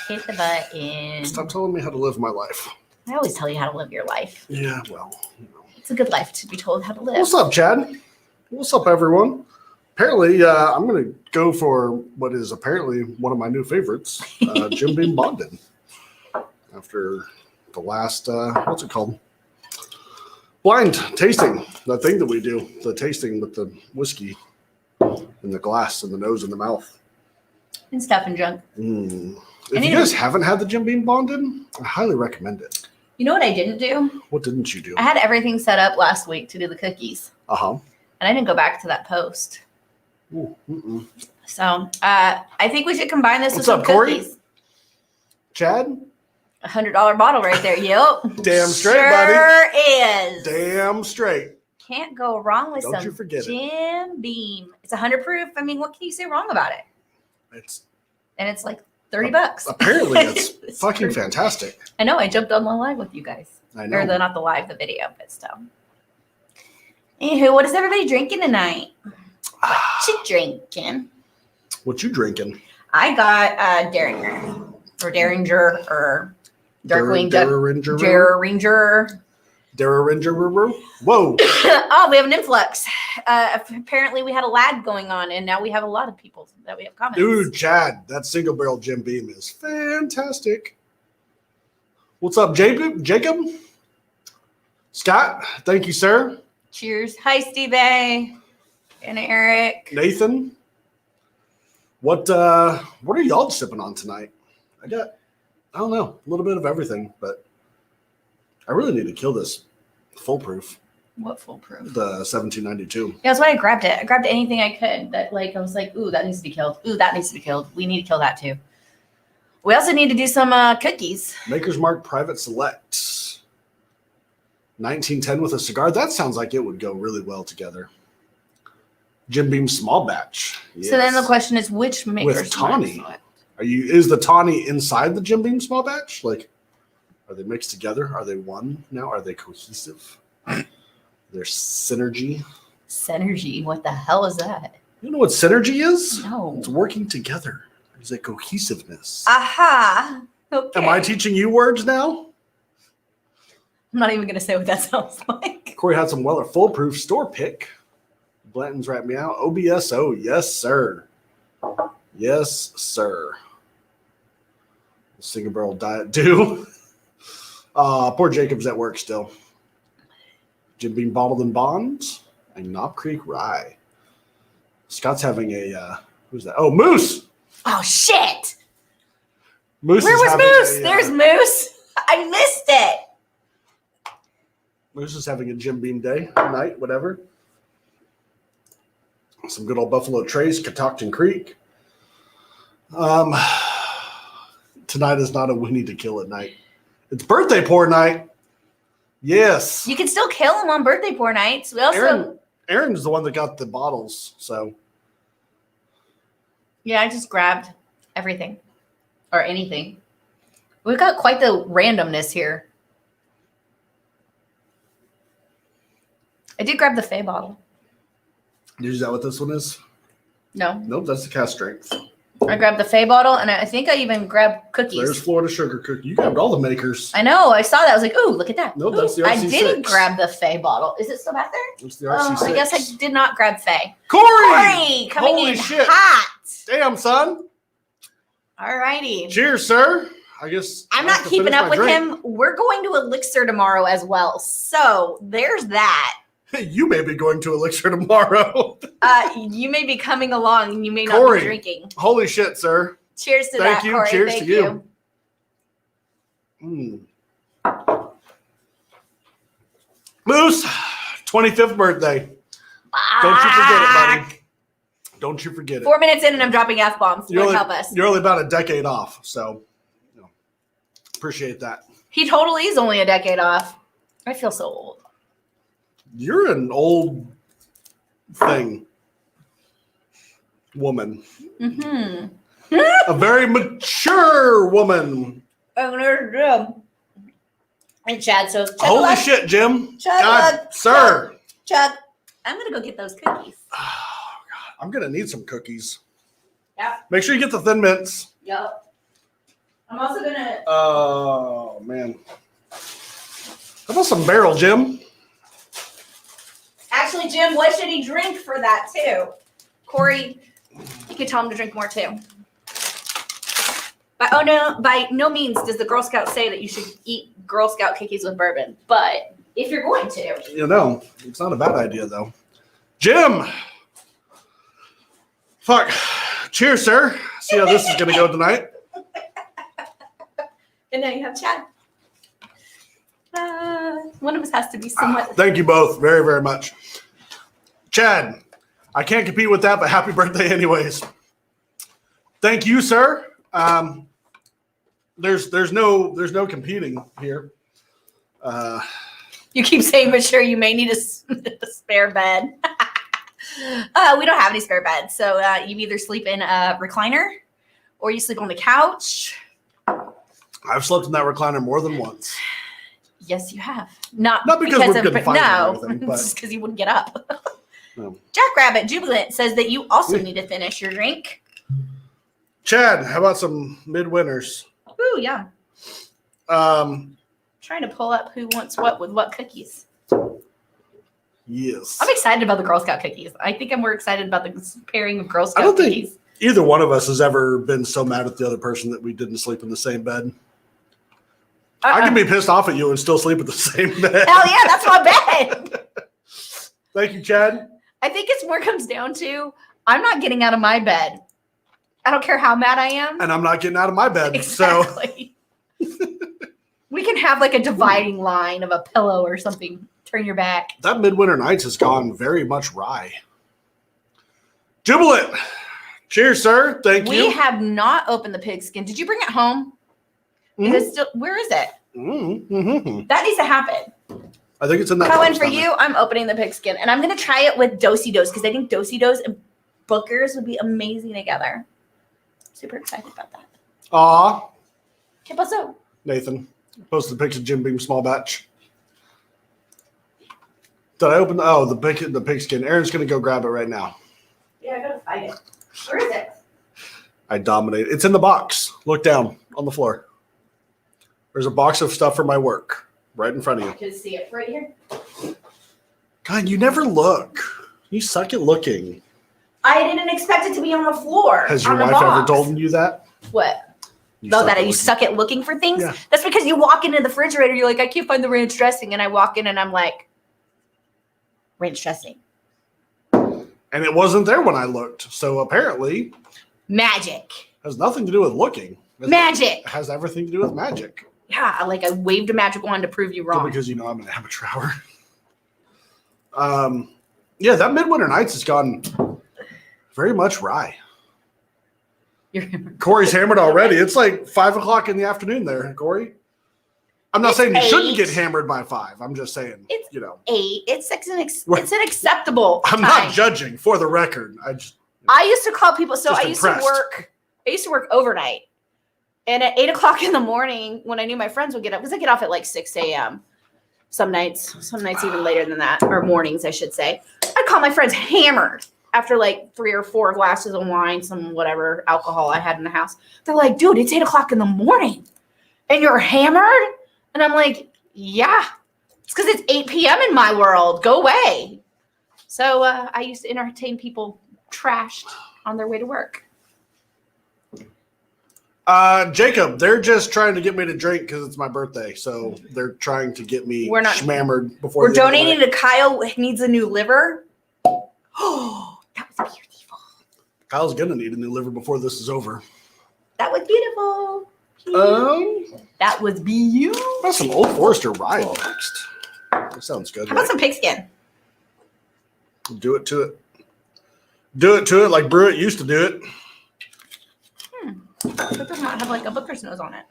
Hit the button. Stop telling me how to live my life. I always tell you how to live your life. Yeah, well, you know. It's a good life to be told how to live. What's up, Chad? What's up, everyone? Apparently, I'm going to go for what is apparently one of my new favorites, Jim Beam Bonded. After the last, what's it called? Blind tasting, that thing that we do, the tasting with the whiskey in the glass and the nose and the mouth. And stuff and junk. If you guys haven't had the Jim Beam Bonded, I highly recommend it. You know what I didn't do? What didn't you do? I had everything set up last week to do the cookies. Uh-huh. And I didn't go back to that post. Ooh, So I think we should combine this with some Corey? cookies. Chad? $100 bottle right there. Yep. Damn straight, sure buddy. Is. Damn straight. Can't go wrong with Don't some you forget Jim Beam. It's 100 proof. I mean, what can you say wrong about it? It's like $30. Apparently, it's fucking crazy. fantastic. I know. I jumped on the live with you guys. I know. Or not the live, the video, but still. Anywho, what is everybody drinking tonight? What you drinking? What you drinking? I got Derringer or Darkwing Derringer. Whoa. Oh, we have an influx. Apparently, we had a lag going on, and now we have a lot of people that we have comments. Dude, Chad, that single barrel Jim Beam is fantastic. What's up, Jacob? Scott, thank you, sir. Cheers. Hi, Steve A. And Eric. Nathan. What are y'all sipping on tonight? I don't know, a little bit of everything, but I really need to kill this foolproof. What foolproof? The 1792. Yeah, that's why I grabbed it. I grabbed anything I could that, like, I was like, ooh, that needs to be killed. Ooh, that needs to be killed. We need to kill that too. We also need to do some cookies. Maker's Mark Private Select. 1910 with a cigar. That sounds like it would go really well together. Jim Beam Small Batch. Yes. So then the question is, which Maker's with Tawny? Is the Tawny inside the Jim Beam Small Batch? Like, are they mixed together? Are they one now? Are they cohesive? There's synergy. Synergy? What the hell is that? You know what synergy is? No. It's working together. There's a cohesiveness. Aha. Okay. Am I teaching you words now? I'm not even going to say what that sounds like. Corey had some Weller Foolproof store pick. Blanton's wrapped me out. OBSO. Yes, sir. Yes, sir. Single barrel diet do. Poor Jacob's at work still. Jim Beam Bottled in Bonds and Knob Creek Rye. Scott's having a who's that? Oh, Moose. Oh shit. Moose. Where was Moose? There's Moose. I missed it. Moose is having a Jim Beam day, night, whatever. Some good old Buffalo Trace, Catoctin Creek. Tonight is not a we need to kill at night. It's birthday pour night. Yes. You can still kill them on birthday pour nights. We also Aaron's the one that got the bottles, so. Yeah, I just grabbed everything or anything. We've got quite the randomness here. I did grab the Fay bottle. Is that what this one is? No. Nope, that's the cast strength. I grabbed the Fay bottle, and I think I even grabbed cookies. There's Florida Sugar Cookie. You grabbed all the makers. I know. I saw that. I was like, ooh, look at that. Nope, that's the I RC6. didn't grab the Fay bottle. Is it still back there? It's the RC6. I guess I did not grab Fay. Corey coming Holy in shit. hot. Damn, son. All righty. Cheers, sir. I guess I'm not keeping up with him. We're going to Elixir tomorrow as well. So there's that. You may be going to Elixir tomorrow. You may be coming along and you may not Corey, be drinking. Holy shit, sir. Cheers to that, Corey. Cheers Thank to you. Moose, 25th birthday. Don't you forget it, buddy. Don't you forget it. 4 minutes in and I'm dropping F-bombs. Lord help us. You're only about a decade off, so appreciate that. He totally is only a decade off. I feel so old. You're an old thing. Woman. Mm-hmm. A very mature woman. And Chad, so Chug holy shit, Jim. Chug God, sir. Chug. I'm going to go get those cookies. Oh, God. I'm going to need some cookies. Yeah. Make sure you get the Thin Mints. Yep. I'm also gonna. Oh man. How about some barrel, Jim? Actually, Jim, what should he drink for that too? Corey, you could tell him to drink more too. By no means does the Girl Scout say that you should eat Girl Scout cookies with bourbon. But if you're going to, It's not a bad idea though. Jim. Fuck. Cheers, sir. See how this is gonna go tonight. And now you have Chad. One of us has to be somewhat. Thank you both very, very much. Chad, I can't compete with that, but happy birthday anyways. Thank you, sir. There's no competing here. You keep saying, but sure, you may need a spare bed. We don't have any spare beds, so you either sleep in a recliner or you sleep on the couch. I've slept in that recliner more than once. Yes, you have. Not because we're good fighting no, or anything, but just because you wouldn't get up. No. Jackrabbit Jubilant says that you also need to finish your drink. Chad, how about some midwinters? Ooh, yeah. Trying to pull up who wants what with what cookies. Yes. I'm excited about the Girl Scout cookies. I think I'm more excited about the pairing of Girl Scout I don't cookies. think either one of us has ever been so mad at the other person that we didn't sleep in the same bed. I can be pissed off at you and still sleep in the same bed. Hell yeah, that's my bed. Thank you, Chad. I think it's more comes down to I'm not getting out of my bed. I don't care how mad I am. And I'm not getting out of my bed. Exactly. We can have like a dividing line of a pillow or something. Turn your back. That Midwinter Nights has gone very much rye. Jubilant. Cheers, sir. Thank you. We have not opened the pigskin. Did you bring it home? Mm-hmm. Is it still, where is it? Mm-hmm. That needs to happen. I think it's in that. Cohen, for you, I'm opening the pigskin. And I'm going to try it with Do-si-dos because I think Do-si-dos and Booker's would be amazing together. Super excited about that. Aw. ¿Qué pasó? Nathan posted a picture of Jim Beam small batch. Did I open the pigskin? Aaron's going to go grab it right now. Yeah, I got to find it. Where is it? I dominate. It's in the box. Look down on the floor. There's a box of stuff for my work right in front of you. I can see it right here. God, you never look. You suck at looking. I didn't expect it to be on the floor. Has your wife ever told you that? What? You suck at looking for things? Yeah. That's because you walk into the refrigerator, you're like, I can't find the ranch dressing. And I walk in and I'm like, ranch dressing. And it wasn't there when I looked. So apparently, magic. Has nothing to do with looking. Magic. It has everything to do with magic. Yeah, I waved a magic wand to prove you wrong. Because I'm an amateur hour. Yeah, that Midwinter Nights has gone very much rye. Corey's hammered already. It's like 5 o'clock in the afternoon there, Corey. I'm not saying you shouldn't get hammered by 5. I'm just saying, it's 8. It's an acceptable I'm time. not judging, for the record. I used to call people. So I used impressed. to work overnight, and at 8 o'clock in the morning, when I knew my friends would get up, because I get off at like 6 a.m. Some nights even later than that, or mornings, I should say. I'd call my friends hammered after like 3 or 4 glasses of wine, some whatever alcohol I had in the house. They're like, dude, it's 8 o'clock in the morning, and you're hammered. And I'm like, yeah, it's because it's 8 p.m. in my world. Go away. So I used to entertain people trashed on their way to work. Jacob, they're just trying to get me to drink because it's my birthday. So they're trying to get me schmammered before. We're donating to Kyle who needs a new liver. Oh, that was beautiful. Kyle's going to need a new liver before this is over. That was beautiful. That was beautiful. That's some Old Forester rye next. That sounds good. How about some pigskin? Do it to it. Do it to it like Brew It used to do it. It does not have like a booker's nose on it.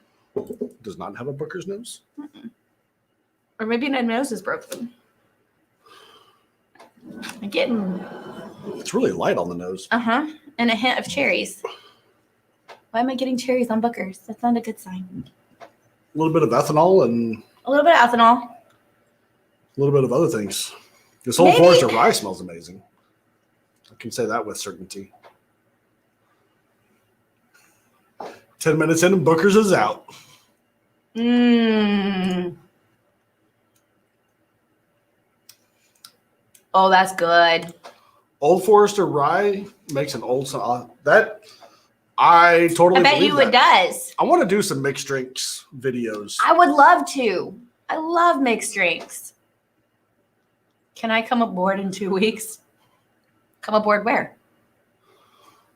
Does not have a booker's nose? Mm-mm. Or maybe my nose is broken. I'm getting... It's really light on the nose. Uh-huh. And a hint of cherries. Why am I getting cherries on Booker's? That's not a good sign. A little bit of ethanol and... A little bit of ethanol. A little bit of other things. This Old Forester rye smells amazing. I can say that with certainty. 10 minutes in and Booker's is out. Oh, that's good. Old Forester Rye makes an old that I totally I bet believe you that. it does. I want to do some mixed drinks videos. I would love to. I love mixed drinks. Can I come aboard in 2 weeks? Come aboard where?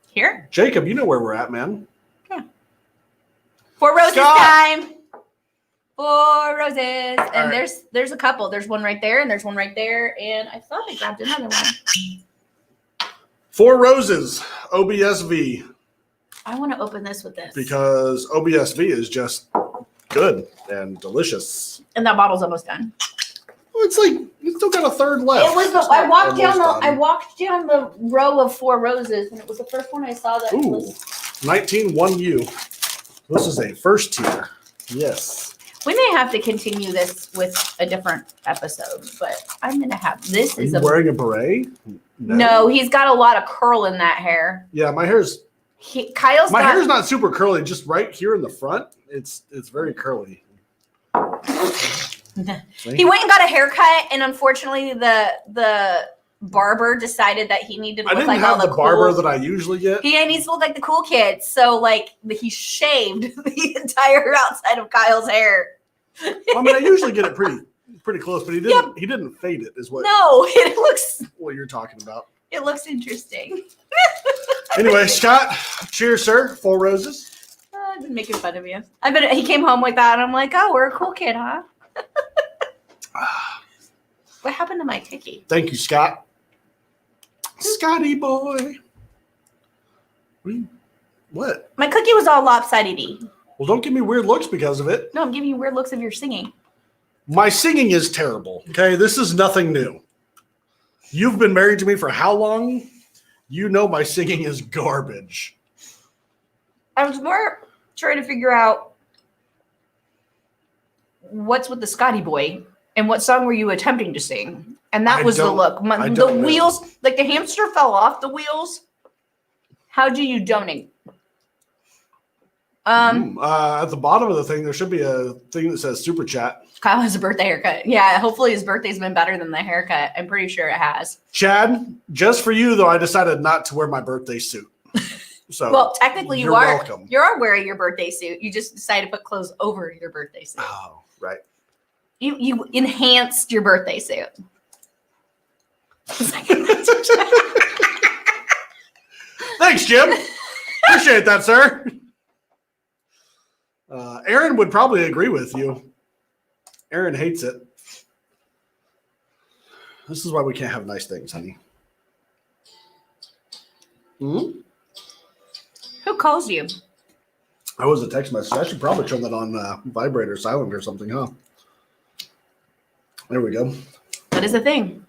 Here? Jacob, you know where we're at, man. Yeah. Four Roses Scott! time. Four Roses. And right. there's a couple. There's one right there and there's one right there. And I thought I grabbed another one. Four Roses, OBSV. I want to open this with this. Because OBSV is just good and delicious. And that bottle's almost done. Well, it's like you still got a third left. It was I walked down the row of Four Roses and it was the first one I saw that Ooh, was 191U. This is a first tier. Yes. We may have to continue this with a different episode, but I'm gonna have this. Are you wearing a beret? No, he's got a lot of curl in that hair. Yeah, my hair's Kyle's my hair's not super curly, just right here in the front. It's very curly. He went and got a haircut, and unfortunately, the barber decided that he needed to look like all the barber cool, that I usually get. He needs to look like the cool kids, so like he shaved the entire outside of Kyle's hair. I mean, I usually get it pretty close, but he didn't. Yep. He didn't fade it, is what? No, it looks. What you're talking about? It looks interesting. Anyway, Scott, cheers, sir. Four Roses. I've been making fun of you. He came home like that, and I'm like, oh, we're a cool kid, huh? What happened to my cookie? Thank you, Scott. Scotty boy. What? My cookie was all lopsided-y. Well, don't give me weird looks because of it. No, I'm giving you weird looks of your singing. My singing is terrible. Okay, this is nothing new. You've been married to me for how long? You know my singing is garbage. I was more trying to figure out what's with the Scotty boy and what song were you attempting to sing? And that was the look. The wheels, like the hamster fell off the wheels. How do you donate? At the bottom of the thing, there should be a thing that says super chat. Kyle has a birthday haircut. Yeah, hopefully his birthday's been better than the haircut. I'm pretty sure it has. Chad, just for you though, I decided not to wear my birthday suit. So well, technically you're welcome. You are wearing your birthday suit. You just decided to put clothes over your birthday suit. Oh, right. You enhanced your birthday suit. Thanks, Jim. Appreciate that, sir. Aaron would probably agree with you. Aaron hates it. This is why we can't have nice things, honey. Mm-hmm. Who calls you? I was a text message. I should probably turn that on vibrate or silent or something, huh? There we go. That is a thing.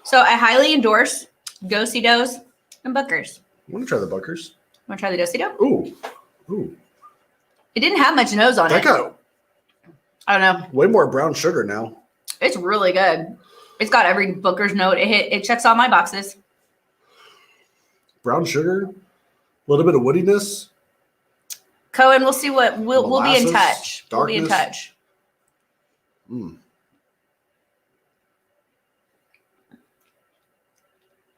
So I highly endorse Go-Si-Dos and Bookers. I want to try the Bookers. Want to try the Go-Si-Do? Ooh. It didn't have much nose on that it. Got I don't know. Way more brown sugar now. It's really good. It's got every Booker's note. It checks all my boxes. Brown sugar, a little bit of woodiness. Cohen, we'll see what we'll be in touch. Darkness. We'll be in touch. Do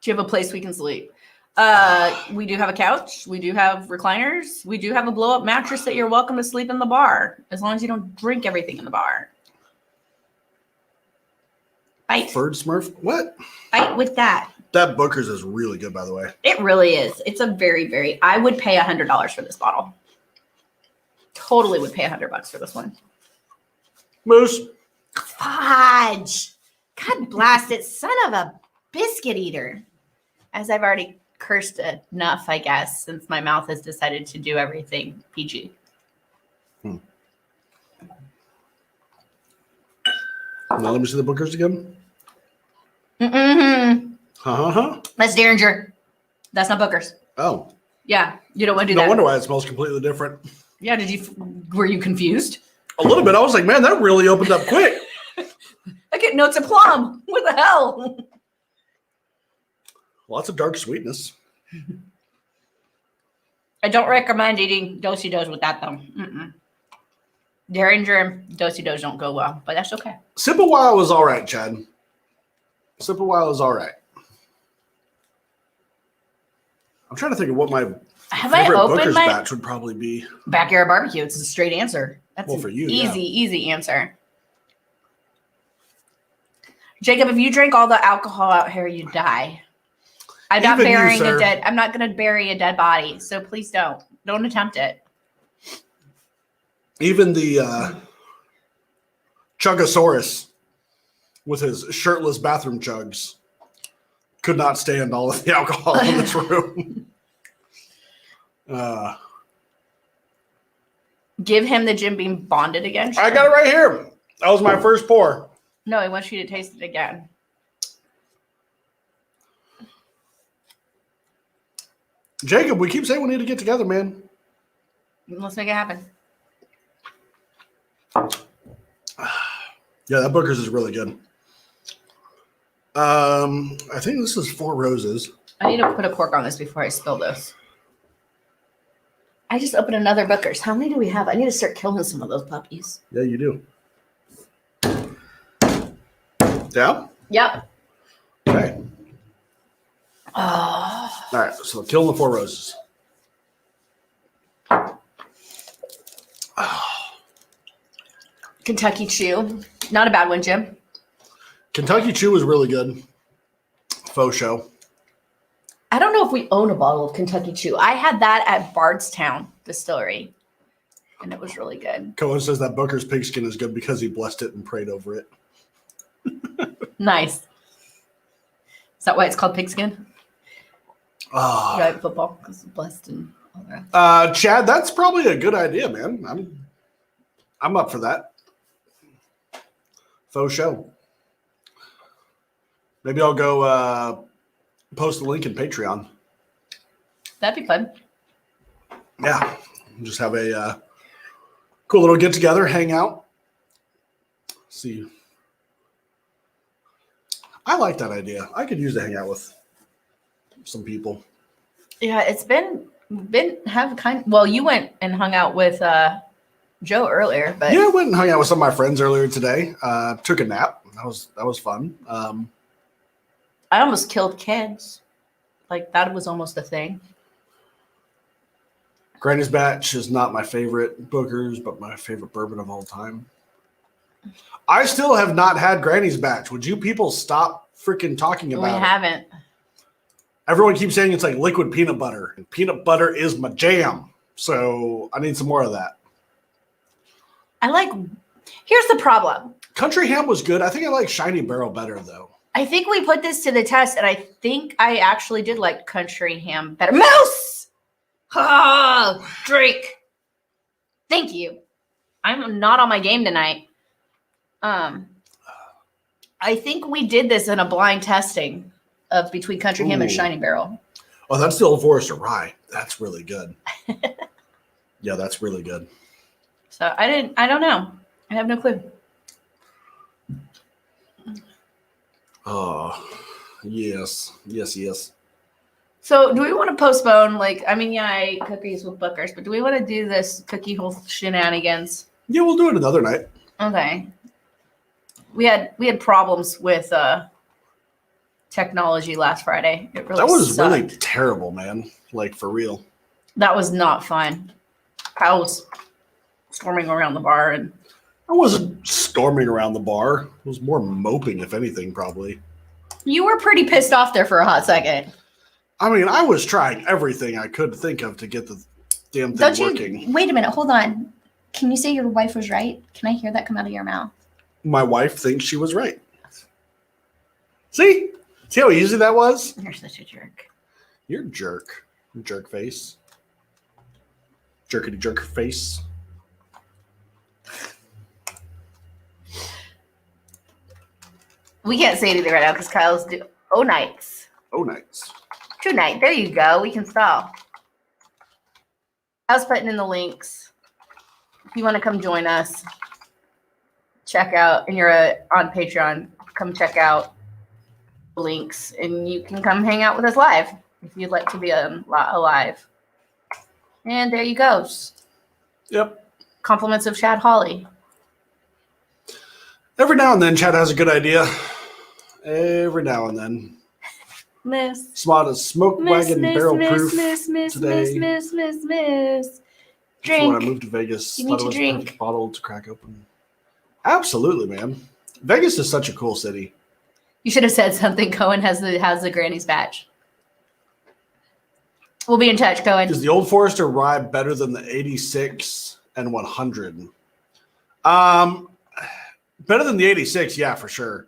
you have a place we can sleep? We do have a couch. We do have recliners. We do have a blow-up mattress that you're welcome to sleep in the bar, as long as you don't drink everything in the bar. Bite. Bird Smurf? What? Bite with that. That Booker's is really good, by the way. It really is. It's a very, I would pay $100 for this bottle. Totally would pay $100 for this one. Moose. Fudge. God blast it. Son of a biscuit eater. As I've already cursed enough, I guess, since my mouth has decided to do everything PG. Now let me see the Bookers again. That's Derringer. That's not Booker's. Oh. Yeah, you don't want to do that. No wonder why it smells completely different. Yeah, were you confused? A little bit. I was like, man, that really opened up quick. I get notes of plum. What the hell? Lots of dark sweetness. I don't recommend eating do-si-dos with that, though. Derringer and do-si-dos don't go well, but that's okay. Sip a while was all right, Chad. Sip a while is all right. I'm trying to think of what my favorite Booker's batch would probably be. Backyard barbecue. It's a straight answer. That's well, for you, easy answer. Jacob, if you drink all the alcohol out here, you die. I'm not burying a dead. I'm not going to bury a dead body, so please don't. Don't attempt it. Even the Chugosaurus with his shirtless bathroom chugs could not stand all of the alcohol in this room. Give him the Jim Beam bonded again. I got it right here. That was my first pour. No, I want you to taste it again. Jacob, we keep saying we need to get together, man. Let's make it happen. Yeah, that Booker's is really good. I think this is 4 Roses. I need to put a cork on this before I spill this. I just opened another Booker's. How many do we have? I need to start killing some of those puppies. Yeah, you do. Yeah? Yep. Okay. Oh. All right, so kill the 4 Roses. Kentucky Chew. Not a bad one, Jim. Kentucky Chew was really good. Faux show. I don't know if we own a bottle of Kentucky Chew. I had that at Bardstown Distillery, and it was really good. Cohen says that Booker's pigskin is good because he blessed it and prayed over it. Nice. Is that why it's called pigskin? Oh. Right, football, because it's blessed and all that. Chad, that's probably a good idea, man. I'm up for that. Faux show. Maybe I'll go post the link in Patreon. That'd be fun. Yeah. Just have a cool little get together, hang out. See. I like that idea. I could use to hang out with some people. Yeah, it's been well, you went and hung out with Joe earlier, but yeah, I went and hung out with some of my friends earlier today. Took a nap. That was fun. I almost killed kids. Like that was almost a thing. Granny's Batch is not my favorite Booker's, but my favorite bourbon of all time. I still have not had Granny's Batch. Would you people stop freaking talking about it? We haven't. Everyone keeps saying it's like liquid peanut butter, and peanut butter is my jam. So I need some more of that. Here's the problem. Country ham was good. I think I like Shiny Barrel better, though. I think we put this to the test, and I think I actually did like country ham better. Mouse! Oh, Drake. Thank you. I'm not on my game tonight. I think we did this in a blind testing of between country ham and Shiny Barrel. Oh, that's the Old Forester Rye. That's really good. Yeah, that's really good. So I don't know. I have no clue. Oh, yes. So do we want to postpone, I ate cookies with Booker's, but do we want to do this cookie hole shenanigans? Yeah, we'll do it another night. Okay. We had problems with technology last Friday. It really that was sucked. really terrible, man. Like, for real. That was not fun. I was storming around the bar, and I wasn't storming around the bar. I was more moping, if anything, probably. You were pretty pissed off there for a hot second. I mean, I was trying everything I could think of to get the damn thing working. Wait a minute. Hold on. Can you say your wife was right? Can I hear that come out of your mouth? My wife thinks she was right. See how easy that was? You're such a jerk. You're a jerk. Jerk face. Jerkity jerk face. We can't say anything right now because Kyle's nights. Oh, nice. Tonight. There you go. We can spell. I was putting in the links. If you want to come join us, check out, and you're on Patreon, come check out the links, and you can come hang out with us live if you'd like to be alive. And there you go. Yep. Compliments of Chad Hawley. Every now and then, Chad has a good idea. Every now and then. Smart as smoke wagon barrel proof today. Miss. Before Drink. I moved to Vegas, You thought need it to was a drink. perfect bottle to crack open. Absolutely, man. Vegas is such a cool city. You should have said something. Cohen has the Granny's badge. We'll be in touch, Cohen. Is the Old Forester rye better than the 86 and 100? Better than the 86, yeah, for sure.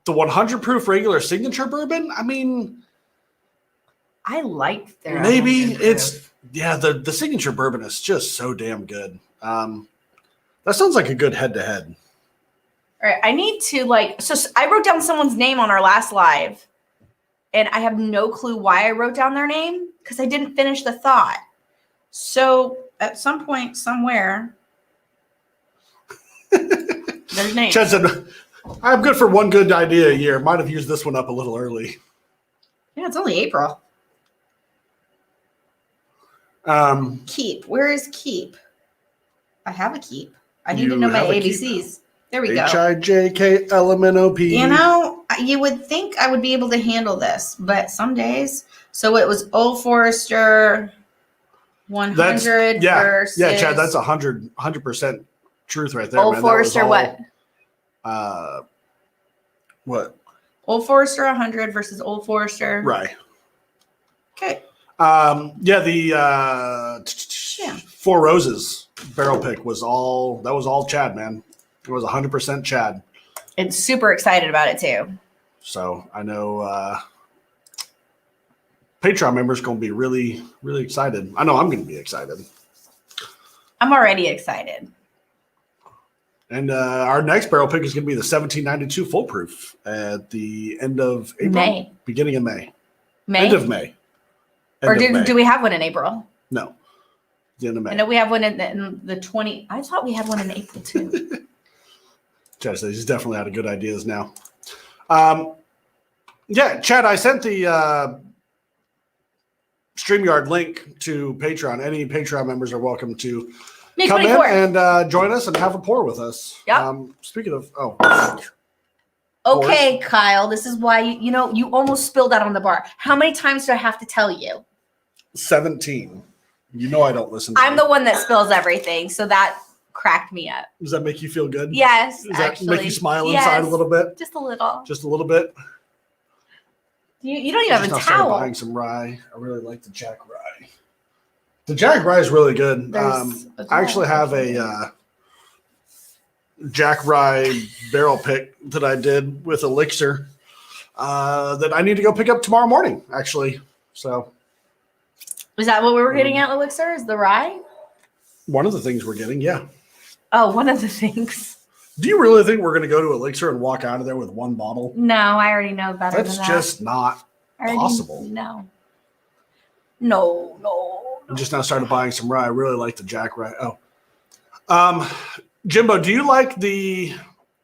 The 100 proof regular signature bourbon, I mean, I like their maybe 100 it's proof. the signature bourbon is just so damn good. That sounds like a good head to head. All right, I need to so I wrote down someone's name on our last live, and I have no clue why I wrote down their name because I didn't finish the thought. So at some point, somewhere, there's names. Chad said, I'm good for one good idea a year. Might have used this one up a little early. Yeah, it's only April. Keep. Where is Keep? I have a Keep. I need to know my ABCs. There we go. HIJKLMNOP. You know, you would think I would be able to handle this, but some days. So it was Old Forester 100 versus... Yeah, Chad, that's 100% truth right there, Old man. Forester what? What? Old Forester 100 versus Old Forester. Right. Okay. The Four Roses barrel pick was all Chad, man. It was 100% Chad. And super excited about it too. So I know Patreon members going to be really, really excited. I know I'm going to be excited. I'm already excited. And our next barrel pick is going to be the 1792 full proof at the end of April, beginning of May. End of May. Do we have one in April? No. The end of May. I know we have one in the 20. I thought we had one in April too. Chad says he's definitely out of good ideas now. Chad, I sent the StreamYard link to Patreon. Any Patreon members are welcome to come in and join us and have a pour with us. Yep. Speaking of, okay, pours. Kyle, this is why you almost spilled out on the bar. How many times do I have to tell you? 17. You know I don't listen to I'm the one that spills everything, so that cracked me up. Does that make you feel good? Yes, Does that make you smile inside a little bit? Just a little. Just a little bit? You don't even have a towel. Buying some rye. I really like the Jack Rye. The Jack Rye is really good. I actually have a Jack Rye barrel pick that I did with Elixir that I need to go pick up tomorrow morning, actually. So, is that what we were getting at, Elixir? Is the rye? One of the things we're getting, yeah. Oh, one of the things. Do you really think we're going to go to Elixir and walk out of there with one bottle? No, I already know better than that. That's just not possible. No. I just now started buying some rye. I really like the Jack Rye. Jimbo, do you like the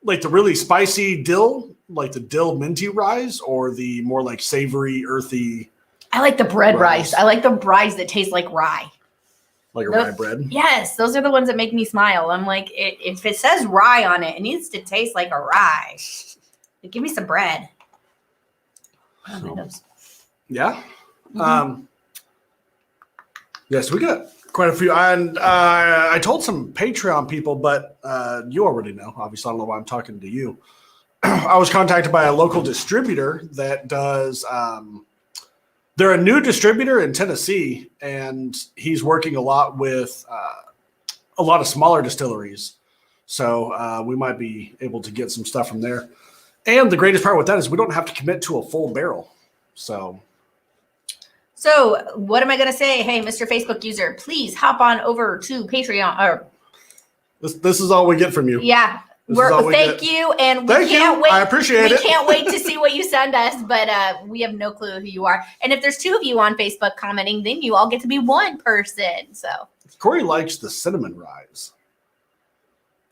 really spicy dill, like the dill minty ryes, or the more like savory, earthy? I like the bread ryes. I like the ryes that taste like rye. Like a rye bread? Yes, those are the ones that make me smile. I'm like, if it says rye on it, it needs to taste like a rye. Give me some bread. Yeah. Mm-hmm. Yes, we got quite a few. And I told some Patreon people, but you already know. Obviously, I don't know why I'm talking to you. I was contacted by a local distributor that does they're a new distributor in Tennessee, and he's working a lot with a lot of smaller distilleries. So we might be able to get some stuff from there. And the greatest part with that is we don't have to commit to a full barrel. So what am I going to say? Hey, Mr. Facebook user, please hop on over to Patreon. Or this is all we get from you. Yeah. Thank you, and we can't wait. I appreciate it. We can't wait to see what you send us, but we have no clue who you are. And if there's two of you on Facebook commenting, then you all get to be one person. So Corey likes the cinnamon ryes,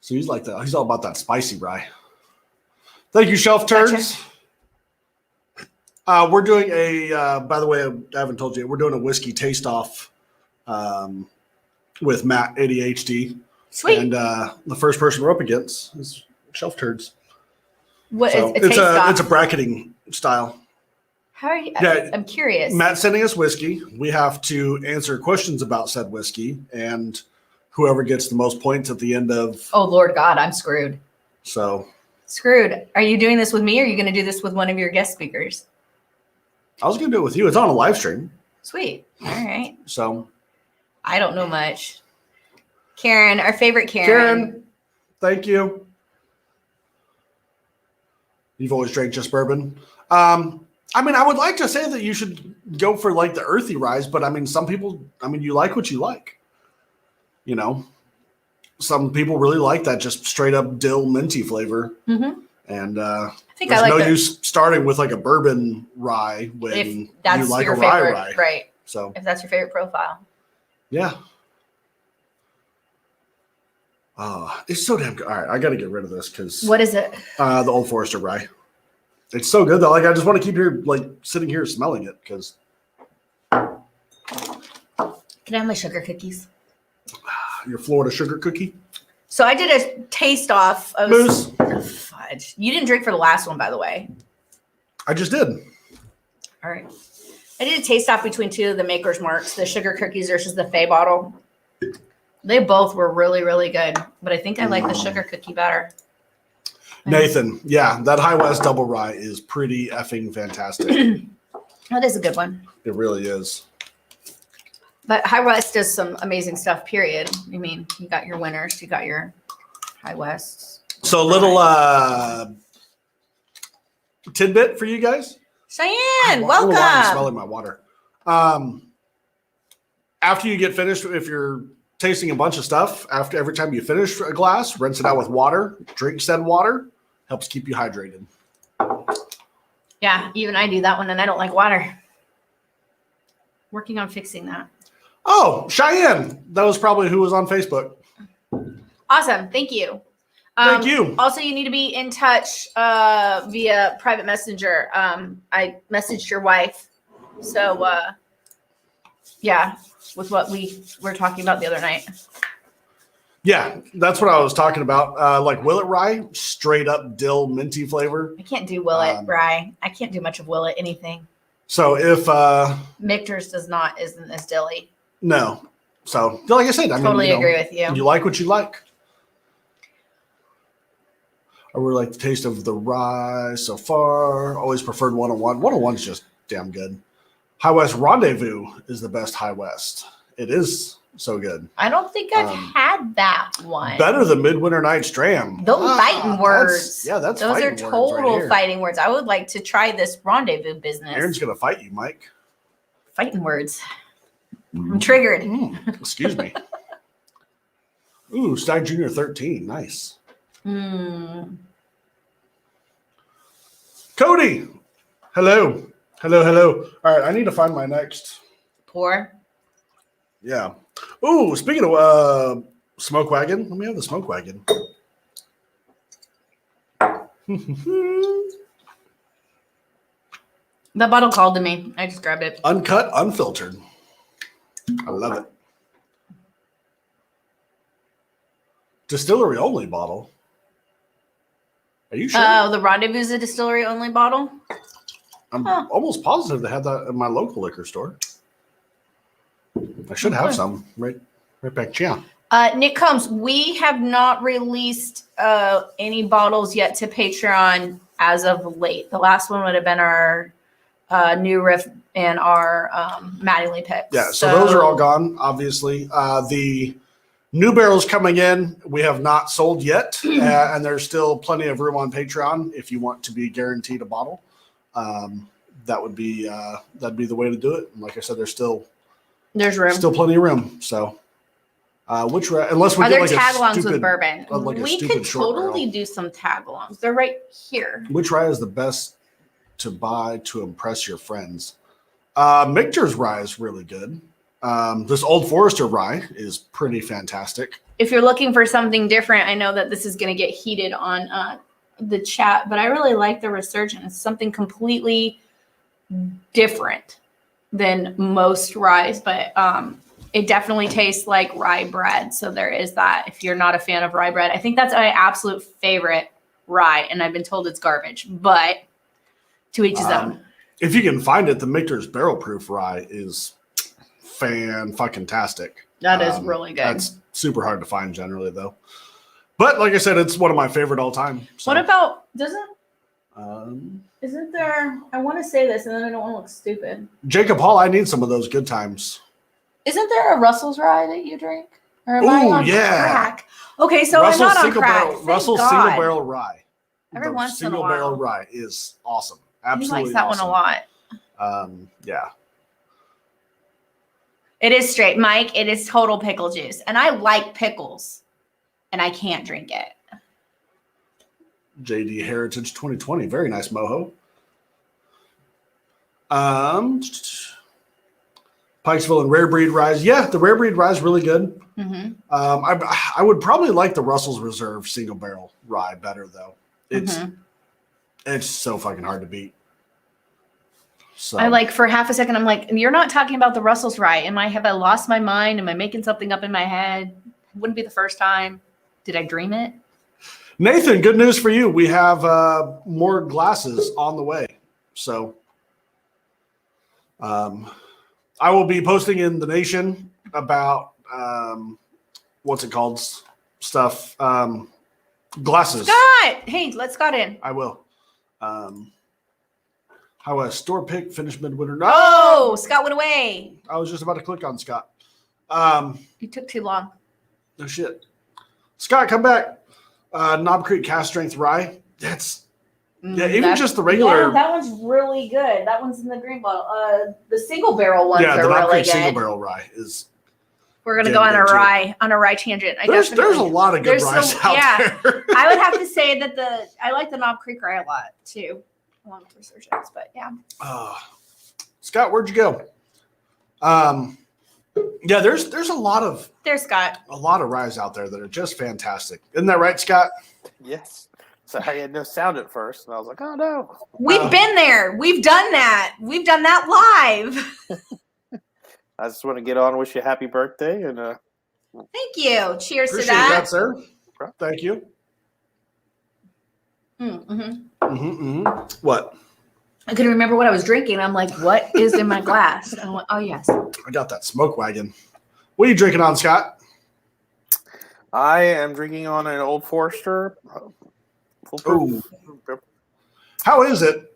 so he's he's all about that spicy rye. Thank you, Shelf Turds. Gotcha. We're doing by the way, I haven't told you, we're doing a whiskey taste off with Matt ADHD. Sweet. And the first person we're up against is Shelf Turds. What So is a it's a bracketing style. How are you? Yeah, I'm curious. Matt's sending us whiskey. We have to answer questions about said whiskey, and whoever gets the most points at the end of. Oh Lord God, I'm screwed. So screwed. Are you doing this with me, or are you going to do this with one of your guest speakers? I was going to do it with you. It's on a live stream. Sweet. All right. So I don't know much. Karen, our favorite Karen. Karen, thank you. You've always drank just bourbon. I mean, I would like to say that you should go for like the earthy rise, but I mean, some people, you like what you like. You know, some people really like that just straight up dill minty flavor. Mm-hmm. And I think there's no use starting with like a bourbon rye when if that's you like your a favorite, rye. Right. So if that's your favorite profile. Yeah. It's so damn good. All right, I got to get rid of this because what is it? The Old Forester rye. It's so good though. Like I just want to keep here, like sitting here smelling it because. Can I have my sugar cookies? Your Florida sugar cookie. So I did a taste off of Moose. Fudge. You didn't drink for the last one, by the way. I just did. All right. I did a taste off between two of the Maker's Marks, the sugar cookies versus the Fay bottle. They both were really, really good, but I think I like the sugar cookie better. Nathan, yeah, that High West double rye is pretty effing fantastic. That is a good one. It really is. But High West does some amazing stuff, period. I mean, you got your winners, you got your High Wests. So a little tidbit for you guys. Cheyenne, welcome. I'm smelling my water. After you get finished, if you're tasting a bunch of stuff, after every time you finish a glass, rinse it out with water, drink said water, helps keep you hydrated. Yeah, even I do that one, and I don't like water. Working on fixing that. Oh, Cheyenne. That was probably who was on Facebook. Awesome. Thank you. Thank you. Also, you need to be in touch via private messenger. I messaged your wife. So, yeah, with what we were talking about the other night. Yeah, that's what I was talking about. Like Willet Rye, straight up dill minty flavor. I can't do Willet Rye. I can't do much of Willet anything. So if Michter's isn't as dilly. No. So like I said, I totally agree with you. You like what you like. I really like the taste of the rye so far. Always preferred 101. 101 is just damn good. High West Rendezvous is the best High West. It is so good. I don't think I've had that one. Better than Midwinter Night's Dram. Those fighting words. Those are total fighting words. I would like to try this rendezvous business. Aaron's going to fight you, Mike. Fighting words. I'm triggered. Excuse me. Ooh, Stag Junior 13. Nice. Cody. Hello. Hello. All right, I need to find my next. Pour. Yeah. Ooh, speaking of Smoke Wagon, let me have the Smoke Wagon. The bottle called to me. I just grabbed it. Uncut, unfiltered. I love it. Distillery only bottle. Are you sure? Oh, the Rendezvous is a distillery only bottle? I'm almost positive they had that in my local liquor store. I should have some right back here. Nick Combs, we have not released any bottles yet to Patreon as of late. The last one would have been our new riff and our Mattingly picks. Yeah, so those are all gone, obviously. The new barrels coming in, we have not sold yet, and there's still plenty of room on Patreon if you want to be guaranteed a bottle. That'd be the way to do it. And like I said, there's room, still plenty of room. So, unless we get like tag-alongs with bourbon, like we could totally do some tag-alongs. They're right here. Which rye is the best to buy to impress your friends? Michter's rye is really good. This Old Forester rye is pretty fantastic. If you're looking for something different, I know that this is going to get heated on the chat, but I really like the Resurgent. It's something completely different than most ryes, but It definitely tastes like rye bread. So there is that. If you're not a fan of rye bread, I think that's my absolute favorite rye. And I've been told it's garbage, but to each his own. If you can find it, the Michter's Barrel Proof Rye is fan-fucking-tastic. That is really good. That's super hard to find generally, though. But like I said, it's one of my favorite all time. So. What about, isn't there, I want to say this and then I don't want to look stupid. Jacob Hall, I need some of those good times. Isn't there a Russell's Rye that you drink? Or am I on yeah. crack? Okay, so Russell's I'm not on crack. Russell's Single Barrel Rye. Every once in a Single while. Barrel Rye is awesome. Absolutely He likes that awesome. one a lot. Yeah. It is straight. Mike, it is total pickle juice. And I like pickles. And I can't drink it. JD Heritage 2020. Very nice moho. Pikesville and Rare Breed Rye. Yeah, the Rare Breed Rye is really good. Mm-hmm. I would probably like the Russell's Reserve Single Barrel Rye better, though. It's so fucking hard to beat. So I like for half a second, I'm like, you're not talking about the Russell's Rye. Have I lost my mind? Am I making something up in my head? Wouldn't be the first time. Did I dream it? Nathan, good news for you. We have more glasses on the way. So I will be posting in the Nation about what's it called? Stuff. Glasses. Scott! Hey, let Scott in. I will. How a store pick finished midwinter. No! Oh, Scott went away. I was just about to click on Scott. You took too long. No shit. Scott, come back. Knob Creek Cast Strength Rye. That's even just the regular. Yeah, that one's really good. That one's in the green bottle. The single barrel ones are the Knob really Creek good. Single Barrel Rye is. We're gonna go on a rye tangent. There's a lot of good ryes out there. I would have to say that I like the Knob Creek Rye a lot too, along with Resurgence. But yeah. Scott, where'd you go? Yeah, there's a lot of Scott. A lot of ryes out there that are just fantastic. Isn't that right, Scott? Yes. So I had no sound at first, and I was like, "Oh no." We've been there. We've done that. We've done that live. I just want to get on and wish you a happy birthday, and thank you. Cheers appreciate to that. that, sir. Thank you. What? I couldn't remember what I was drinking. I'm like, what is in my glass? I went, oh, yes. I got that Smoke Wagon. What are you drinking on, Scott? I am drinking on an Old Forester. Oh. How is it?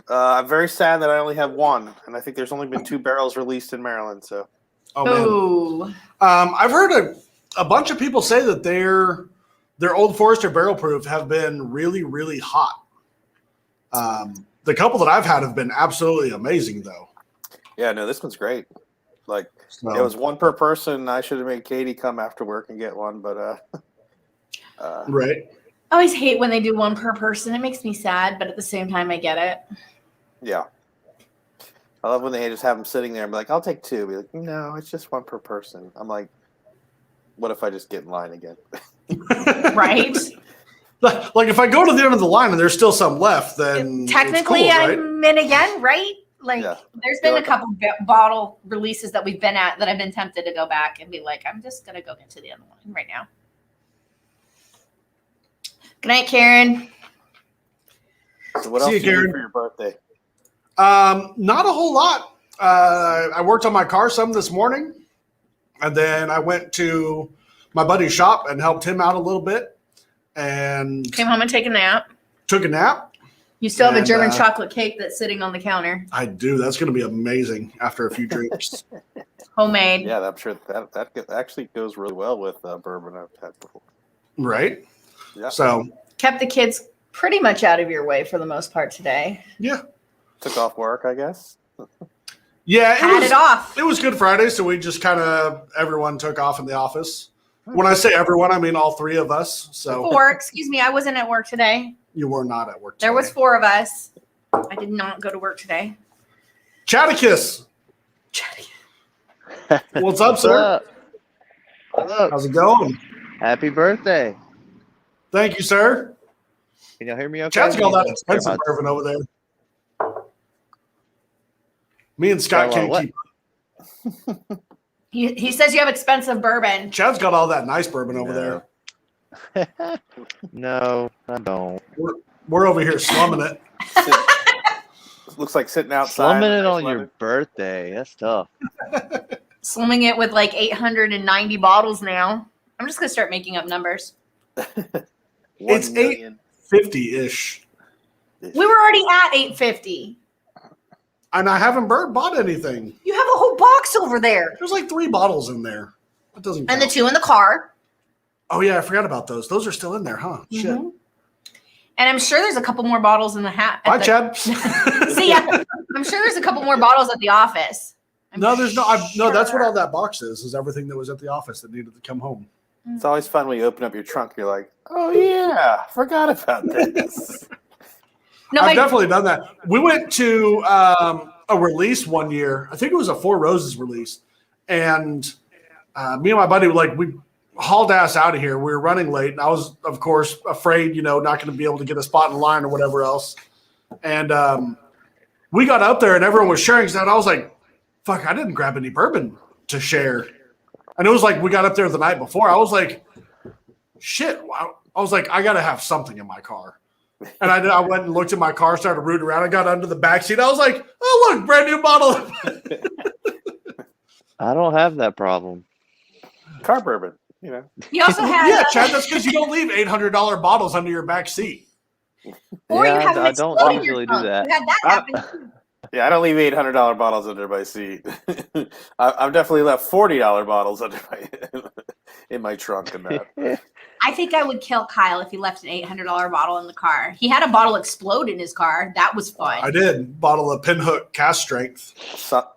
I'm very sad that I only have one, and I think there's only been 2 barrels released in Maryland. So, man. I've heard a bunch of people say that their Old Forester barrel proof have been really, really hot. The couple that I've had have been absolutely amazing, though. Yeah, no, this one's great. Like, it was one per person. I should have made Katie come after work and get one, but right. I always hate when they do one per person. It makes me sad, but at the same time, I get it. Yeah. I love when they just have them sitting there and be like, I'll take 2. Be like, no, it's just one per person. I'm like, what if I just get in line again? Right? Like if I go to the end of the line and there's still some left, then technically it's cool, right? I'm in again, right? Like there's been a couple bottle releases that we've been at that I've been tempted to go back and be like, I'm just going to go get to the end of the line right now. Good night, Karen. So what else did you do for your birthday? Not a whole lot. I worked on my car some this morning, and then I went to my buddy's shop and helped him out a little bit, and came home and took a nap. Took a nap. You still have a German chocolate cake that's sitting on the counter. I do. That's going to be amazing after a few drinks. Homemade. Yeah, I'm sure that actually goes really well with bourbon I've had before. Right. Yeah. So kept the kids pretty much out of your way for the most part today. Yeah. Took off work, I guess. Yeah. It off. It was Good Friday, so we just kind of everyone took off in the office. When I say everyone, I mean all 3 of us. So 4. Excuse me, I wasn't at work today. You were not at work today. There was 4 of us. I did not go to work today. Chatticus. What's up, sir? What's up? How's it going? Happy birthday. Thank you, sir. Can y'all hear me okay? Chad's got all that expensive bourbon over there. Me and Scott can't keep up. He says you have expensive bourbon. Chad's got all that nice bourbon over there. No, I don't. We're over here slumming it. Looks like sitting outside. Slumming it Nice on your weather. birthday. That's tough. Swimming it with like 890 bottles now. I'm just gonna start making up numbers. It's 850-ish. We were already at 850. And I haven't bought anything. You have a whole box over there. There's like 3 bottles in there. That doesn't count. And the 2 in the car. Oh, yeah, I forgot about those. Those are still in there, huh? Shit. Mhm. And I'm sure there's a couple more bottles in the hat. Bye, Chad. See, yeah, I'm sure there's a couple more bottles at the office. No, there's no. No, that's what sure. all that box is everything that was at the office that needed to come home. It's always fun when you open up your trunk. You're like, oh yeah, forgot about this. No, I've definitely done that. We went to a release one year. I think it was a Four Roses release, and me and my buddy we hauled ass out of here. We were running late, and I was, of course, afraid, not going to be able to get a spot in line or whatever else. And we got up there, and everyone was sharing stuff. I was like, "Fuck! I didn't grab any bourbon to share." And it was like we got up there the night before. I was like, "Shit!" I was like, "I got to have something in my car." And I went and looked at my car, started rooting around. I got under the back seat. I was like, "Oh, look, brand new bottle." I don't have that problem. Car bourbon, You also had Yeah, Chad, that's because you don't leave $800 bottles under your back seat. or Yeah, you have I don't explode in your usually do trunk. that. You had that happen. Yeah, I don't leave $800 bottles under my seat. I've definitely left $40 bottles under in my trunk and that. I think I would kill Kyle if he left an $800 bottle in the car. He had a bottle explode in his car. That was fun. I did. Bottle of Pinhook cast strength.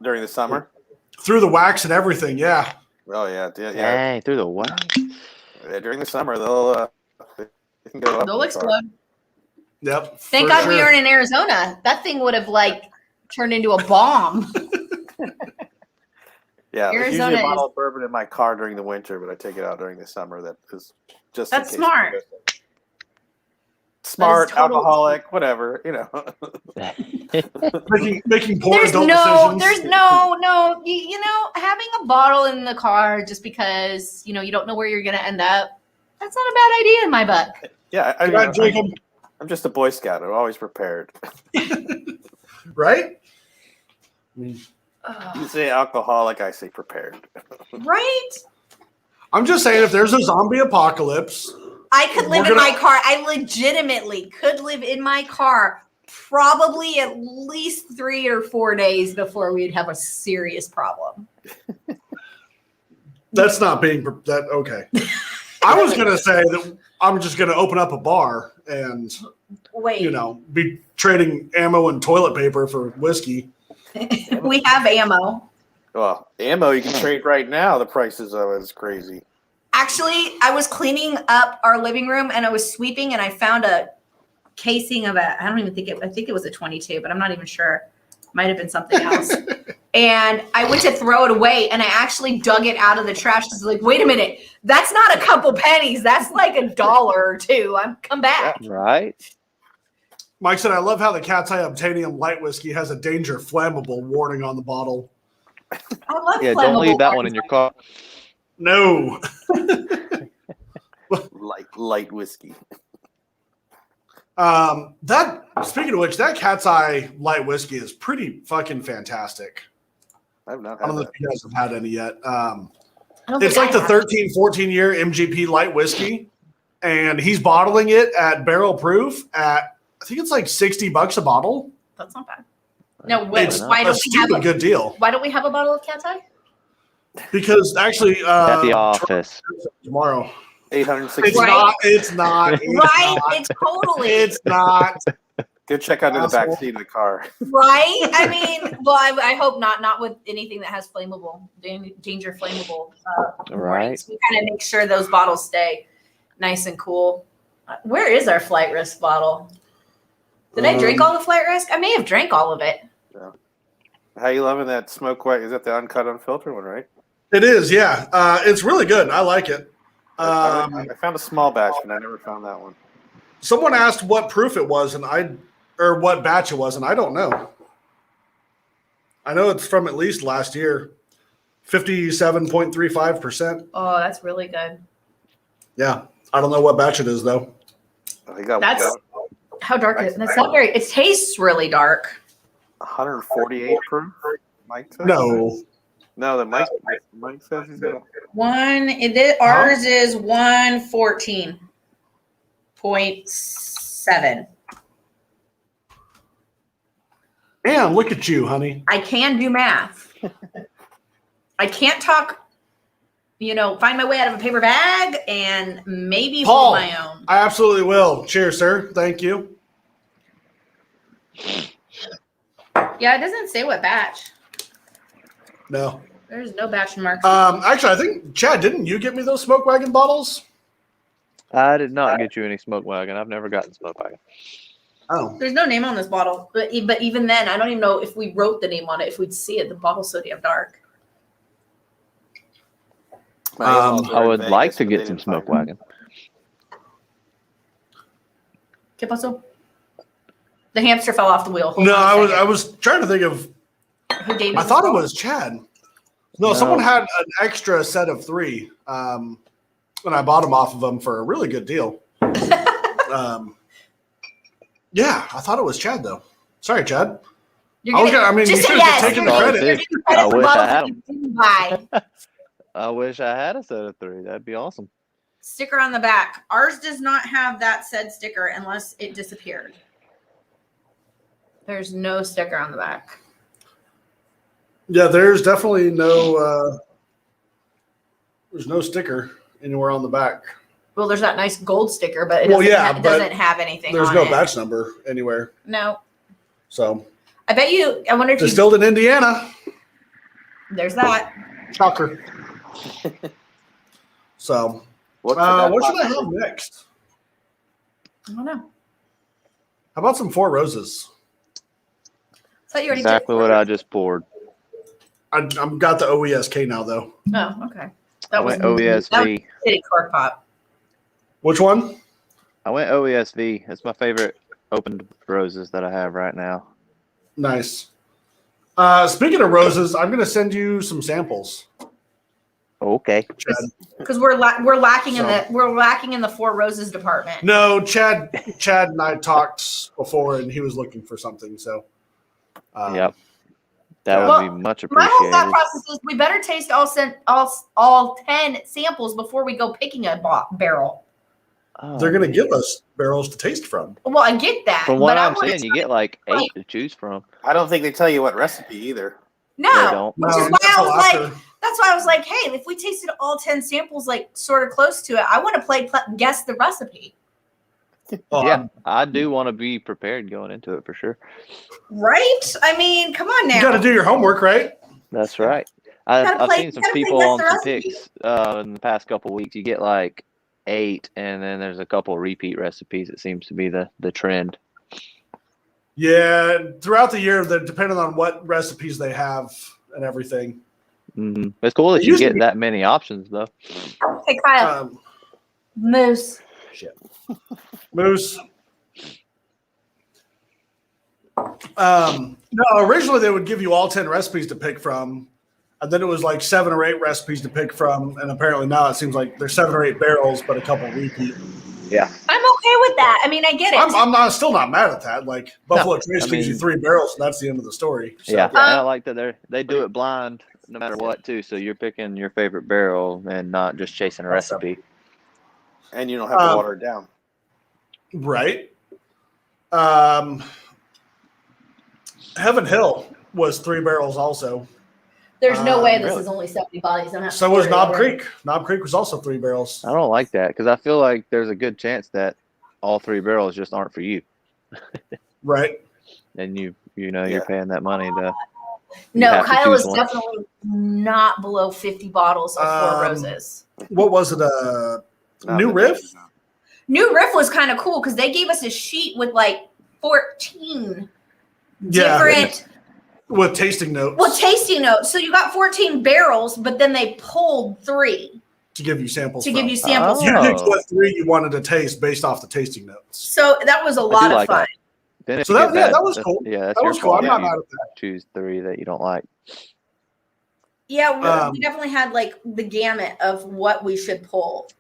During the summer. Through the wax and everything, yeah. Oh yeah. Dang, through the what? Yeah, during the summer, they can go up. They'll explode. Yep. Thank for God we sure. aren't in Arizona. That thing would have turned into a bomb. Yeah, there's Arizona usually a bottle is- of bourbon in my car during the winter, but I take it out during the summer. That is just That's in case. smart. Smart, total- alcoholic, whatever, Making poor There's adult no, decisions. there's no, having a bottle in the car just because, you don't know where you're going to end up. That's not a bad idea in my book. Yeah, Good night, Jacob. I'm just a Boy Scout. I'm always prepared. Right? You say alcoholic, I say prepared. Right? I'm just saying, if there's a zombie apocalypse, I could live We're in gonna- my car. I legitimately could live in my car probably at least 3 or 4 days before we'd have a serious problem. that's not being that okay. I was gonna say that I'm just gonna open up a bar and Wait, be trading ammo and toilet paper for whiskey. we have ammo. Well, ammo you can trade right now. The prices of it is crazy. Actually, I was cleaning up our living room and I was sweeping and I found a casing of I think it was a 22, but I'm not even sure. Might have been something else. And I went to throw it away and I actually dug it out of the trash. Because like, wait a minute, that's not a couple pennies. That's like $1 or $2. Come back. Right? Mike said, "I love how the Cat's Eye Obtainium light whiskey has a danger flammable warning on the bottle." I love Yeah, don't leave flammable that one in your car. No. Light whiskey. That speaking of which, that Cat's Eye light whiskey is pretty fucking fantastic. I've not I had don't know that. if you guys have had any yet. I don't It's think like I the have. 13, 14-year MGP light whiskey, and he's bottling it at barrel proof at, I think it's like $60 a bottle. That's not bad. No, It's why a don't we have stupid good deal why don't we have a bottle of Cat's Eye? because actually At the office. tomorrow. 860. It's Right. not. It's not. It's Right? not. It's totally It's not. Go check under the back Asshole. seat of the car. right. I mean, well, I hope not with anything that has flammable danger flammable. Right. warnings. We kind of make sure those bottles stay nice and cool. Where is our flight risk bottle? Did I drink all the flight risk? I may have drank all of it. How you loving that smoke white? Is that the uncut, unfiltered one, right? It is. Yeah. It's really good. I like it. I found a small batch, but I never found that one. Someone asked what proof it was, or what batch it was, and I don't know. I know it's from at least last year. 57.35%. Oh, that's really good. Yeah. I don't know what batch it is, though. I got That's how dark is it? It's not very. It tastes really dark. 148 proof. Mike says? No. No, that Mike says he's got. Ours is 114.7. Damn, look at you, honey. I can do math. I can't talk, find my way out of a paper bag and maybe Paul, hold my own. I absolutely will. Cheers, sir. Thank you. Yeah, it doesn't say what batch. No. There's no batch marks. Actually, I think, Chad, didn't you get me those Smoke Wagon bottles? I did not get you any Smoke Wagon. I've never gotten Smoke Wagon. Oh. There's no name on this bottle, but even then, I don't even know if we wrote the name on it, if we'd see it. The bottle's so damn dark. I would like to get some Smoke Wagon. ¿Qué pasó? The hamster fell off the wheel. Hold No, on a I second. was trying to think of. Who gave I us thought this it bottle? was Chad. No, someone had an extra set of 3, and I bought them off of them for a really good deal. Yeah, I thought it was Chad though. Sorry, Chad. You're I gonna- you just should say have yes. taken the You're credit. gonna give credit I for wish I bottles had that you didn't buy. I wish I had a set of 3. That'd be awesome. Sticker on the back. Ours does not have that said sticker unless it disappeared. There's no sticker on the back. Yeah, there's definitely no. There's no sticker anywhere on the back. Well, there's that nice gold sticker, but it Well, doesn't, yeah, it but doesn't have anything There's on no it. batch number anywhere. No. So I bet you, I wonder if distilled in Indiana. there's that. Shocker. So What what should I have next? I don't know. How about some Four Roses? I thought you already Exactly what I just poured. I'm got the OESK now though. Oh, okay. I went OESV. City cork pop. Which one? I went OESV. It's my favorite opened roses that I have right now. Nice. Speaking of roses, I'm gonna send you some samples. Okay. Chad. Because we're lacking in So- the Four Roses department. No, Chad and I talked before, and he was looking for something. So, Yep. That Well, would be much My whole thought appreciated. process is we better taste all 10 samples before we go picking a barrel. Oh, they're gonna give us barrels to taste from. Well, I get that. From what but I I'm wanna seeing, you get like 8 Right. to choose from. I don't think they tell you what recipe either. They No, don't. which is why not I till was like, after. that's why I was like, hey, if we tasted all 10 samples, like sort of close to it, I want to guess the recipe. Well, Yeah, I do want to be prepared going into it for sure. Right? I mean, come on now. you got to do your homework, right? That's right. Gotta I've play- seen some gotta play people guess on the some recipe. picks in the past couple weeks. You get like 8, and then there's a couple repeat recipes. It seems to be the trend. Yeah. Throughout the year, depending on what recipes they have and everything. Hmm It's cool that It you used to get be- that many options, though. Hey, Kyle. Um, Moose. Moose. No, originally they would give you all 10 recipes to pick from, and then it was like 7 or 8 recipes to pick from, and apparently now it seems like there's 7 or 8 barrels, but a couple repeat. Yeah. I'm okay with that. I mean, I get it. Still not mad at that. Like Buffalo Trace I gives you mean- 3 barrels, and that's the end of the story. So, Yeah, and I like that they do it blind no matter what too. So you're picking your favorite barrel and not just chasing a recipe. And you don't have to water it down. Right. Heaven Hill was 3 barrels also. There's no way this really? is only 70 bodies. So was Knob Creek. Knob Creek was also 3 barrels. I don't like that because I feel like there's a good chance that all 3 barrels just aren't for you, Right. and you're Yeah. paying that money to. No, have to Kyle choose is one. definitely not below 50 bottles of Four Roses. What was it? New Riff? New Riff was kind of cool because they gave us a sheet with like 14 different With tasting notes tasting notes. So you got 14 barrels, but then they pulled 3 to give you samples. to from. give you samples. Oh. You picked what 3 you wanted to taste based off the tasting notes. So that was a I lot do of like fun. that. Then if So you that- get yeah, that was that's- cool. Yeah, that's That your was cool. I'm call. not You mad at that. choose 3 that you don't like. Yeah, we definitely had like the gamut of what we should pull.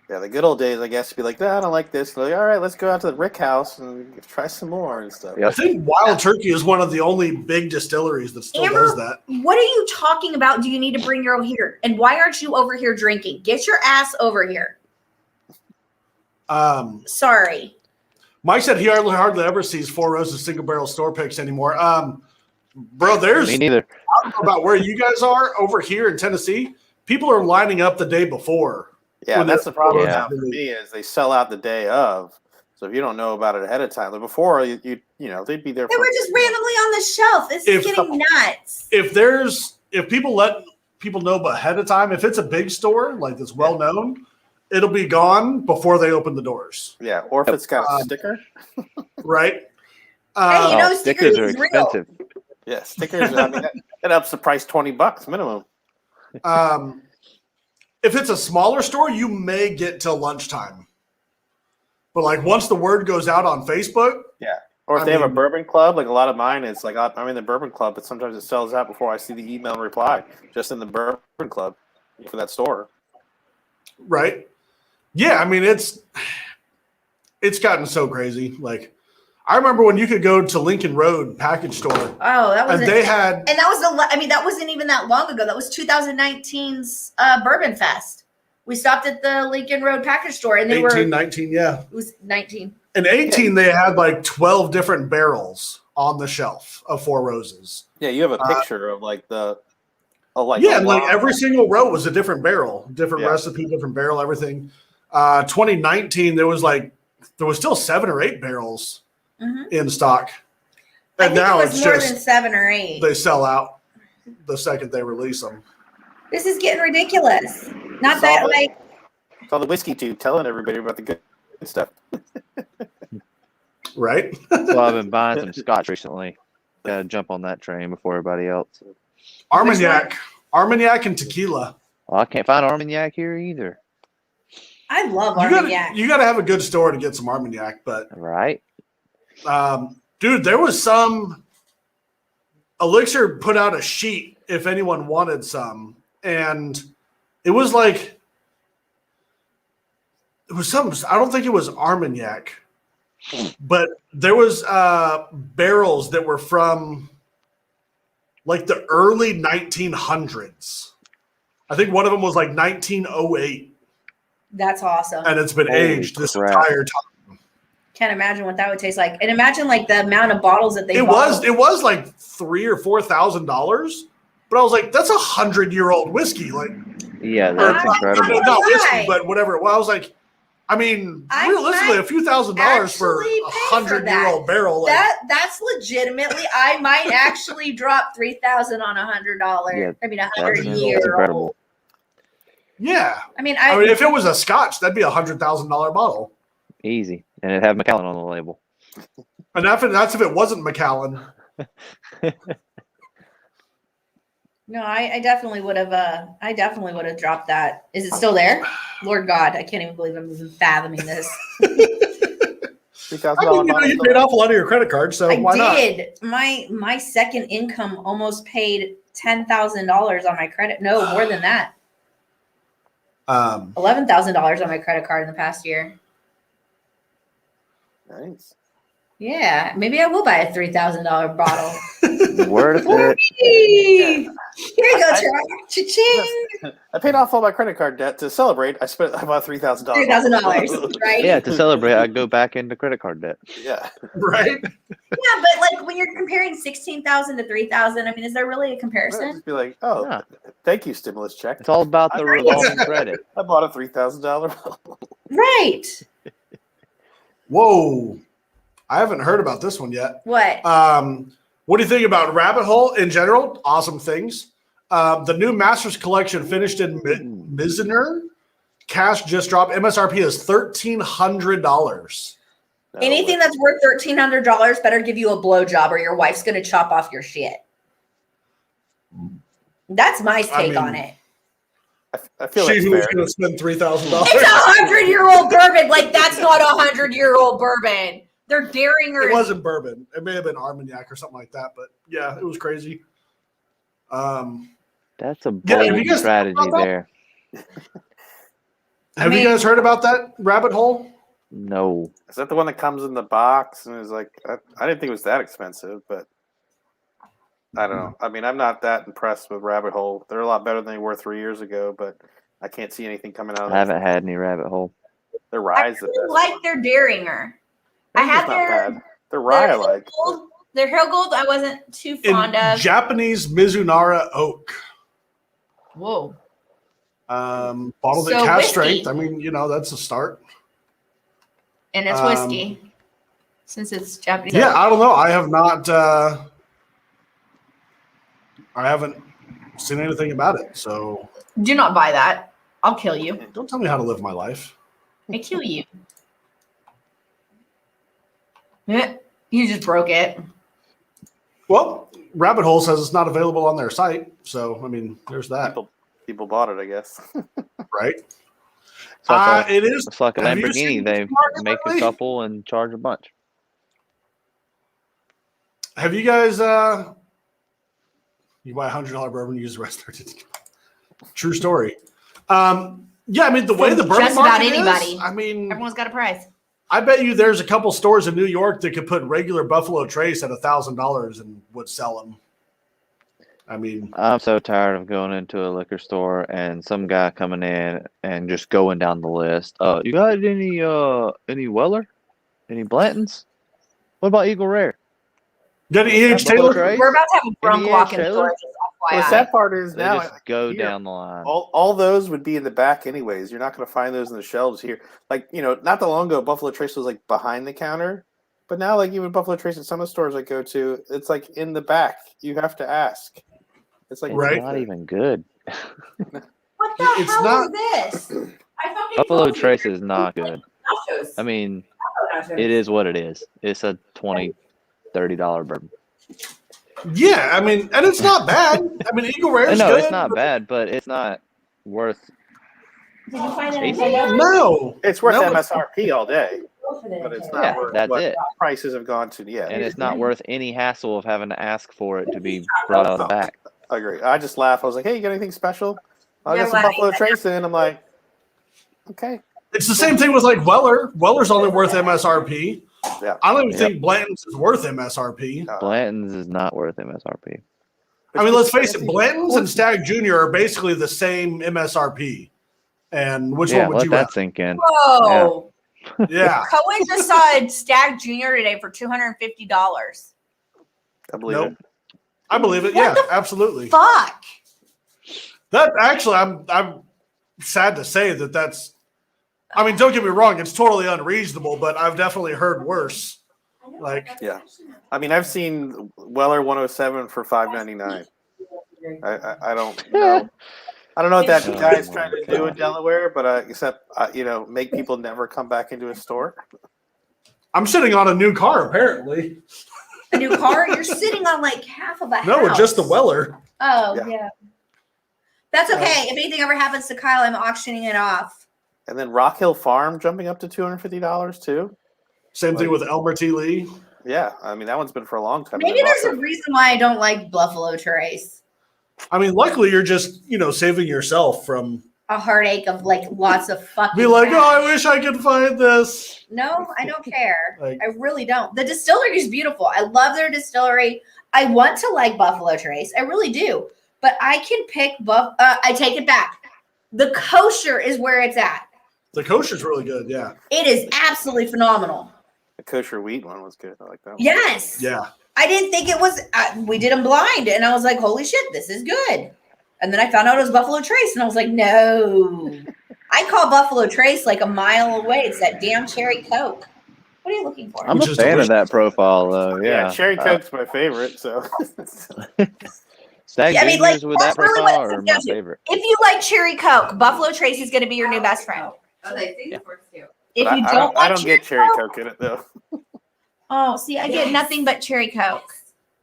Yeah, the good old days, I guess, to be like, no, I don't like this. Like, all right, let's go out to the Rick House and try some more and stuff. Yep. I think Wild Turkey is one of the only big distilleries that still Amber, does that. What are you talking about? Do you need to bring your own here? And why aren't you over here drinking? Get your ass over here. Sorry. Mike said he hardly ever sees Four Roses single barrel store picks anymore. Bro, there's Me neither. I don't know about where you guys are over here in Tennessee. People are lining up the day before. Yeah, that's the problem Yeah. now for me is they sell out the day of. So if you don't know about it ahead of time, like before, you know, they'd be there. They were just randomly on the shelf. This is getting nuts. If people let people know ahead of time, if it's a big store like that's well known, it'll be gone before they open the doors. Yeah, or if it's got a sticker. Right. Hey, you know, stickers are is real. expensive. Yeah, stickers. I mean, that ups the price $20 minimum. If it's a smaller store, you may get till lunchtime. But like once the word goes out on Facebook, Yeah. Or if they have a bourbon club, like a lot of mine, it's like I'm in the bourbon club, but sometimes it sells out before I see the email reply. Just in the bourbon club for that store. right? Yeah, I mean it's gotten so crazy. Like I remember when you could go to Lincoln Road package store, Oh, that was and they had and that was that wasn't even that long ago. That was 2019's Bourbon Fest. We stopped at the Lincoln Road package store, and they 18, were 19, yeah. it was 19. In 18, they had like 12 different barrels on the shelf of Four Roses. Yeah, you have a picture of like the Yeah, and like every single row was a different barrel, different Yeah. recipe, different barrel, everything. 2019, there was still 7 or 8 barrels in stock. I And think now it was it's more just than 7 or 8. they sell out the second they release them. This is getting ridiculous. Not It's that all like It's all the whiskey tube telling everybody about the good stuff. Right? So I've been buying some scotch recently. Got to jump on that train before everybody else. Armagnac and tequila. Well, I can't find Armagnac here either. I love You Armagnac. gotta have a good store to get some Armagnac, but Right? dude, there was some Elixir put out a sheet if anyone wanted some, and it was like I don't think it was Armagnac, but there was barrels that were from like the early 1900s. I think one of them was like 1908, That's awesome. and it's been Holy aged this crap. entire time. Can't imagine what that would taste like. And imagine like the amount of bottles that they It bottled. was like $3,000 or $4,000, but I was like, that's 100-year-old whiskey, like Yeah, or that's Wow. incredible. not whiskey, Why? but whatever. Well, I was like, I mean, I realistically, might a few $1,000s for actually a pay for 100-year-old barrel. Like, That's legitimately. I might actually drop $3,000 on $100. Yeah, I mean, That's 100-year incredible. old. yeah. I mean, I mean, if it was a Scotch, that'd be $100,000 bottle. Easy. And it have Macallan on the label. And that's if it wasn't Macallan. no, I definitely would have. I definitely would have dropped that. Is it still there? Lord God, I can't even believe I'm even fathoming this. I mean, you paid off a lot of your credit cards, so why not? did. My second income almost paid $10,000 on my credit. No, more than that. $11,000 on my credit card in the past year. Nice. Yeah, maybe I will buy a $3,000 bottle. Worth it. Here you go, Charlie. Cha-ching. I paid off all my credit card debt to celebrate. I spent about $3,000. $3,000, right? Yeah, to celebrate, I go back into credit card debt. Yeah. Right? Yeah, but like when you're comparing 16,000 to 3,000, I mean, is there really a I'd comparison? just be like, oh, Yeah. thank you, stimulus check. It's all about the revolving credit. I bought a $3,000. Right. Whoa. I haven't heard about this one yet. What? What do you think about Rabbit Hole in general? Awesome things. The new Masters Collection finished in Mizner. Cash just dropped. MSRP is $1,300. Anything that's worth $1,300 better give you a blowjob, or your wife's gonna chop off your shit. That's my take on it. I feel She like who was going to spend $3,000. It's 100-year-old bourbon. Like that's not 100-year-old bourbon. They're daring her. It wasn't bourbon. It may have been Armagnac or something like that, but yeah, it was crazy. That's a Yeah, have bold you guys strategy thought about there. Have you guys heard about that rabbit hole? No. Is that the one that comes in the box and is like? I didn't think it was that expensive, but I don't know. I mean, I'm not that impressed with Rabbit Hole. They're a lot better than they were 3 years ago, but I can't see anything coming out of I haven't had any rabbit hole. Their I rye's the really best. like their Daringer. I Theirs is had not their bad. Their rye I like. Gold, their Hill Gold. I wasn't too In fond of. Japanese Mizunara oak. Whoa. Bottled at So cask whiskey. strength. I mean, that's a start. And it's whiskey. Since it's Japanese. Yeah, I don't know. I have not. I haven't seen anything about it. So Do not buy that. I'll kill you. don't tell me how to live my life. I kill you. Yeah, you just broke it. Well, Rabbit Hole says it's not available on their site. So I mean, there's that, People bought it, I guess. right? It's like It is. It's like a Have you Lamborghini. seen They this market make a lately? couple and charge a bunch. Have you guys? You buy $100 bourbon, use the rest. True story. Yeah, I mean the way For the bourbon just about market anybody. is. I mean, Everyone's got a price. I bet you there's a couple stores in New York that could put regular Buffalo Trace at $1,000 and would sell them. I mean, I'm so tired of going into a liquor store and some guy coming in and just going down the list. You got any Weller? Any Blantons? What about Eagle Rare? got an E.H. Buffalo Taylor? Trace? We're about to have a drunk Any walk in the Taylor? store. Just Well, the FYI. sad part is They now just go here, down the line. all those would be in the back anyways. You're not going to find those in the shelves here. Like, not that long ago, Buffalo Trace was like behind the counter. But now, like even Buffalo Trace at some of the stores I go to, it's like in the back. You have to ask. It's like It's Right. not even good. What the It's hell not- is this? I thought Buffalo Trace is not good. Nachos. I mean, Nachos. it is what it is. It's a $20, $30 bourbon. Yeah, I mean, and it's not bad. I mean, Eagle Rare's No, good. it's not bad, but it's not worth. Did you find it? $18? No. it's worth No, MSRP all day, but it's not Yeah, worth that's what it. prices have gone to. Yeah, And it's not worth any hassle of having to ask for it to be brought out of the back. I agree. I just laugh. I was like, "Hey, you got anything special?" I Yeah, got some well, Buffalo Trace in. I'm like, "Okay." It's the same thing with like Weller. Weller's only worth MSRP. Yeah. I don't even Yep. think Blanton's is worth MSRP. Blanton's is not worth MSRP. I mean, let's face it, Blanton's and Stag Junior are basically the same MSRP. And which Yeah, one would let you that have? sink in. Whoa. Yeah. Cohen just saw a Stag Junior today for $250. I believe Nope. it. I believe it. What Yeah, the absolutely. Fuck. That actually, I'm sad to say that's. I mean, don't get me wrong; it's totally unreasonable, but I've definitely heard worse. Like, Yeah. I mean, I've seen Weller 107 for $5.99. I don't know. I don't know what that Oh guy's my trying to do in God. Delaware, but except make people never come back into a store. I'm sitting on a new car, apparently. A new car? You're sitting on like half of a No, house. it's just the Weller. Oh, Yeah. yeah. That's okay. If anything ever happens to Kyle, I'm auctioning it off. And then Rock Hill Farm jumping up to $250 too. Same thing with Elmer T. Lee. Yeah, I mean that one's been for a long time. Maybe And then there's a Rock reason why I don't like Buffalo Trace. I mean, luckily you're just saving yourself from A heartache of like lots of fucking. be like, cash. oh, I wish I could find this. No, I don't care. Like- I really don't. The distillery is beautiful. I love their distillery. I want to like Buffalo Trace. I really do. But I can pick I take it back. The kosher is where it's at. The kosher's really good. Yeah. It is absolutely phenomenal. the kosher wheat one was good. I like that one. Yes. Yeah. I didn't think it was. We did them blind, and I was like, "Holy shit, this is good." And then I found out it was Buffalo Trace, and I was like, "No." I call Buffalo Trace like a mile away. It's that damn cherry Coke. What are you looking for? I'm Which a is fan delicious. of that profile, though. Yeah, Yeah, cherry Coke's my favorite. So Stag Yeah, I mean, like, Juniors with that that's really what profile it are comes my down to. favorite. If you like cherry Coke, Buffalo Trace is going to be your new best friend. Oh, they think Yeah. it works too. If But you I don't, I like don't get cherry Coke in it though. Oh, see, I get Yes. nothing but cherry Coke.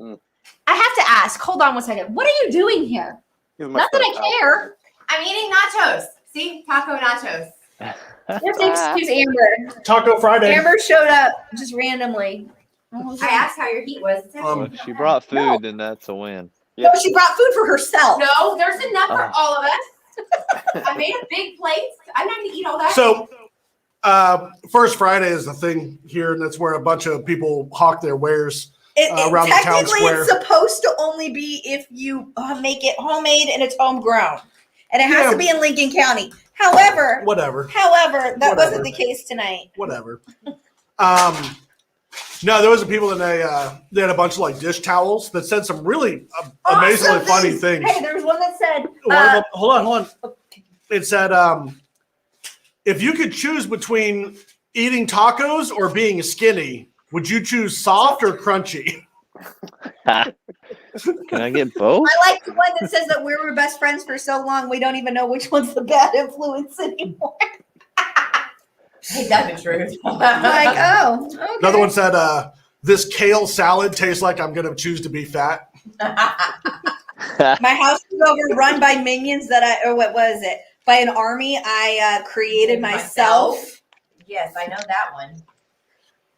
Mm. I have to ask. Hold on one second. What are you doing here? Give my Not that stuff I out. care. I'm eating nachos. See, taco nachos. You have to excuse Amber. Taco Friday. Amber showed up just randomly. I asked how your heat was. It's Um, Well, if she brought food, then that's a win. No, she brought food for herself. No, there's enough for Oh. all of us. I made a big plate. I'm not going to eat all that. So, First Friday is the thing here, and that's where a bunch of people hawk their wares around the town Technically, square. it's supposed to only be if you make it homemade and it's homegrown, and it has Yeah. to be in Lincoln County. However, Whatever. that Whatever. wasn't the case tonight. Whatever. No, there was a people and they had a bunch of like dish towels that said some really amazingly Awesome funny things. Hey, there was one that said, One of them- hold on. It said, if you could choose between eating tacos or being skinny, would you choose soft or crunchy? Can I get both? I like the one that says that we were best friends for so long, we don't even know which one's the bad influence anymore. Ain't that the truth? I'm like, oh, okay. Another one said, this kale salad tastes like I'm going to choose to be fat. My house was overrun by minions or what was it? By an army I created myself. Yes, I know that one.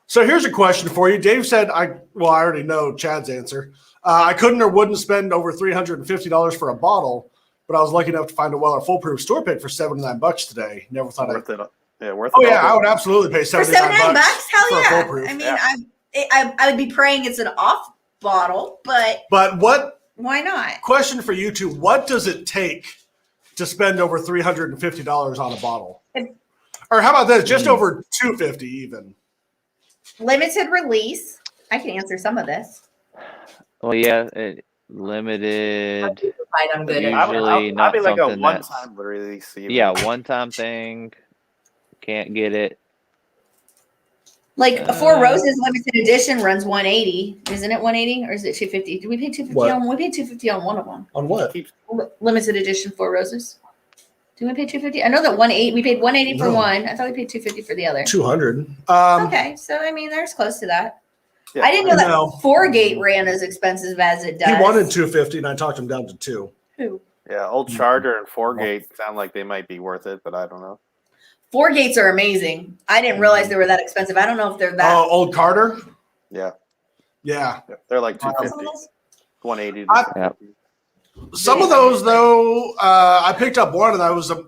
So here's a question for you. Dave said, I already know Chad's answer. I couldn't or wouldn't spend over $350 for a bottle, but I was lucky enough to find a Weller foolproof store pick for $79 today. Never thought Worth it. Yeah, worth Oh it. yeah, I would absolutely pay For $79 $79? Hell for a yeah. foolproof. I mean, Yeah. I would be praying it's an off bottle, but But what why not? question for you two? What does it take to spend over $350 on a bottle? Or how about this? Just over $250 even. Limited release. I can answer some of this. Well, yeah, limited. I'm good at Usually I'll not be like a something that's- one-time release. even. Yeah, one-time thing. Can't get it. Like Four Roses limited edition runs 180, isn't it 180 or is it 250? Did we pay 250 What? on? We paid 250 on one of them. On what? Limited edition Four Roses. Did we pay 250? I know that 180. We paid 180 for No. one. I thought we paid 250 for the other. 200. Okay, so I mean, there's close to that. Yeah. I didn't know that No. Four-Gate ran as expensive as it does. He wanted 250 and I talked him down to 2. Who? Yeah, Old Charter and Four-Gate sound like they might be worth it, but I don't know. Four-Gates are amazing. I didn't realize they were that expensive. I don't know if they're that. Oh, Old Carter? Yeah, Yeah. they're like 250, 180. I- Some of those, though, I picked up one and I was a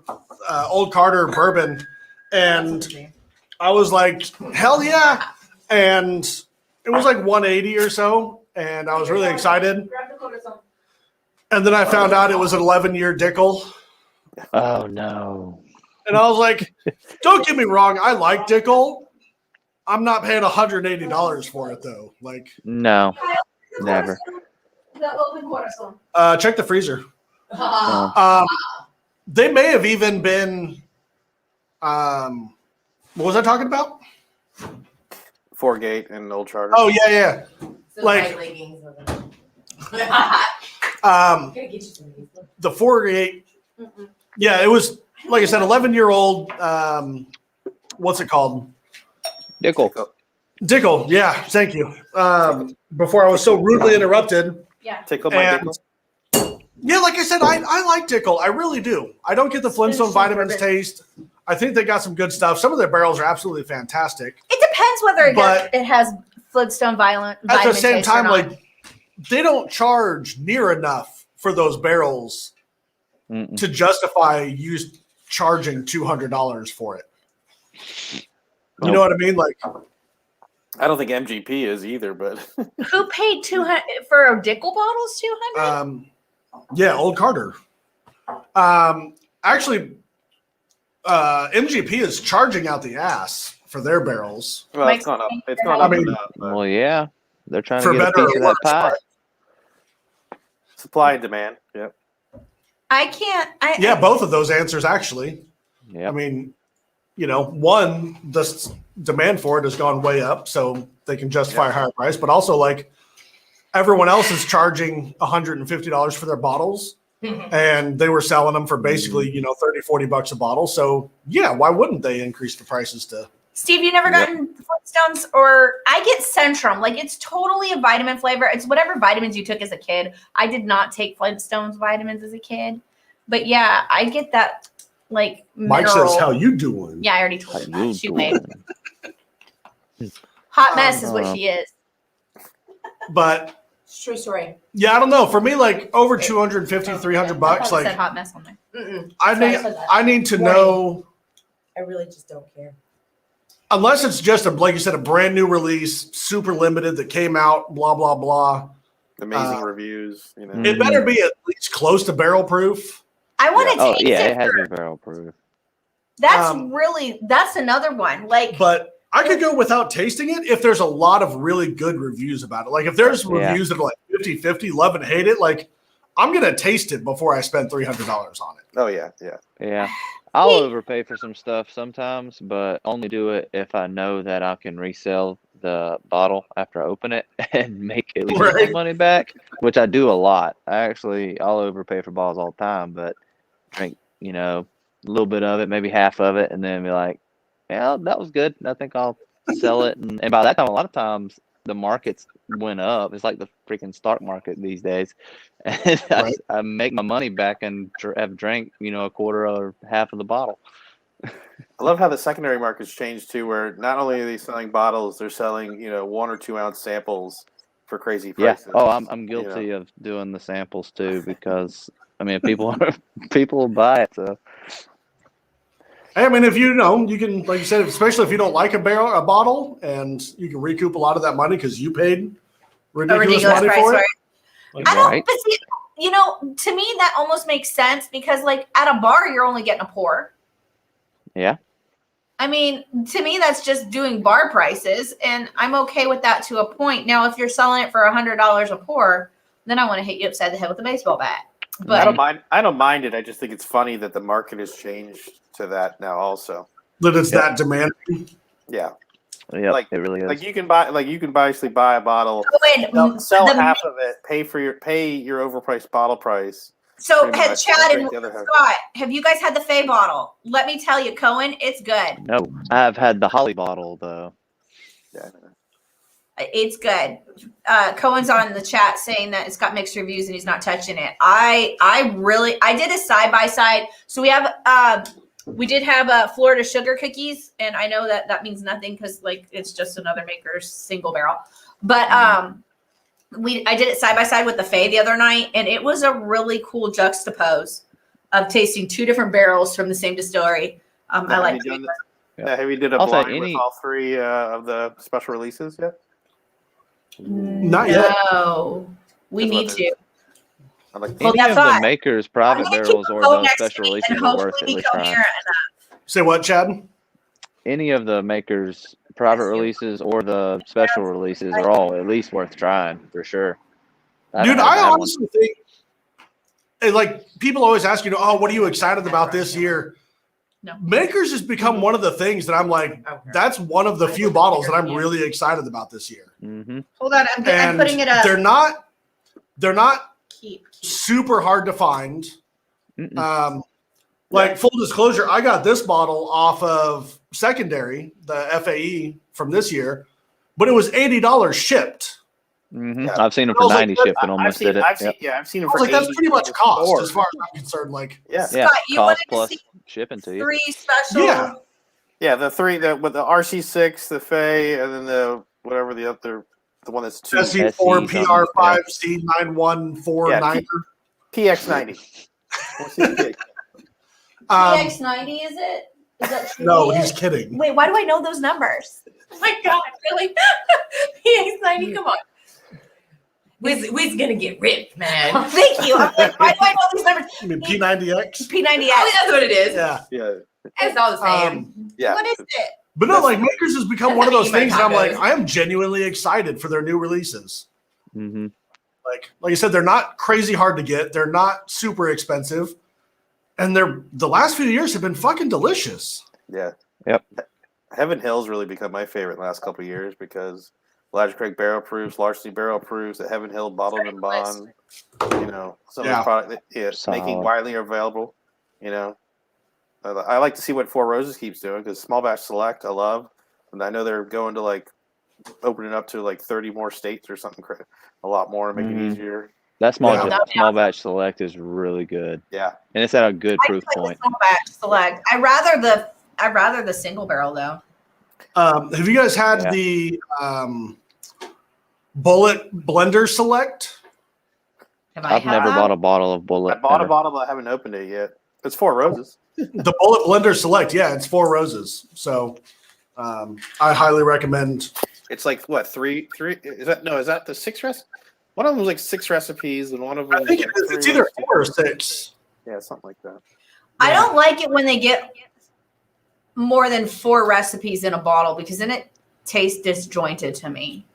Old Carter bourbon, and I was like, hell yeah. And it was like 180 or so, and I was really excited. And then I found out it was an 11-year Dickel. Oh no. And I was like, don't get me wrong, I like Dickel. I'm not paying $180 for it, though. Like, No. Never. check the freezer. No. They may have even been, what was I talking about? Four-Gate and Old Charter. Oh, yeah. Like- The 4-8, yeah, it was, like I said, 11-year-old, what's it called? Dickel. Dickel, yeah, thank you. Before I was so rudely interrupted. Tickle my And- dickle. Yeah, like I said, I like Dickel. I really do. I don't get the Flintstone vitamins taste. I think they got some good stuff. Some of their barrels are absolutely fantastic. It depends whether But- it has Flintstone At the vitamin same taste or time, not. like, they don't charge near enough for those barrels Mm-mm. to justify you charging $200 for it. You know what I mean? Like, I don't think MGP is either, but Who paid 200 for Dickel bottles? 200. yeah, Old Carter. Actually, MGP is charging out the ass for their barrels. well, it's gone up. It's gone I up mean- and up. But Well, yeah. They're trying For to get a better piece or of that worse, pie. supply and demand. Yep. I can't. Yeah, both of those answers actually. I Yep. mean, one, the demand for it has gone way up, so they can justify a higher price. But also, like, everyone else is charging $150 for their bottles, and they were selling them for basically, $30-$40 a bottle. So yeah, why wouldn't they increase the prices to? Steve, you never gotten Flintstones, or I get Centrum. Like, it's totally a vitamin flavor. It's whatever vitamins you took as a kid. I did not take Flintstones vitamins as a kid, but yeah, I get that. Like, Mike mineral. says, "How you doing?" Yeah, I already told you that. She made Doing? hot mess is what she is. But True story. Yeah, I don't know. For me, like over 250, $300, Said like hot mess on there. I need to know, I really just don't care. unless it's just like you said, a brand new release, super limited that came out, blah blah blah. Amazing reviews. You know. It better be at least close to barrel proof. I want to Oh taste yeah, it. it has to be barrel proof. That's another one. Like, But I could go without tasting it if there's a lot of really good reviews about it. Like if there's reviews that are like 50-50, love and hate it, like I'm going to taste it before I spend $300 on it. Oh yeah, yeah. Yeah. I'll overpay for some stuff sometimes, but only do it if I know that I can resell the bottle after I open it and make at least some money back, which I do a lot. I'll overpay for bottles all the time, but drink, a little bit of it, maybe half of it, and then be like, yeah, that was good. I think I'll sell it. And by that time, a lot of times the markets went up. It's like the freaking stock market these days. And I make my money back and have drank, a quarter or half of the bottle. I love how the secondary market's changed too, where not only are they selling bottles, they're selling, 1 or 2 ounce samples for crazy prices. Yeah. Oh, I'm guilty of doing the samples too, because people will buy it. So. I mean, if you can, like you said, especially if you don't like a bottle, and you can recoup a lot of that money because you paid ridiculous money price for it. Like, I don't, but see, to me that almost makes sense because, like, at a bar you're only getting a pour. Yeah. I mean, to me that's just doing bar prices, and I'm okay with that to a point. Now, if you're selling it for $100 a pour, then I want to hit you upside the head with a baseball bat. But I don't mind it. I just think it's funny that the market has changed to that now also. That it's that demanding. Yeah. Yeah, like it really is. Like you can basically buy a bottle, sell half of it, pay your overpriced bottle price. So, Chad and Scott, have you guys had the Fay bottle? Let me tell you, Cohen, it's good. No, I've had the Holly bottle though. Yeah. It's good. Cohen's on the chat saying that it's got mixed reviews and he's not touching it. I did a side by side. So we did have Florida sugar cookies, and I know that means nothing because, like, it's just another maker's single barrel. But I did it side by side with the Fay the other night, and it was a really cool juxtapose of tasting 2 different barrels from the same distillery. I like. Have you did a blind with all 3 of the special releases yet? Not yet. No, we need to. Any of the makers' private barrels or the special releases are worth at least trying. Say what, Chad? Any of the makers' private releases or the special releases are all at least worth trying for sure. Dude, I honestly think, like, people always ask, what are you excited about this year? No. Makers has become one of the things that I'm like, that's one of the few bottles that I'm really excited about this year. Mm-hmm. Hold on, I'm putting it up. They're not super hard to find. Like, full disclosure, I got this bottle off of secondary, the FAE from this year, but it was $80 shipped. Mm-hmm. Yeah. I've seen them for 90 shipped and almost did it. I've seen them for like, that's pretty much cost as far as I'm concerned. Like, Scott, you cost wanted plus to see shipping to you. 3 special. Yeah, the 3 with the RC6, the Fay, and then the whatever the other, the one that's 2 SC4 PR5 C914 PX90. PX90 is it? Is that true? No, he's kidding. Wait, why do I know those numbers? Oh my God, really? PX90, come on. We's gonna get ripped, man. Oh, thank you. I'm like, why do I know these numbers? You mean P90X? P90X. Oh, that's what it is. Yeah. It's all the same. What is it? But no, like, Makers has become one of those things that I'm like, I am genuinely excited for their new releases. Mm-hmm. Like I said, they're not crazy hard to get. They're not super expensive. And the last few years have been fucking delicious. Yeah. Yep. Heaven Hill's really become my favorite in the last couple of years because Elijah Craig barrel proofs, Larceny barrel proofs, the Heaven Hill bottled and bond. Some of the product making widely available. I like to see what Four Roses keeps doing because Small Batch Select I love, and I know they're going to like opening up to like 30 more states or something, a lot more to make it easier. That small batch select is really good. Yeah, and it's at a good proof point. Small batch select. I rather the single barrel though. Have you guys had the Bullet Blender Select. Have I I've had never that? bought a bottle of Bullet. I bought a ever. bottle, but I haven't opened it yet. It's Four Roses. The Bullet Blender Select. Yeah, it's 4 roses. So I highly recommend. It's like what three? Is that the 6 recipes? One of them was like 6 recipes, and one of them I think was it like is. 3 It's either recipes. 4 or 6. Yeah, something like that. I don't like it when they get more than 4 recipes in a bottle because then it tastes disjointed to me.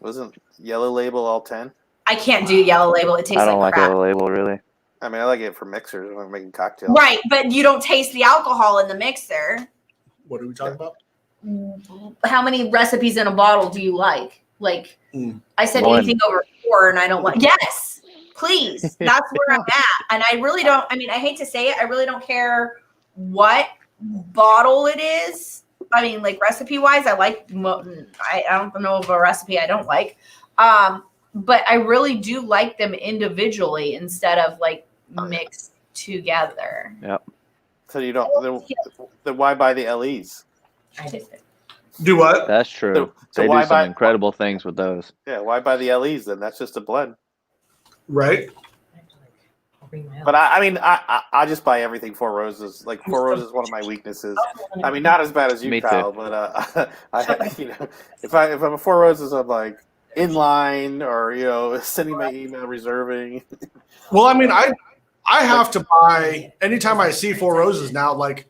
Wasn't Yellow Label all 10? I can't do Yellow Label. It tastes I don't like crap. Yellow Label really. I mean, I like it for mixers when I'm making cocktails. Right, but you don't taste the alcohol in the mixer. What are we talking about? How many recipes in a bottle do you like? Like, I said 1. anything over 4 and I don't like. Yes, please. That's where I'm at. And I really don't, I mean, I hate to say it. I really don't care what bottle it is. I mean, like recipe wise, I like, I don't know of a recipe I don't like. But I really do like them individually instead of like mixed together. Yep. So you don't. Then why buy the LEs? I did it. Do what? That's true. So They why do some buy- incredible things with those. Yeah, why buy the LEs then? That's just a blend. Right? But I mean, I just buy everything Four Roses. Like Four Roses is one of my weaknesses. I mean, not as bad as you, Me too. Kyle, but if I'm a Four Roses, I'm like inline or sending my email reserving. Well, I mean, I have to buy anytime I see 4 roses now. Like,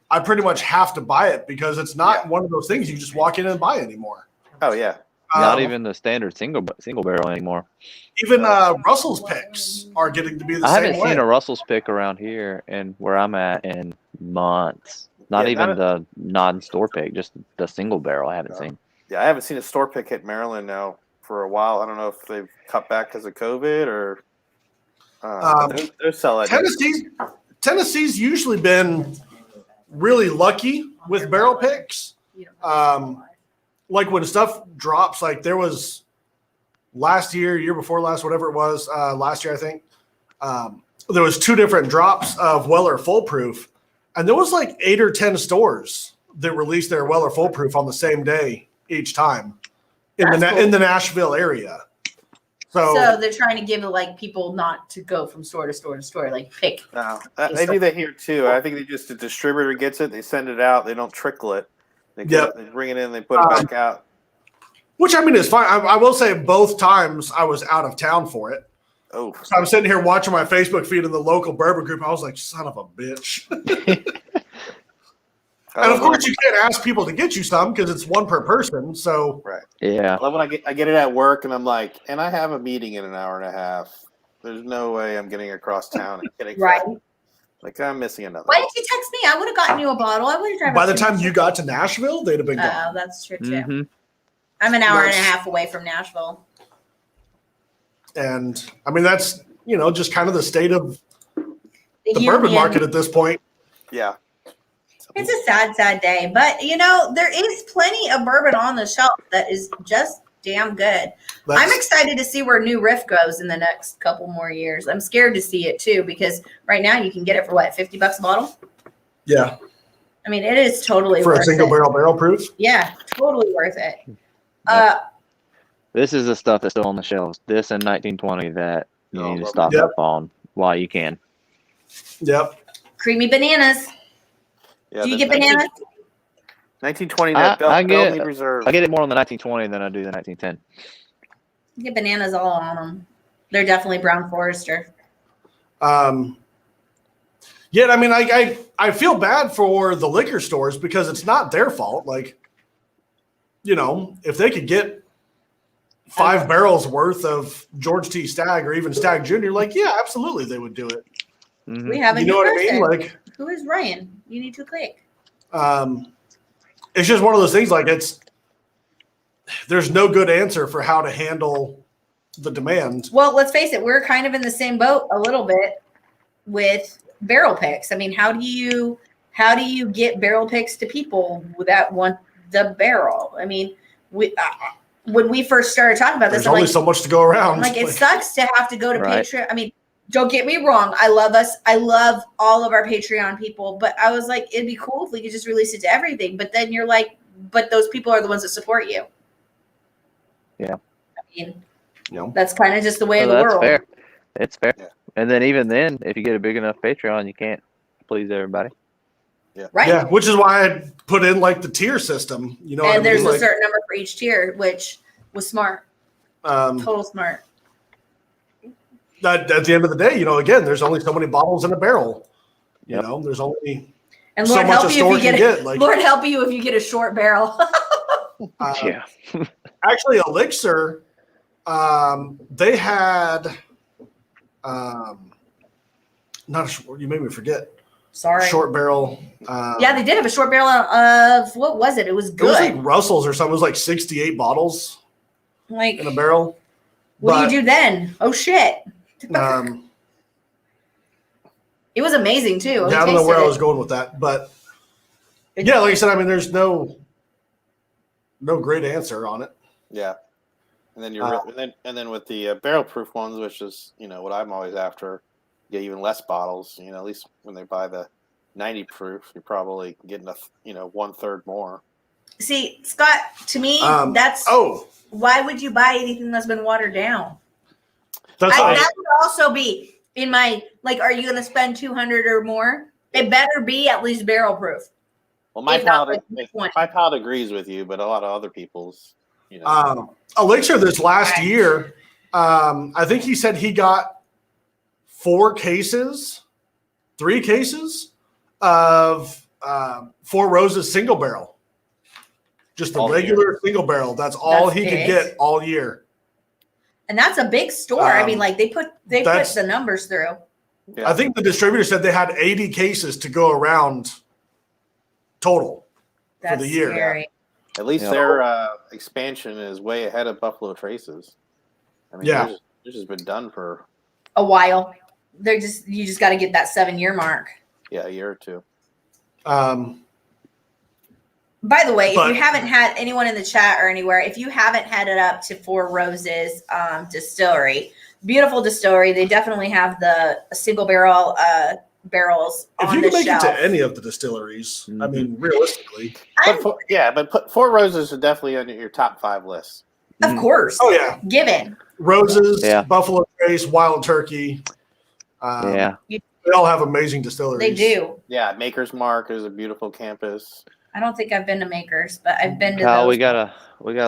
I pretty much have to buy it because it's not one of those things you just walk in and buy anymore. Oh yeah, Not even the standard single barrel anymore. Even Russell's picks are getting to be the I same haven't way. seen a Russell's pick around here and where I'm at in months. Not Yeah, even the non-store pick, just the single barrel. I haven't seen. yeah. I haven't seen a store pick hit Maryland now for a while. I don't know if they've cut back because of COVID or they're selling. Tennessee's usually been really lucky with barrel picks. Like when stuff drops, like there was last year before last, whatever it was, last year I think, there was 2 different drops of Weller Full Proof, and there was like 8 or 10 stores that released their Weller Full Proof on the same day each time in the Nashville area. So they're trying to give like people not to go from store to store to store, like pick. No, they do that here too. I think the distributor gets it, they send it out, they don't trickle it. They bring it in, they put it back out. which I mean is fine. I will say both times I was out of town for it. Oh, So I'm sitting here watching my Facebook feed in the local bourbon group. I was like, son of a bitch. And of course, you can't ask people to get you some because it's 1 per person. So right. Yeah. I love when I get it at work and I'm like, and I have a meeting in an hour and a half. There's no way I'm getting across town and getting Right. Like I'm missing another. Why one. did you text me? I would have gotten you a bottle. I would have driven. by the time you got to Nashville, they'd have been Oh, gone. that's true too. Mhm. I'm an hour and a That's- half away from Nashville. And I mean, that's, just kind of the state of the Union. bourbon market at this point. Yeah. It's a sad, sad day, but there is plenty of bourbon on the shelf that is just damn good. I'm excited to see where New Riff goes in the next couple more years. I'm scared to see it too because right now you can get it for what, $50 a bottle? Yeah. I mean, it is totally For worth a single it. barrel proof. Yeah, totally worth it. This is the stuff that's still on the shelves. This and 1920 that you need to stock Yep. up on while you can. Yep. Creamy bananas. Yeah. Do you the get bananas? 1920 that I Bellmead get- Reserve. I get it more on the 1920 than I do the 1910. You get bananas all on them. They're definitely Brown Forester. Yet, I mean, I feel bad for the liquor stores because it's not their fault. Like, if they could get 5 barrels worth of George T. Stagg or even Stagg Jr., like, yeah, absolutely, they would do it. Mhm. We have a You new know what I person. mean? Like, Who is Ryan? You need to click. it's just one of those things. Like, there's no good answer for how to handle the demand. Well, let's face it, we're kind of in the same boat a little bit with barrel picks. I mean, how do you get barrel picks to people that want the barrel? I mean, when we first started talking about this, There's I'm only like, so much to go around. it sucks to have to go to Right. Patreon. I mean, don't get me wrong. I love us. I love all of our Patreon people, but I was like, it'd be cool if we could just release it to everything. But then you're like, but those people are the ones that support you. I mean, You know? that's kind of just the way So of the that's world. fair. It's fair. Yeah. And then even then, if you get a big enough Patreon, you can't please everybody. Right. Yeah, which is why I put in like the tier system. You know, And there's what I a mean? certain number for each tier, which was smart. Total smart. At the end of the day, you know, again, there's only so many bottles in a barrel. You Yep. know, there's only And so Lord much help a you store if you can get, get. Like, Lord help you if you get a short barrel. Yeah. actually, Elixir, they had, not a short, you made me forget. Sorry. Short barrel. Yeah, they did have a short barrel of what was it? It was It was good. like Russell's or something. It was like 68 bottles Like, in a barrel. what do you do then? Oh shit! Um, It was amazing too. yeah, I don't know where I was going with that, but yeah, like I said, I mean, there's no great answer on it. Yeah, and then you're and then with the barrel proof ones, which is what I'm always after, you get even less bottles. At least when they buy the 90 proof, you're probably getting 1/3 more. See, Scott, to me, that's why would you buy anything that's been watered down? That would also be in my are you going to spend $200 or more? It better be at least barrel proof. Well, my palate agrees with you, but a lot of other people's, Elixir this last year, I think he said he got 3 cases of Four Roses single barrel. Just the regular single barrel. That's all he could get all year. And that's a big store. I mean, they put the numbers through. Yeah. I think the distributor said they had 80 cases to go around total for the year. Scary. At least their expansion is way ahead of Buffalo Trace's. I mean, this has been done for a while. You just got to get that 7-year mark. Yeah, a year or two. By the way, if you haven't had anyone in the chat or anywhere, if you haven't headed up to Four Roses Distillery, beautiful distillery. They definitely have the single barrel barrels on the shelf. If you can make it to any of the distilleries, I mean, realistically. But Four Roses are definitely on your top 5 list. Of course. Oh, yeah. Given. Roses, Buffalo Trace, Wild Turkey. They all have amazing distilleries. They do. Yeah, Maker's Mark is a beautiful campus. I don't think I've been to Makers, but I've been to those. We got a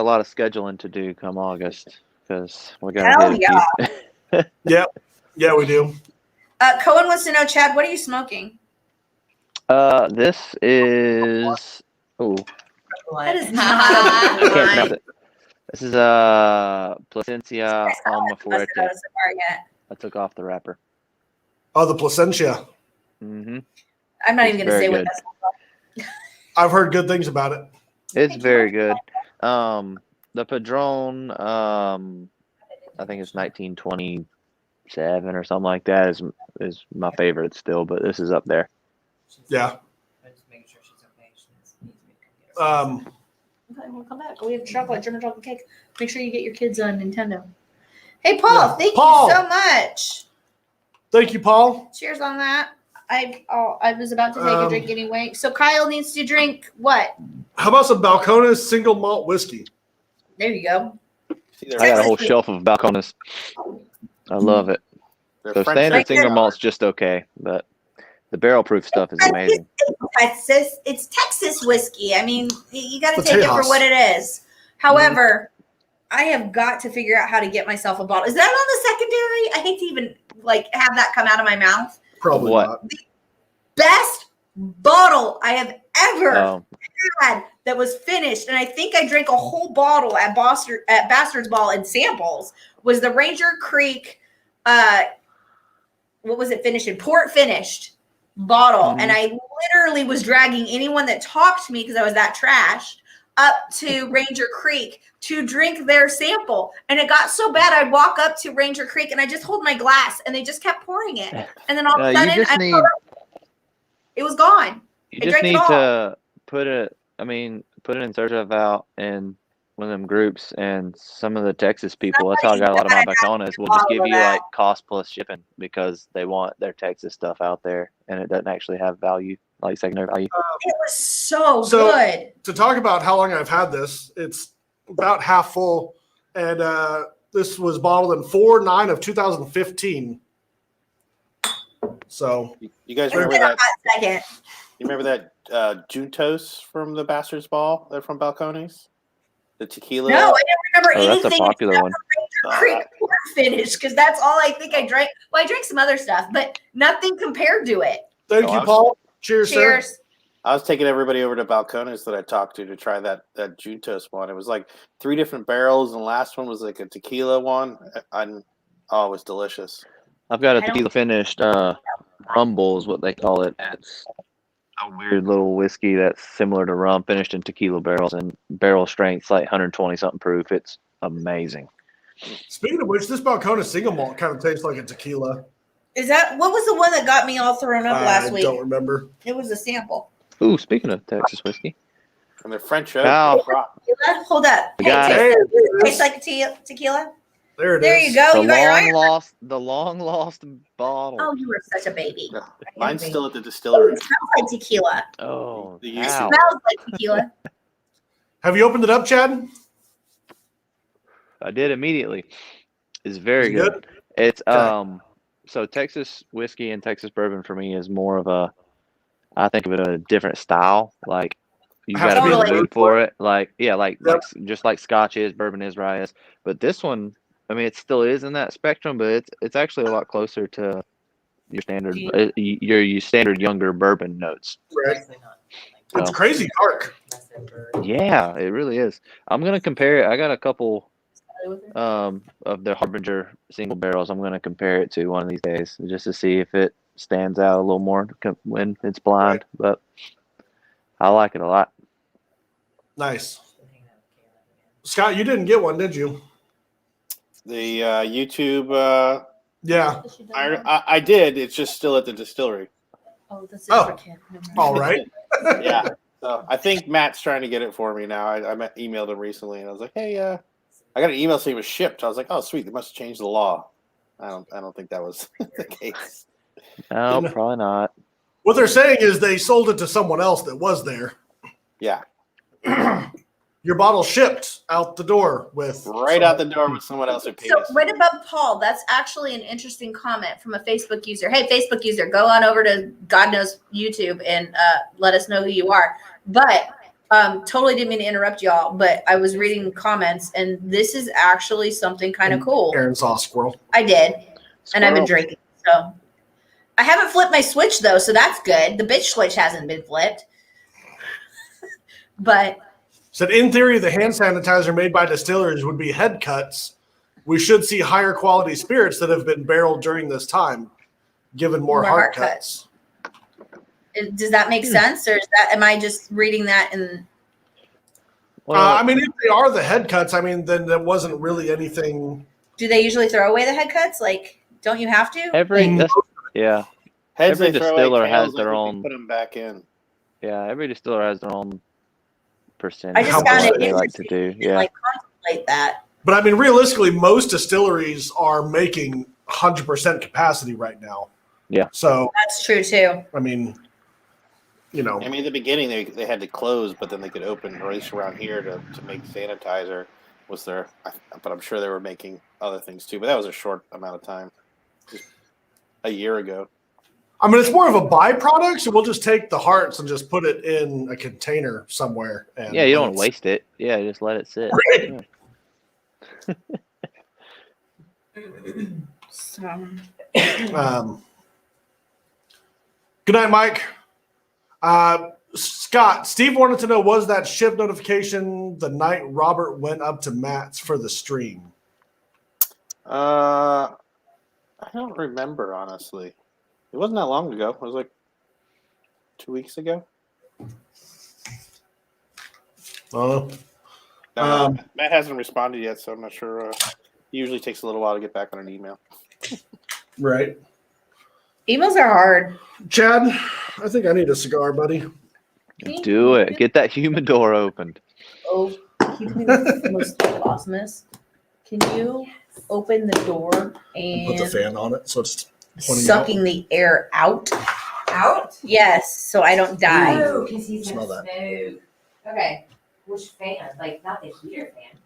lot of scheduling to do come August because we got to hit Yeah, we do. Cohen wants to know, Chad, what are you smoking? This is That is not I can't pronounce it. This is Plasencia Alma Fuerte. I took off the wrapper. Oh, the Plasencia. Mm-hmm. I'm not even going to say what that's called. I've heard good things about it. It's very good. The Padron, I think it's 1927 or something like that is my favorite still, but this is up there. Yeah. Okay, we'll come back. We have German chocolate cake. Make sure you get your kids on Nintendo. Hey, Paul, thank you so much. Thank you, Paul. Cheers on that. I was about to take a drink anyway. So Kyle needs to drink what? How about some Balcones single malt whiskey? There you go. I got a whole shelf of Balcones. I love it. So standard single malt's just okay, but the barrel proof stuff is amazing. It's Texas whiskey. I mean, you got to take it for what it is. However, I have got to figure out how to get myself a bottle. Is that on the secondary? I hate to even have that come out of my mouth. Probably not. The best bottle I have ever had that was finished, and I think I drank a whole bottle at Bastard's Ball in samples, was the Ranger Creek, what was it finished in? Port finished bottle. And I literally was dragging anyone that talked to me, because I was that trashed, up to Ranger Creek to drink their sample. And it got so bad, I'd walk up to Ranger Creek and I just hold my glass and they just kept pouring it. And then all of a sudden, it was gone. You just need to put it in search of out in one of them groups, and some of the Texas people, that's how I got a lot of my Balcones, will just give you cost plus shipping because they want their Texas stuff out there and it doesn't actually have value, like secondary value. It was so good. To talk about how long I've had this, it's about half full, and this was bottled in 4/9 of 2015. So You guys It's remember been a that? hot second. You remember that Juntos from the Bastards Ball? They're from Balcones. The tequila. No, I don't remember Oh, that's a anything popular one. except for Creek Port finish because that's all I think I drank. Well, I drank some other stuff, but nothing compared to it. thank Oh, you, I was- Paul. Cheers, sir. Cheers. I was taking everybody over to Balcones that I talked to try that Juntos one. It was like 3 different barrels, and the last one was like a tequila one. It was delicious. I've got a I don't- tequila finished rumble is what they call it. It's a weird little whiskey that's similar to rum, finished in tequila barrels and barrel strength, like 120 something proof. It's amazing. Speaking of which, this Balcona single malt kind of tastes like a tequila. Is that what was the one that got me all thrown up last I week? don't remember. It was a sample. Ooh, speaking of Texas whiskey, And the French oak. Wow. Tequila? Hold up. The guy- Hey, there it Tastes is. like a tequila. There it There is. you go. the You got your iron. long lost bottle. Oh, you were such a baby. Yeah. I am Mine's a baby. still at the Oh, distillery. it smells like tequila. Oh, The- It ow. smells like tequila. Have you opened it up, Chad? I did immediately. It's very Is it good. It's Okay. so Texas whiskey and Texas bourbon for me is more of a, I think of it a different style. Like you Have got to be in the Totally. mood for it. Like yeah, like Yep. just like Scotch is, bourbon is, rye is. But this one, I mean, it still is in that spectrum, but it's actually a lot closer to your standard your standard younger bourbon notes. Right. It's So, crazy dark. yeah, it really is. I'm gonna compare it. I got a couple of the Harbinger single barrels. I'm gonna compare it to one of these days just to see if it stands out a little more when it's blind. But I like it a lot. Nice. Scott, you didn't get one, did you? The YouTube. Yeah. I did. It's just still at the distillery. Oh, this is Oh. for Kim. All right. Yeah. So I think Matt's trying to get it for me now. I emailed him recently, and I was like, "Hey, I got an email saying it was shipped." I was like, "Oh, sweet. They must have changed the law." I don't think that was the case. No, know- probably not. What they're saying is they sold it to someone else that was there. Yeah, Your bottle shipped out the door with right out the door with someone else who paid So us. right above Paul, that's actually an interesting comment from a Facebook user. Hey, Facebook user, go on over to God knows YouTube and let us know who you are. But totally didn't mean to interrupt y'all, but I was reading comments and this is actually something kind of cool. Aaron saw a squirrel. I did, and I've been Squirrel. drinking. So I haven't flipped my switch though, so that's good. The bitch switch hasn't been flipped. But Said in theory, the hand sanitizer made by distillers would be head cuts. We should see higher quality spirits that have been barreled during this time, given more heart cuts. does that make sense, or is that am I just reading that and Well, I mean, if they are the head cuts, I mean, then there wasn't really anything. do they usually throw away the head cuts? Like, don't you have to? yeah, Heads every they throw away, distiller has tails, I their think they own- Put them back in. yeah. Every distiller has their own percentage. I just How found much it they like to interesting do. Yeah, like contemplate that. But I mean, realistically, most distilleries are making 100% capacity right now. Yeah. So, That's true too. I mean, you know, I mean, in the beginning they had to close, but then they could open race around here to make sanitizer. Was there? But I'm sure they were making other things too. But that was a short amount of time, just a year ago. I mean, it's more of a byproduct. So we'll just take the hearts and just put it in a container somewhere. And yeah. You don't let it- waste it. Yeah, just let it sit. Right. So, Good night, Mike. Scott, Steve wanted to know, was that ship notification the night Robert went up to Matt's for the stream? I don't remember, honestly. It wasn't that long ago. It was like 2 weeks ago. Oh, Matt hasn't responded yet, so I'm not sure. It usually takes a little while to get back on an email. right. emails are hard. Chad, I think I need a cigar, buddy. Do it. Get that humidor opened. Oh, he's doing the most awesomeness. Can you open the door Put the and fan on it so it's pointing sucking the air out? Out? Yes, so I don't die. No, because he's Smell gonna that. smoke. Okay. Which fan? Like not the heater fan.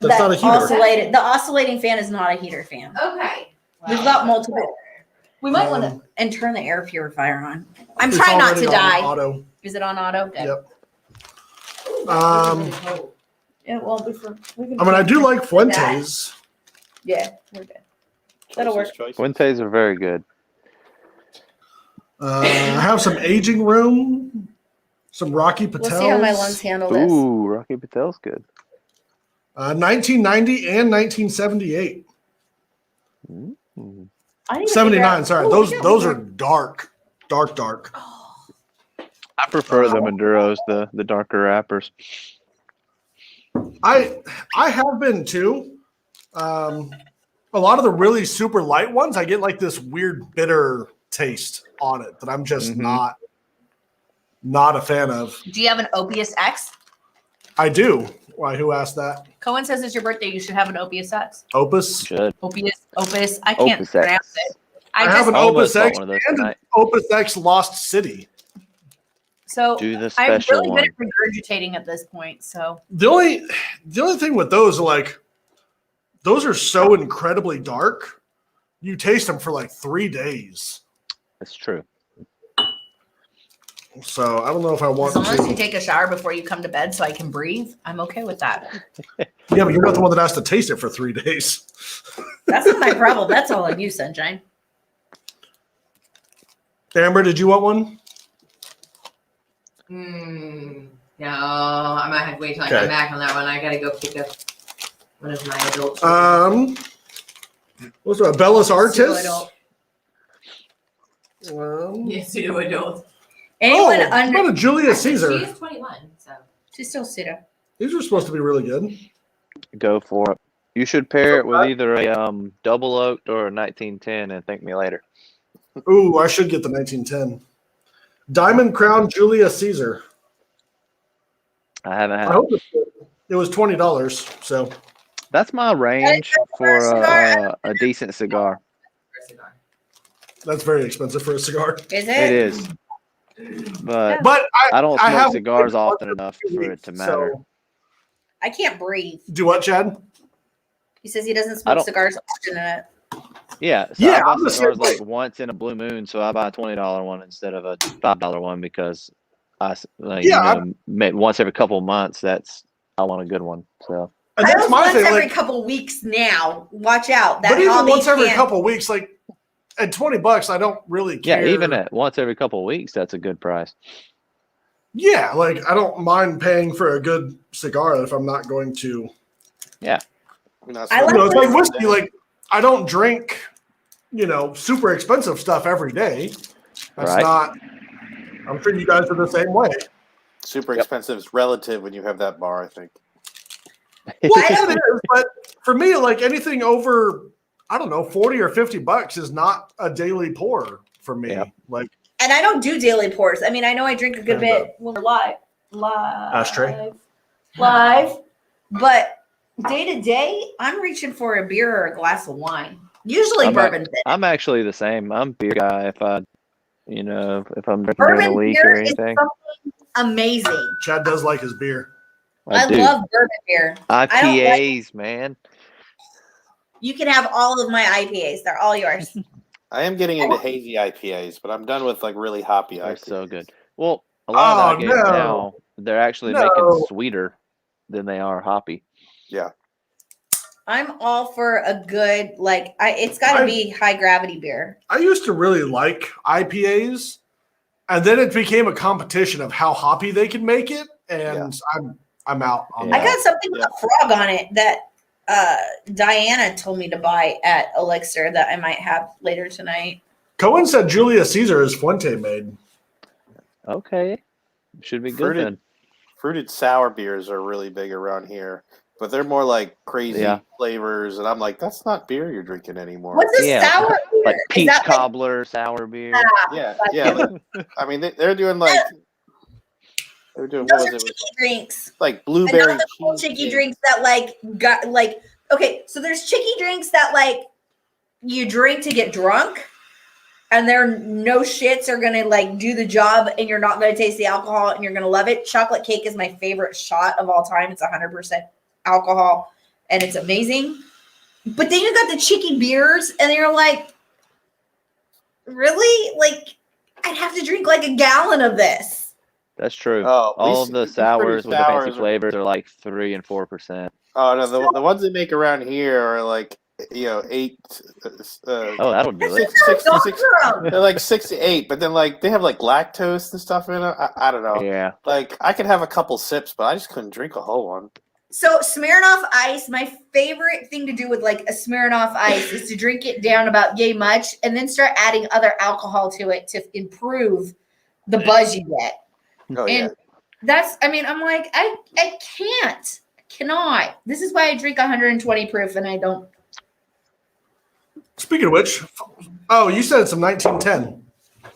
That's not a heater. The oscillating fan is not a heater fan. Okay. We've got multiple. We might want to and turn the air purifier on. I'm trying not to die. Auto. Is it on auto? Okay. Yep. It won't be for. I do like Fuentes. Yeah, we're good. That'll work. Fuentes are very good. I have some aging room, some Rocky Patels. We'll see how my lungs handle this. Ooh, Rocky Patel's good. 1990 and 1978. Mm. I need to 79. figure out- Sorry, Ooh, those are dark. I prefer the Maduros, the darker wrappers. I have been too. A lot of the really super light ones, I get like this weird bitter taste on it that I'm just not a fan of. Do you have an Opus X? I do. Why? Who asked that? Cohen says it's your birthday. You should have an Opus X. Opus. Should. Opus. I can't Opus pronounce X. it. I have an almost Opus bought X one of those and an tonight. Opus X Lost City. So Do the I'm special really one. good at regurgitating at this point. So The only thing with those are like those are so incredibly dark. You taste them for like 3 days. That's true. So I don't know if I want as long as you to. take a shower before you come to bed, so I can breathe, I'm okay with that. Yeah, but you're not the one that has to taste it for 3 days. That's not my problem. That's all on you, Sunshine. Amber, did you want one? No, I might have to wait till I Okay. come back on that one. I gotta go pick up one of my adult. What's that? Bellas Artis? Pseudo-adult. Yes, pseudo adult. Anyone How under about a Julius She Caesar? is 21, so. she's still pseudo. These are supposed to be really good. Go for it. You should pair it with either a double oaked or a 1910 and thank me later. Ooh, I should get the 1910. Diamond Crown Julius Caesar. I haven't I had. hope it's good. It was $20, so That's my range for a decent cigar. that's very expensive for a cigar. Is It is, but But I don't I smoke have cigars once often enough every for it week, to matter. so- I can't breathe. Do what, Chad? He says he doesn't I smoke don't- cigars often. Yeah, so Yeah, I I'm buy the cigars same way. like once in a blue moon, so I buy a $20 one instead of a $5 one because Yeah, once every couple of months. I want a good one. So And I that's was my once thing. every Like, couple weeks now. Watch out. That but even hobby once every can't- couple weeks, like at $20, I don't really care. yeah, even at once every couple of weeks, that's a good price. Yeah, like I don't mind paying for a good cigar if I'm not going to. I like It's like when- whiskey. Like I don't drink, super expensive stuff every day. That's Right. not. I'm sure you guys are the same way. Super expensive is relative when you have that bar, I think. Well, it is, but for me, like anything over, I don't know, $40 or $50 is not a daily pour for me. Yeah. Like And I don't do daily pours. I mean, I know I drink a good Yeah, bit when we're live, Ashtray? but day to day, I'm reaching for a beer or a glass of wine. Usually I'm bourbon. I'm actually the same. I'm a beer guy if I'm drinking during Bourbon the week beer or is anything. something amazing. Chad does like his beer. I do. love bourbon beer. IPAs, man. You can have all of my IPAs. They're all yours. I am getting into hazy IPAs, but I'm done with like really hoppy They're IPAs. so good. Well, a lot of Oh, IPAs no. now they're actually No. making sweeter than they are hoppy. Yeah. I'm all for a good it's got to be high gravity beer. I used to really like IPAs, and then it became a competition of how hoppy they can make it, and I'm out on Yeah. I that. got something with a frog on it that Diana told me to buy at Elixir that I might have later tonight. Cohen said Julius Caesar is Fuente made. Okay, should be good Fruited- then. Fruited sour beers are really big around here, but they're more like crazy Yeah. flavors, and I'm like, that's not beer you're drinking anymore. What's a Yeah, sour beer? Like Is peach that cobbler, sour beer. Yeah, yeah. I mean, they're doing like they're doing those what are was it? chicky drinks. Like And blueberry not the cool chicky cheesecake. drinks that okay, so there's chicky drinks that you drink to get drunk, and they're no shits are gonna do the job, and you're not gonna taste the alcohol, and you're gonna love it. Chocolate cake is my favorite shot of all time. It's 100% alcohol. and it's amazing. But then you got the cheeky beers, and you're like, really? Like, I'd have to drink like a gallon of this. That's true. Oh, All of the pretty sours with the fancy sours are- flavors are like 3 and 4%. Oh no, the ones they make around here are like 8. Oh, that'll do it. They're like 6 to 8, but then like they have like lactose and stuff in it. I don't know. Yeah. Like I could have a couple sips, but I just couldn't drink a whole one. So Smirnoff Ice, my favorite thing to do with like a Smirnoff Ice is to drink it down about yay much and then start adding other alcohol to it to improve the buzz you get. Oh yeah. And that's, I mean, I'm like, I can't. I cannot. This is why I drink 120 proof and I don't. Speaking of which, oh, you said it's a 1910.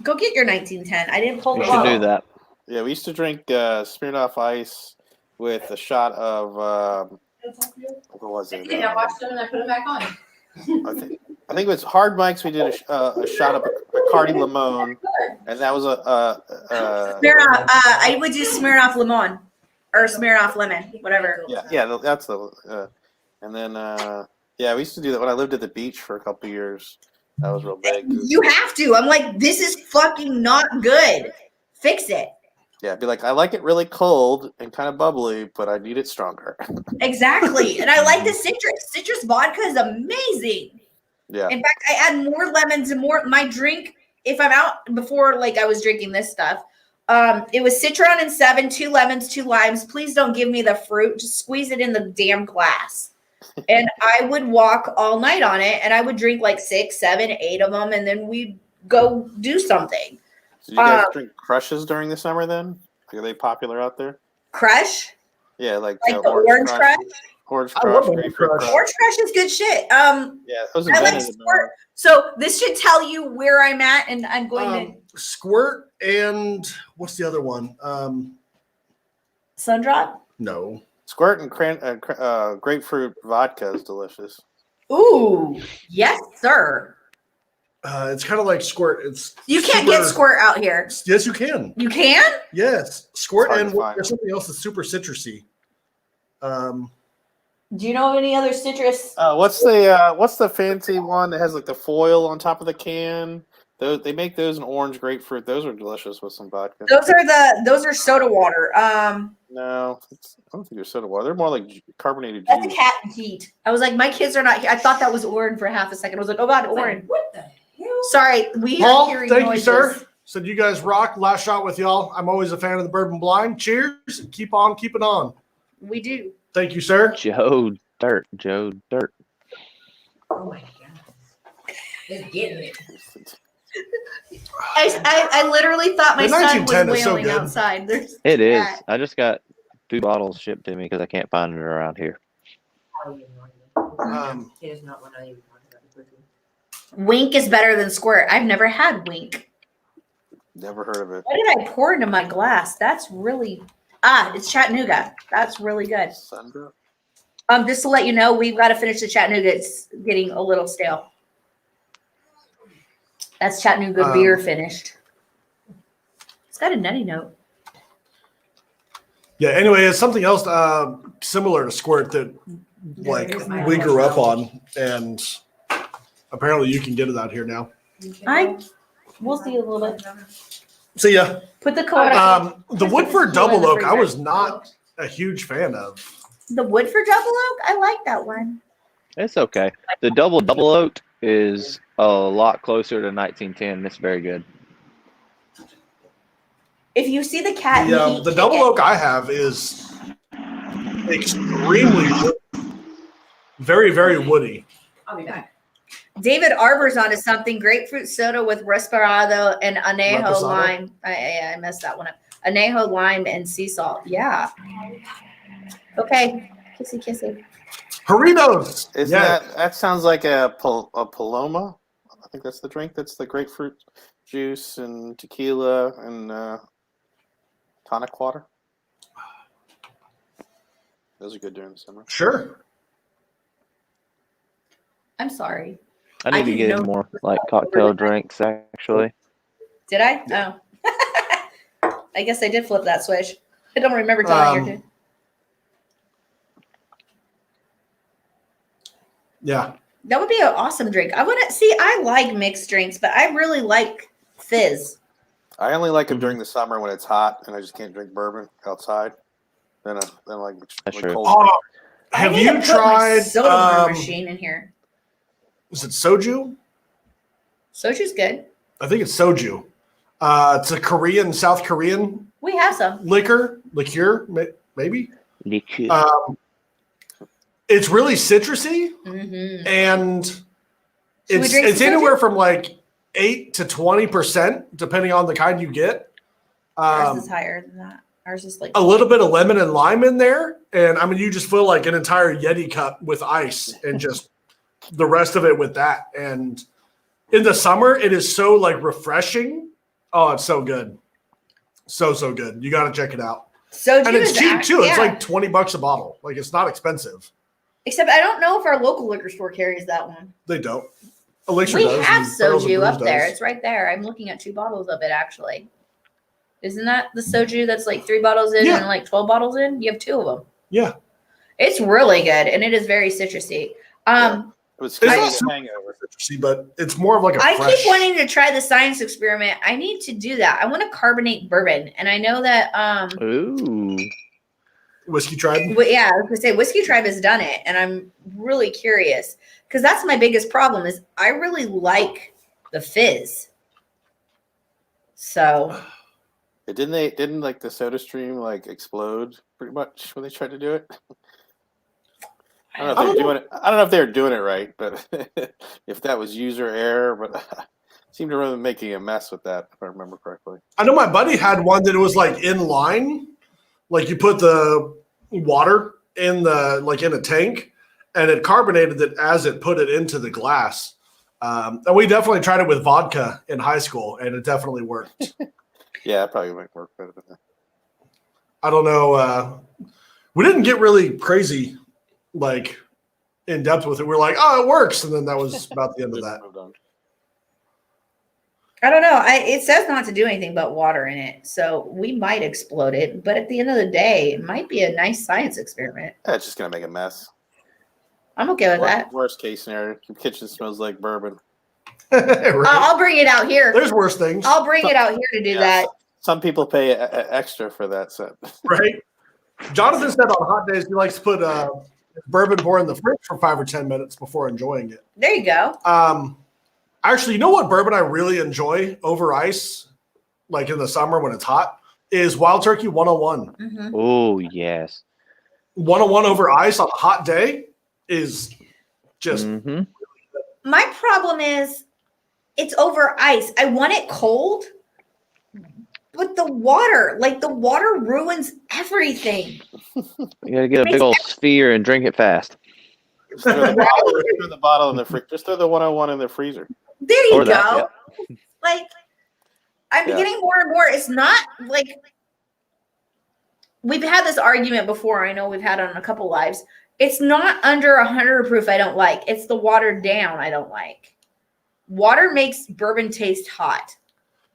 Go get your 1910. I didn't pull We the should bottle. do that. Yeah, we used to drink Smirnoff Ice with a shot of what was it? I watched them and I put them back on. I think it was Hard Mike's. We did a shot of Bacardi Limon, and that was a Smirnoff. I would do Smirnoff Lemon or Smirnoff Lemon, whatever. yeah. That's the and then yeah, we used to do that when I lived at the beach for a couple of years. That was real big. You have to. I'm like, this is fucking not good. Fix it. Yeah, be like, I like it really cold and kind of bubbly, but I need it stronger. Exactly. And I like the citrus. Citrus vodka is amazing. Yeah. In fact, I add more lemons and more. My drink, if I'm out before, like I was drinking this stuff, it was citron and 7, 2 lemons, 2 limes. Please don't give me the fruit. Just squeeze it in the damn glass. And I would walk all night on it, and I would drink like 6, 7, 8 of them, and then we'd go do something. So you guys drink Crushes during the summer then? Are they popular out there? Crush? Yeah, like The Orange Crush? Orange I Crush, love Orange Grapefruit Crush. Crush. Orange Crush is good shit. Yeah, those I like invented in Squirt. So this should tell you where I'm at, and I'm going to Squirt and what's the other one? Sundrop. No. Squirt and grapefruit vodka is delicious. Ooh, yes, sir. It's kind of like Squirt. It's You can't get Squirt out here. Yes, you can. You can? Yes, Squirt It's hard and to find. there's something else that's super citrusy. Do you know of any other citrus? What's the fancy one that has like the foil on top of the can? They make those in orange grapefruit. Those are delicious with some vodka. Those are soda water. No, I don't think they're soda water. They're more like carbonated That's a juice. cat and heat. I was like, my kids are not here. I thought that was Orin for half a second. I was like, oh god, Orin. What the hell? Sorry, we Paul, have hearing thank noises. you, sir. Said you guys rock. Last shot with y'all. I'm always a fan of the Bourbon Blind. Cheers. Keep on keeping on. We do. Thank you, sir. Joe Dirt. Oh my god. It's getting it. I literally thought my The son was 1910 is so wailing good. outside. There's It is. cat. I just got 2 bottles shipped to me because I can't find it around here. He does not want to even talk about the cooking. Wink is better than Squirt. I've never had Wink. Never heard of it. What did I pour into my glass? That's really it's Chattanooga. That's really good. Sundrop? Just to let you know, we've got to finish the Chattanooga. It's getting a little stale. That's Chattanooga beer finished. It's got a nutty note. Yeah. Anyway, it's something else similar to Squirt that like we grew up on, and apparently you can get it out here now. We'll see a little bit. See ya. Put the cola. The Woodford Double Oak, I was not a huge fan of. The Woodford Double Oak. I like that one. It's okay. The double oak is a lot closer to 1910. It's very good. If you see the cat, in heat, The kick Double it. Oak I have is extremely woody. Very, very woody. I'll be back. David Arbor's onto something. Grapefruit soda with Respirado and Anejo Reposado? lime. I messed that one up. Anejo lime and sea salt. Yeah. Okay. Kissy. Haritos. Isn't that sounds like a paloma? I think that's the drink. That's the grapefruit juice and tequila and tonic water. Those are good during the summer. Sure. I'm sorry. I need to didn't get know- in more like cocktail drinks actually. Did I? Oh. I guess I did flip that switch. I don't remember telling you. Yeah. That would be an awesome drink. I wouldn't see. I like mixed drinks, but I really like fizz. I only like them Mhm. during the summer when it's hot and I just can't drink bourbon outside. Then like That's like true. cold. Oh, I have need to you put my tried? soda water machine in here? Is it soju? Soju's good. I think it's soju. It's a South Korean We have some. liquor, maybe. Liqueur. It's really citrusy, Mm-hmm. and Should we drink it's some soju? anywhere from like 8 to 20%, depending on the kind you get. Ours is higher than that. Ours is like A little bit of lemon and lime in there, and I mean, you just fill like an entire Yeti cup with ice, and just the rest of it with that. And in the summer, it is so like refreshing. Oh, it's so good, so good. You got to check it out. soju And it's is cheap too. It's yeah. like $20 a bottle. Like, it's not expensive. Except I don't know if our local liquor store carries that one. They don't. Elixir We does. have and Barrels and soju Brews up there. does. It's right there. I'm looking at 2 bottles of it actually. Isn't that the soju that's like 3 bottles in Yeah. and like 12 bottles in? You have 2 of them. Yeah. It's really good and it is very citrusy. It was It's scary not to super hangover. citrusy, but it's more of like a I fresh keep wanting to try the science experiment. I need to do that. I want to carbonate bourbon. And I know that Ooh. whiskey tribe. yeah, I was gonna say Whiskey Tribe has done it, and I'm really curious because that's my biggest problem is I really like the fizz. So Didn't like the Soda Stream like explode pretty much when they tried to do it? I don't know if they're doing it. I don't know if they're doing it right, but if that was user error, but seemed to really making a mess with that, if I remember correctly. I know my buddy had one that it was like in line, like you put the water in in a tank, and it carbonated it as it put it into the glass. And we definitely tried it with vodka in high school, and it definitely worked. Yeah, it probably might work better than that. I don't know. We didn't get really crazy, like in depth with it. We're like, oh, it works, and then that was about the end of that. Moved on. I don't know. It says not to do anything but water in it, so we might explode it. But at the end of the day, it might be a nice science experiment. Yeah, it's just gonna make a mess. I'm okay with that. Worst case scenario, your kitchen smells like bourbon. Right? I'll bring it out here. There's worse things, I'll bring it out here to do Yeah, that. Some people pay extra for that set. right? Jonathan said on hot days he likes to put bourbon pour in the fridge for 5 or 10 minutes before enjoying it. There you go. Actually, you know what bourbon I really enjoy over ice, like in the summer when it's hot, is Wild Turkey 101. Mhm. Oh yes. 101 over ice on a hot day is just Mhm. My problem is it's over ice. I want it cold, but the water ruins everything. You gotta get a big old sphere and drink it fast. Just throw the bottle in the fridge. Just throw the 101 in the freezer. There you Or go. that, Like I'm Yeah. getting more and more. It's not like we've had this argument before. I know we've had on a couple lives. It's not under 100 proof I don't like. It's the watered down I don't like. Water makes bourbon taste hot.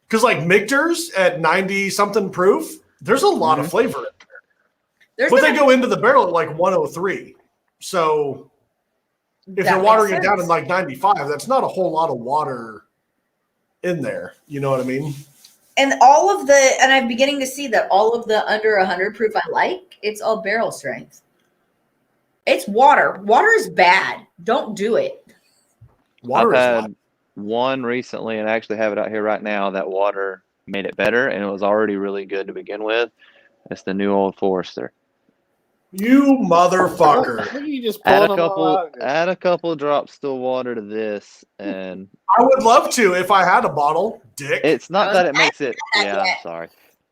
because like Michter's at 90 something proof, there's a lot of flavor in there. There's But been they a- go into the barrel at like 103. So if that you're watering makes it down in sense. like 95, that's not a whole lot of water in there. You know what I mean? And I'm beginning to see that all of the under 100 proof I like, it's all barrel strength. It's water. Water is bad. Don't do it. Water I've is had not. one recently, and I actually have it out here right now. That water made it better, and it was already really good to begin with. It's the new Old Forester. You motherfucker. You just Add pulling them all out. a couple drops still water to this, and I would love to if I had a bottle, dick. it's not that it makes it. that Yeah, I'm yet. sorry.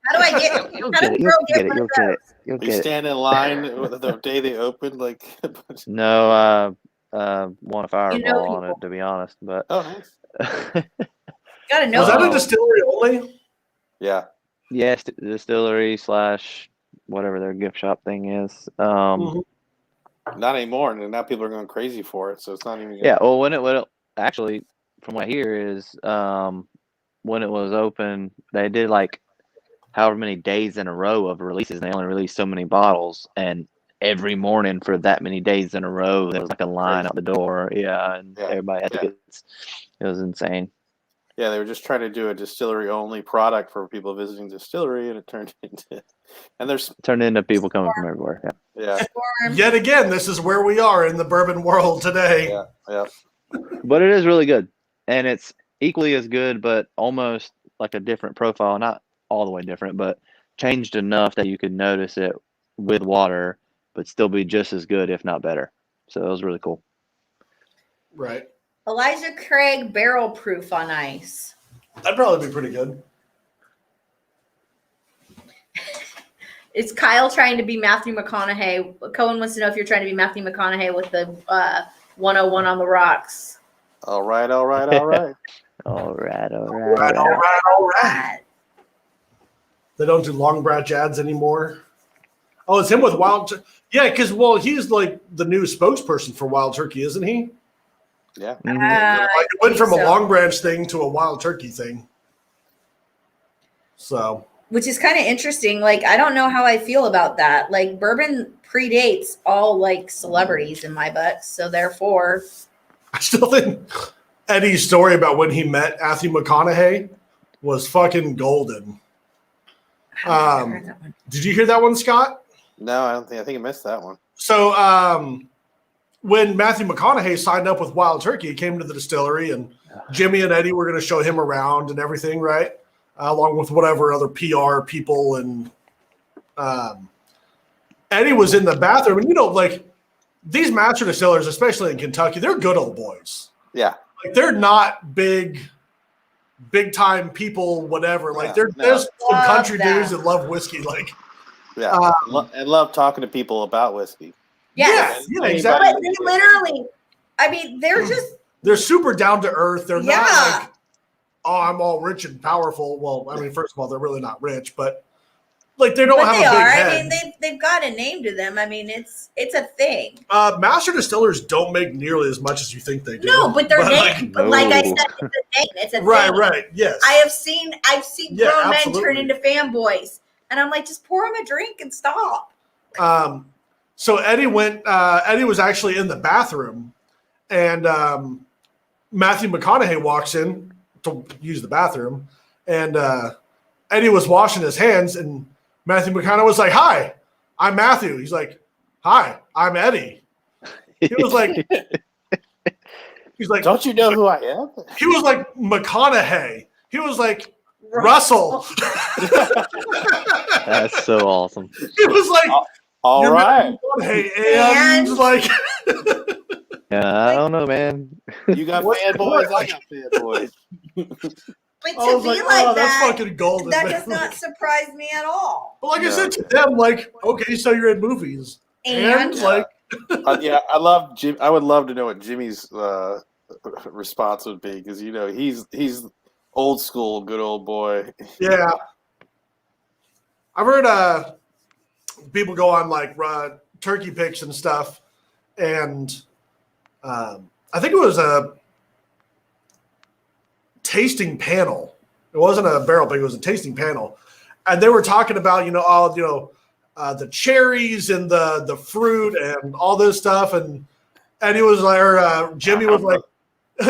How do I get You'll how get does it. a You'll girl get it. one You'll of get it. those? You'll You get it. stand in line the day they opened, like. No, want a fireball You know on it, people. to be honest, but Oh, nice. Gotta know. Was that a Oh. distillery only? Yeah. yes, distillery / whatever their gift shop thing is. Mhm. Not anymore, and now people are going crazy for it, so it's not even. Yeah, well, when it actually, from what I hear is, when it was open, they did like however many days in a row of releases, and they only released so many bottles, and every morning for that many days in a row. There was like a line out the door. Yeah, and Yeah. everybody had to get. It was insane. Yeah, they were just trying to do a distillery only product for people visiting distillery, and it turned into. And there's Turned into people coming from everywhere. Yeah. yeah, Yet again, this is where we are in the bourbon world today. yeah. But it is really good, and it's equally as good, but almost like a different profile. Not all the way different, but changed enough that you could notice it with water, but still be just as good, if not better. So it was really cool. Right. Elijah Craig barrel proof on ice. That'd probably be pretty good. It's Kyle trying to be Matthew McConaughey. Cohen wants to know if you're trying to be Matthew McConaughey with the 101 on the rocks. All right. All right. All right. They don't do long branch ads anymore. Oh, it's him with Wild. Yeah, because he's like the new spokesperson for Wild Turkey, isn't he? Yeah. Mhm. Like it went from a long branch thing to a Wild Turkey thing. So, which is kind of interesting. Like, I don't know how I feel about that. Like, bourbon predates all like celebrities in my book, so therefore, I still think Eddie's story about when he met Matthew McConaughey was fucking golden. I haven't heard that one. Did you hear that one, Scott? No, I don't think. I think I missed that one. So, when Matthew McConaughey signed up with Wild Turkey, he came to the distillery, and Jimmy and Eddie were going to show him around and everything, right? Along with whatever other PR people. And Eddie was in the bathroom. And, like, these master distillers, especially in Kentucky, they're good old boys. Yeah. Like, they're not big-time people, whatever. Like, No, there's some country that. dudes that love whiskey. Like, Yeah. And love talking to people about whiskey. Yes. yeah, exactly. But they literally, I mean, they're just They're super down to earth. They're not Yeah. like, oh, I'm all rich and powerful. Well, I mean, first of all, they're really not rich, but like they don't but have they a big are. head. I mean, they've got a name to them. I mean, it's a thing. Master distillers don't make nearly as much as you think they do. No, but their like, name, like I No. said, it's a name. It's a right, thing. right, yes. I've seen Yeah, grown men absolutely. turn into fanboys, and I'm like, just pour them a drink and stop. So Eddie was actually in the bathroom, and Matthew McConaughey walks in to use the bathroom, and Eddie was washing his hands, and Matthew McConaughey was like, "Hi, I'm Matthew." He's like, "Hi, I'm Eddie." He was like, Don't you know who I am? he was like McConaughey. He was like Russell. That's so awesome. He was like, All "You're right. Matthew McConaughey," and like, Yeah, I don't know, man. You got What's fanboys. the I got fanboys. But I to was be like, like "Oh, that's that, fucking golden." that man. does not surprise me at all. But like I No. said to them, like, okay, so you're in movies, and like, Yeah, I love Jim. I would love to know what Jimmy's response would be because he's old school, good old boy. yeah, I've heard people go on like turkey picks and stuff, and I think it was a tasting panel. It wasn't a barrel pick; it was a tasting panel, and they were talking about the cherries and the fruit and all this stuff, and he was like, or Jimmy was like,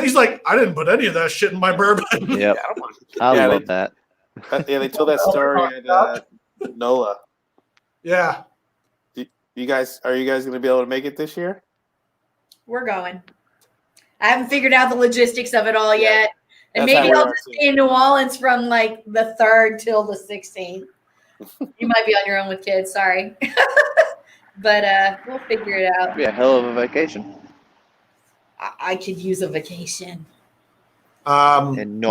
he's like, I didn't put any of that shit in my bourbon. Yep. I Yeah, love that. Yeah, they told that story at NOLA. Yeah. You guys, are you guys going to be able to make it this year? We're going. I haven't figured out the logistics of it all yet. And That's how maybe we I'll are, just too. be in New Orleans from like the 3rd till the 16th. You might be on your own with kids, sorry. But we'll figure it out. It'd be a hell of a vacation. I could use a vacation. And no,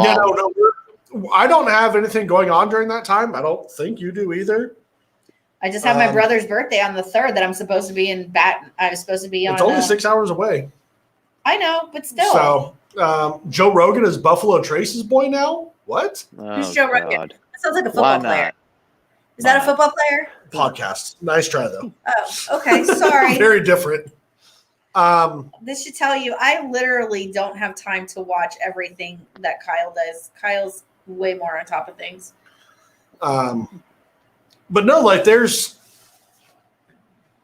I don't have anything going on during that time. I don't think you do either. I just have my brother's birthday on the 3rd that I'm supposed to be in Baton. I was supposed to be on. It's only 6 hours away. I know, but still. So Joe Rogan is Buffalo Trace's boy now? What? Who's Joe Rogan? God. That sounds like a Why football player. not? Is that a Why not? football player? Podcast. Nice try, though. Oh, okay. Sorry. Very different. This should tell you I literally don't have time to watch everything that Kyle does. Kyle's way more on top of things. But no, like there's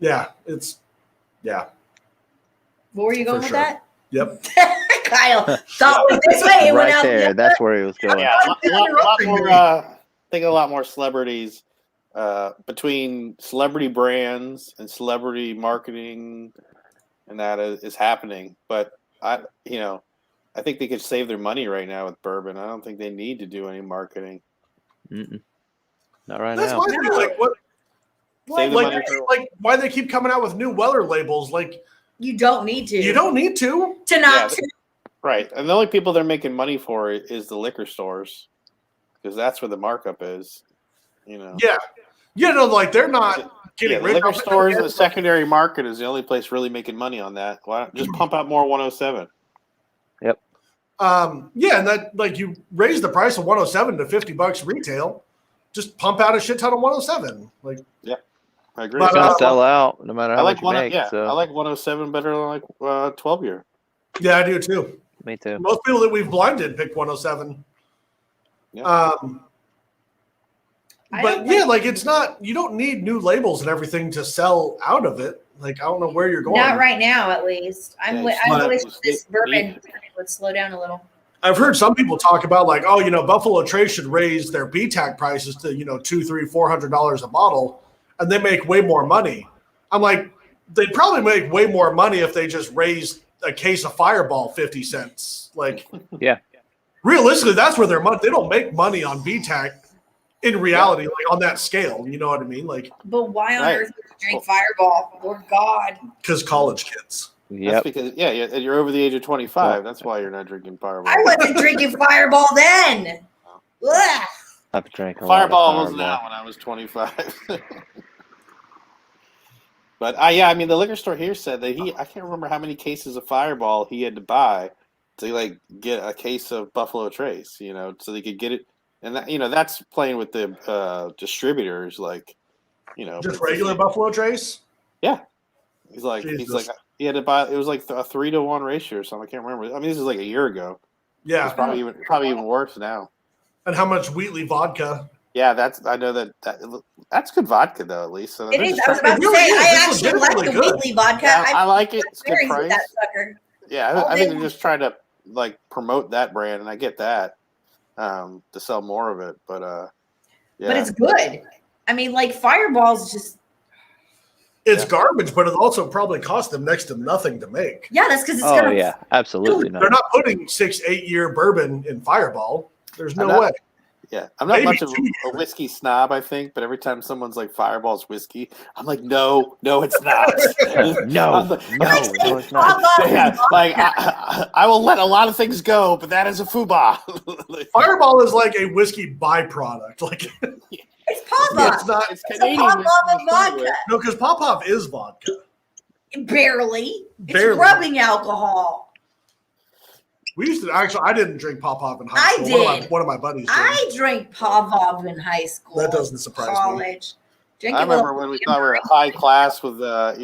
Yeah, it's yeah. Where were you going For with sure. that? Yep. Kyle thought it was this way. It went Right out the there. other. That's where he was going. Yeah, a lot more. I think a lot more celebrities between celebrity brands and celebrity marketing, and that is happening. But I think they could save their money right now with bourbon. I don't think they need to do any marketing. Mm-mm. Not right That's now. my thing. Like what? Save the Like, money for like why they keep coming out with new Weller labels? Like You don't need to. you don't need to. to not to. right. And the only people they're making money for is the liquor stores, because that's where the markup is. Yeah. No, like they're not getting The rid liquor of stores and the secondary market is the only place really making money on that. Why not just pump out more 107? Yeah, and that like you raise the price of 107 to $50 retail, just pump out a shit ton of 107. Like I agree. But, It's gonna uh, sell out no matter I how like much you make. I So like 107 better than like 12 year. yeah, I do too. me too. Most people that we've blinded pick 107. Yeah. But yeah, like it's not. You don't need new labels and everything to sell out of it. Like I don't know where you're going. Not right now, at least. Yeah, I wish it's- this it- bourbon would slow down a little. I've heard some people talk about like, oh, Buffalo Trace should raise their BTAC prices to $200, $300, $400 a bottle, and they make way more money. I'm like, they'd probably make way more money if they just raised a case of Fireball 50 cents. Like, Yeah. realistically, that's where their money. They don't make money on BTAC in reality, like on that scale. You know what I mean? Like, But why on Right. earth would you drink Fireball? Lord God. because college kids. That's Yep. because you're over the age of 25. That's why you're not drinking Fireball. I wasn't drinking Fireball then. Ugh. I've drank a Fireball lot of wasn't out when I was 25. But I mean, the liquor store here said that I can't remember how many cases of Fireball he had to buy to like get a case of Buffalo Trace, so they could get it. And that, that's playing with the distributors, like, Just regular Buffalo Trace? Yeah. He's like, Jesus. he had to buy. It was like a 3-to-1 ratio or something. I can't remember. I mean, this is like a year ago. Yeah. It's probably even worse now. And how much Wheatley vodka? Yeah, I know that's good vodka though, at least. So It they're is. just I was trying- about to really say, is. I It's actually like the legitimately good. Wheatley vodka. Yeah, I I've like it. It's good pairings with price. that sucker. Yeah, all I think day they're just trying to like promote that brand, and I get that to sell more of it. But yeah, But it's good. I mean, like Fireball's just It's garbage, but it also probably cost them next to nothing to make. that's because it's Oh gonna. yeah, absolutely not. They're not putting 6-8 year bourbon in Fireball. There's no I'm not- way. yeah. I'm not Maybe much of 2 a whiskey snob, I think, but every time someone's like Fireball's whiskey, I'm like, no, it's not. No, I'm like, no, it's not. Yeah, like I will let a lot of things go, but that is a FUBA. Fireball is like a whiskey byproduct. Like It's Papa. it's not. It's It's a Canadian Papa of whiskey. vodka. No, because Pop is vodka. Barely. It's Barely. rubbing alcohol. We used to actually. I didn't drink Pop in high I school. did. One of my buddies did. I drank Pavlov in high school. That doesn't surprise me. college. Drink I it with remember a when we thought we were high class with oh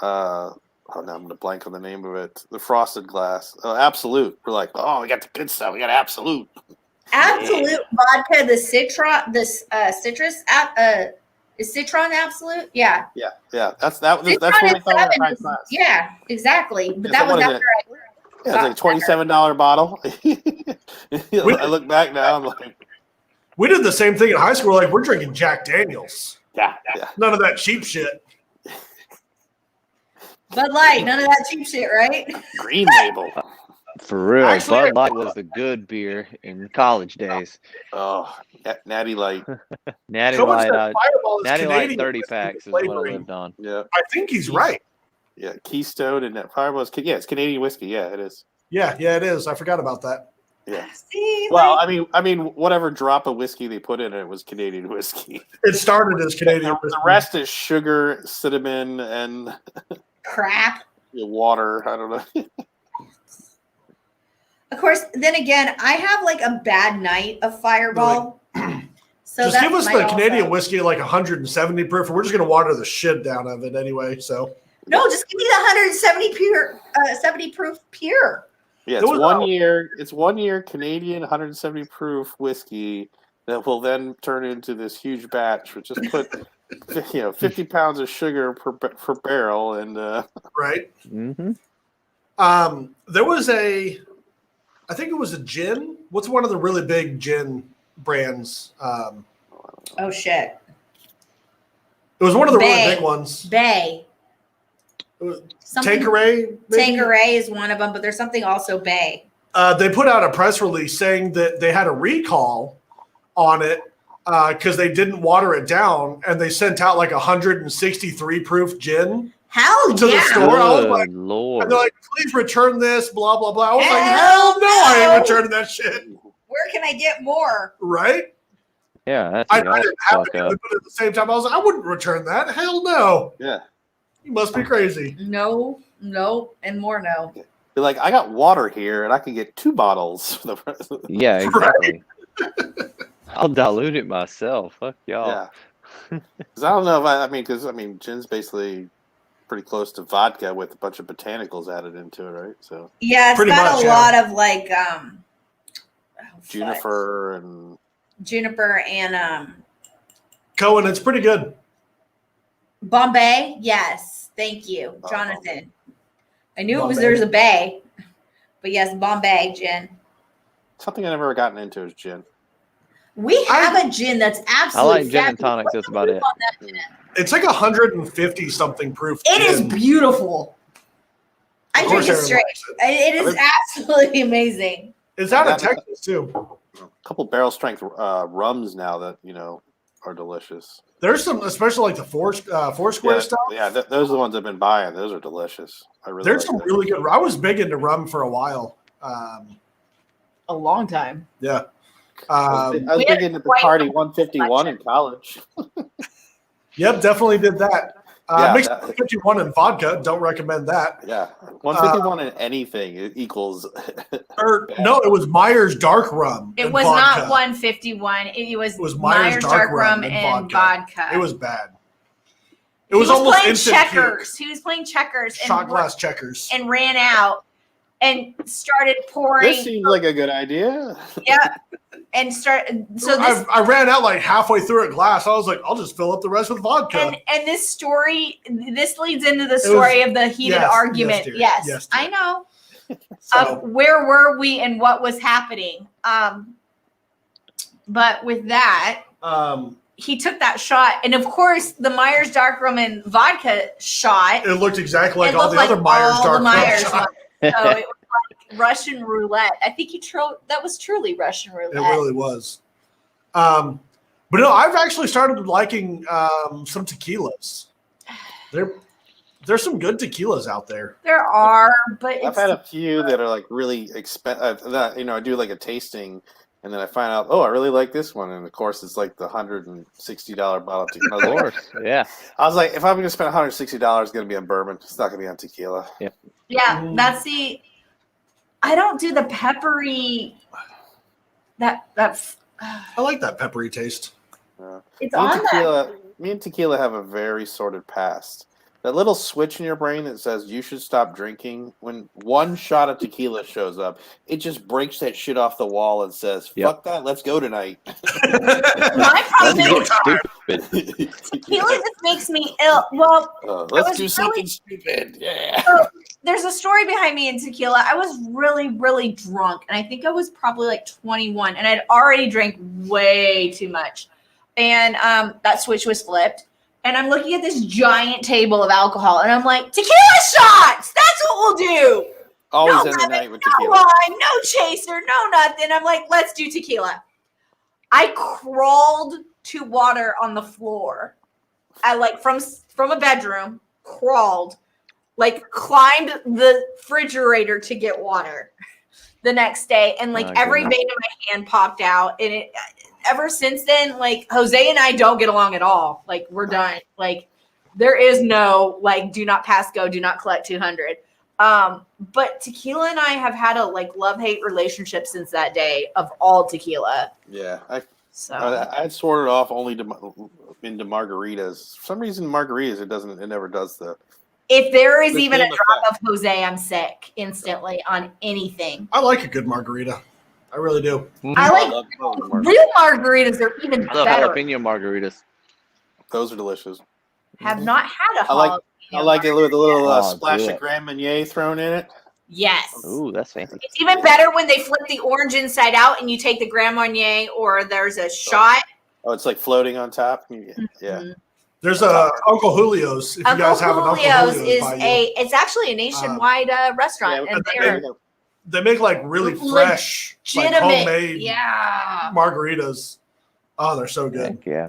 no, I'm gonna blank on the name of it. The frosted glass, Absolute. We're like, oh, we got the good stuff. We got Absolute. Absolute vodka, the citron, this citrus, is citron Absolute? Yeah. Yeah. That's what we Citron thought we is were high 7. class. Yeah, exactly. But Yeah, that so was what is after Yeah, it's like a $27 bottle. I look back now, I'm like, We did the same thing in high school. Like we're drinking Jack Daniels. yeah. None of that cheap shit. Bud Light, none of that cheap shit, right? Green label. For real, Actually, Bud Light was the good beer in college days. Oh, Natty Light. Natty Someone Light, said Fireball is Natty Light Canadian 30 whiskey packs is what I flavoring. lived on. Yeah. I think he's right. Yeah. Keystone and that Fireball is, it's Canadian whiskey. Yeah, it is. Yeah, it is. I forgot about that. Yeah. See, Well, like, I mean, whatever drop of whiskey they put in it was Canadian whiskey. It started as Canadian. The rest is sugar, cinnamon, and crap. water. I don't know. Of course, then again, I have like a bad night of Fireball. So just that give us might the Canadian also- whiskey like 170 proof, and we're just gonna water the shit down of it anyway. So No, just give me the 170 pure, 70 proof pure. Yeah, There it's was 1 year. It's 1 year Canadian 170 proof whiskey that will then turn into this huge batch, which just put 50 pounds of sugar per barrel, and Right. Mm-hmm. There was I think it was a gin. What's one of the really big gin brands? Oh shit. It was one of the Bay. really big ones. Bay. Something- Tanqueray. maybe? Tanqueray is one of them, but there's something also Bay. They put out a press release saying that they had a recall on it because they didn't water it down, and they sent out like 163 proof gin Hell to the yeah. store. I was Good like, Lord. and they're like, please return this, blah, blah, blah. I was like, Hell hell no, I no. ain't returning that shit. Where can I get more? Right? Yeah, that's I y'all didn't have fuck it, up. but at the same time, I was like, I wouldn't return that. Hell no. yeah. You must be crazy. No, and more no. They're like, I got water here, and I can get 2 bottles for the rest of the Yeah, exactly. I'll dilute it myself. Fuck y'all. Yeah. Because I don't know if gin's basically pretty close to vodka with a bunch of botanicals added into it, right? So Yeah, it's Pretty got much, a yeah. lot of like juniper and juniper and Cohen, it's pretty good. Bombay. Yes, thank you, Oh, Jonathan. I knew Bombay. there's a bay, but yes, Bombay gin. something I never gotten into is gin. We have a gin that's I absolutely like gin and fabulous. tonics. What's That's the about proof it. on that gin? It's like 150 something proof. It is gin. beautiful. I Of drink course it Aaron straight. likes it. It is absolutely amazing. It's out of Texas too. A couple barrel strength rums now that are delicious. There's some, especially like the Foursquare Yeah, stuff. yeah, those are the ones I've been buying. Those are delicious. I really There's like some those. really good. I was big into rum for a while. A long time. Yeah. I was We big had into quite Bacardi a 151 in college. Yep, definitely did that. Yeah, Mixed that- 51 and vodka. Don't recommend that. Yeah, 151 in anything equals. No, it was Myers Dark Rum. It and was vodka. not 151. It was was Myers Dark Rum and vodka. It was bad. It He was almost playing instant checkers. He was playing checkers puke. Shot glass checkers. and ran out and started pouring. This seems like a good idea. Yeah, and I ran out like halfway through a glass. I was like, I'll just fill up the rest with vodka. and this leads into the story of the heated argument. dear. Yes, Yes, dear. I know. So, Where were we and what was happening? But with that, he took that shot, and of course, the Myers Dark Rum and vodka shot. it looked exactly like It all looked the other like Myers all Dark the Rum Myers shots. ones. So it was like Russian roulette. I think that was truly Russian roulette. It really was. But no, I've actually started liking some tequilas. There's some good tequilas out there. There are, but I've it's had a few that are like really expensive. I do like a tasting, and then I find out, oh, I really like this one, and of course, it's like the $160 bottle of tequila. Of course. Yeah. I was like, if I'm going to spend $160, it's going to be on bourbon. It's not going to be on tequila. yeah. That's I don't do the peppery. That's I like that peppery taste. it's on that. Me and tequila have a very sordid past. That little switch in your brain that says you should stop drinking, when one shot of tequila shows up, it just breaks that shit off the wall and says, fuck that, let's go tonight. My problem Let's is get stupid. tequila just makes me ill. Well, Let's was do something stupid. Yeah. so there's a story behind me in tequila. I was really, really drunk, and I think I was probably like 21, and I'd already drank way too much. And that switch was flipped. And I'm looking at this giant table of alcohol, and I'm like, tequila shots! That's what we'll do! Always No end the lemon, night with no tequila. lime, no chaser, no nothing. I'm like, let's do tequila. I crawled to water on the floor. I like from a bedroom, crawled, like climbed the refrigerator to get water the next day. And like My every goodness. vein in my hand popped out. And ever since then, like Jose and I don't get along at all. Like we're done. Like there is no like do not pass go, do not collect 200. But tequila and I have had a like love-hate relationship since that day of all tequila. Yeah. I So had sorted off only into margaritas. For some reason, margaritas, it never does the. if there is The even a same drop effect. of Jose, I'm sick instantly on anything. I like a good margarita. I really do. I like love margaritas. real margaritas are even I love better. jalapeno margaritas. Those are delicious. Have not had a I like- jalapeno I like it with a little Oh, splash do of it. Grand Marnier thrown in it. Yes. Ooh, that's fancy. It's even better when they flip the orange inside out and you take the Grand Marnier or there's a shot. Oh, it's like floating on top. Yeah. Mhm. There's Uncle Julio's. If you Uncle guys have an Uncle Julio's Julio's is by you. it's actually a nationwide restaurant, Yeah, and okay, they're yeah. They make like really fresh, like legitimate. homemade Yeah. margaritas. Oh, they're so good. Heck yeah.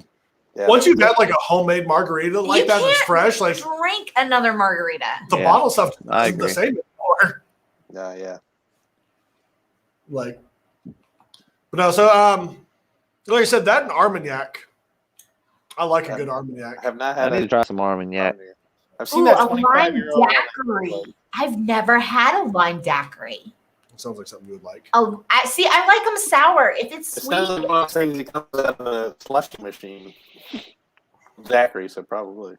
Yeah. Once you've had like a homemade margarita like You that that's can't fresh, like Drink another margarita. the Yeah, bottle stuff I isn't the agree. same anymore. Yeah. Like, but no, so like I said, that and Armagnac. I like a good I Armagnac. have not I had need it. to try some Armagnac. I've seen Ooh, that a lime 25-year-old. daiquiri. I've never had a lime daiquiri. Sounds like something you would like. Oh, I like them sour. If it's It sweet, sounds like one of those things that comes out of a slushing machine. Zachary, so probably.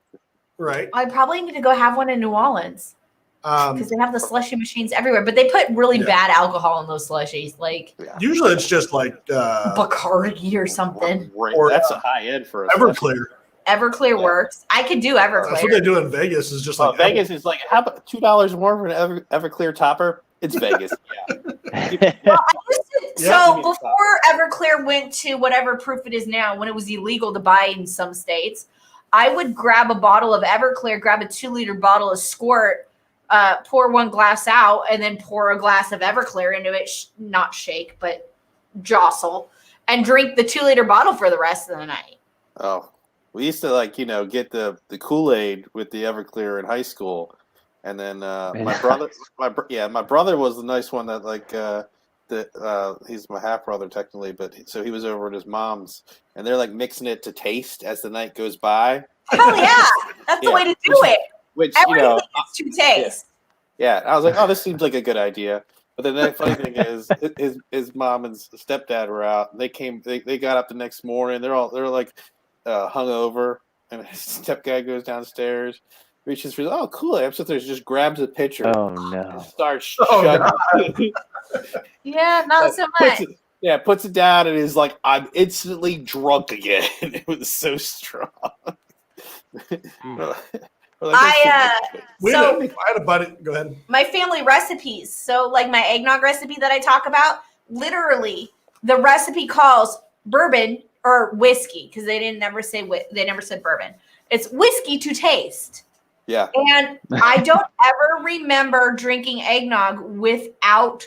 Right. I probably need to go have one in New Orleans because they have the slushy machines everywhere. But they put really Yeah. bad alcohol in those slushies, like Yeah. Usually it's just like Bacardi or something. Right. Or, That's a high end for a Everclear. Everclear Yeah. works. I could do That's what they Everclear. do in Vegas. Is just Oh, like Vegas is like, how about $2 more for an Everclear topper? It's Vegas. Yeah. Well, I used to, Yeah, so give me a before Everclear went to whatever proof it is now, when it was illegal to buy in some states, I would grab a bottle of Everclear, grab a 2-liter bottle of squirt, pour one glass out, and then pour a glass of Everclear into it. Not shake, but jostle, and drink the 2-liter bottle for the rest of the night. Oh, we used to get the Kool-Aid with the Everclear in high school, and then my brother was the nice one that he's my half brother technically, but so he was over at his mom's, and they're like mixing it to taste as the night goes by. Hell yeah, that's the Yeah. way to do it. Which Everything is to taste. yeah, I was like, oh, this seems like a good idea. But then the funny thing is, his mom and stepdad were out. They got up the next morning. They're like hungover, and his stepdad goes downstairs, reaches for Kool-Aid. I'm sitting there, just grabs a pitcher, Oh and no. starts Oh, chugging. Yeah, not so much. Puts it down, and is like, I'm instantly drunk again. It was so strong. I had a buddy. Go ahead. my family recipes. So like my eggnog recipe that I talk about, literally the recipe calls bourbon or whiskey because they never said bourbon. It's whiskey to taste. Yeah. And I don't ever remember drinking eggnog without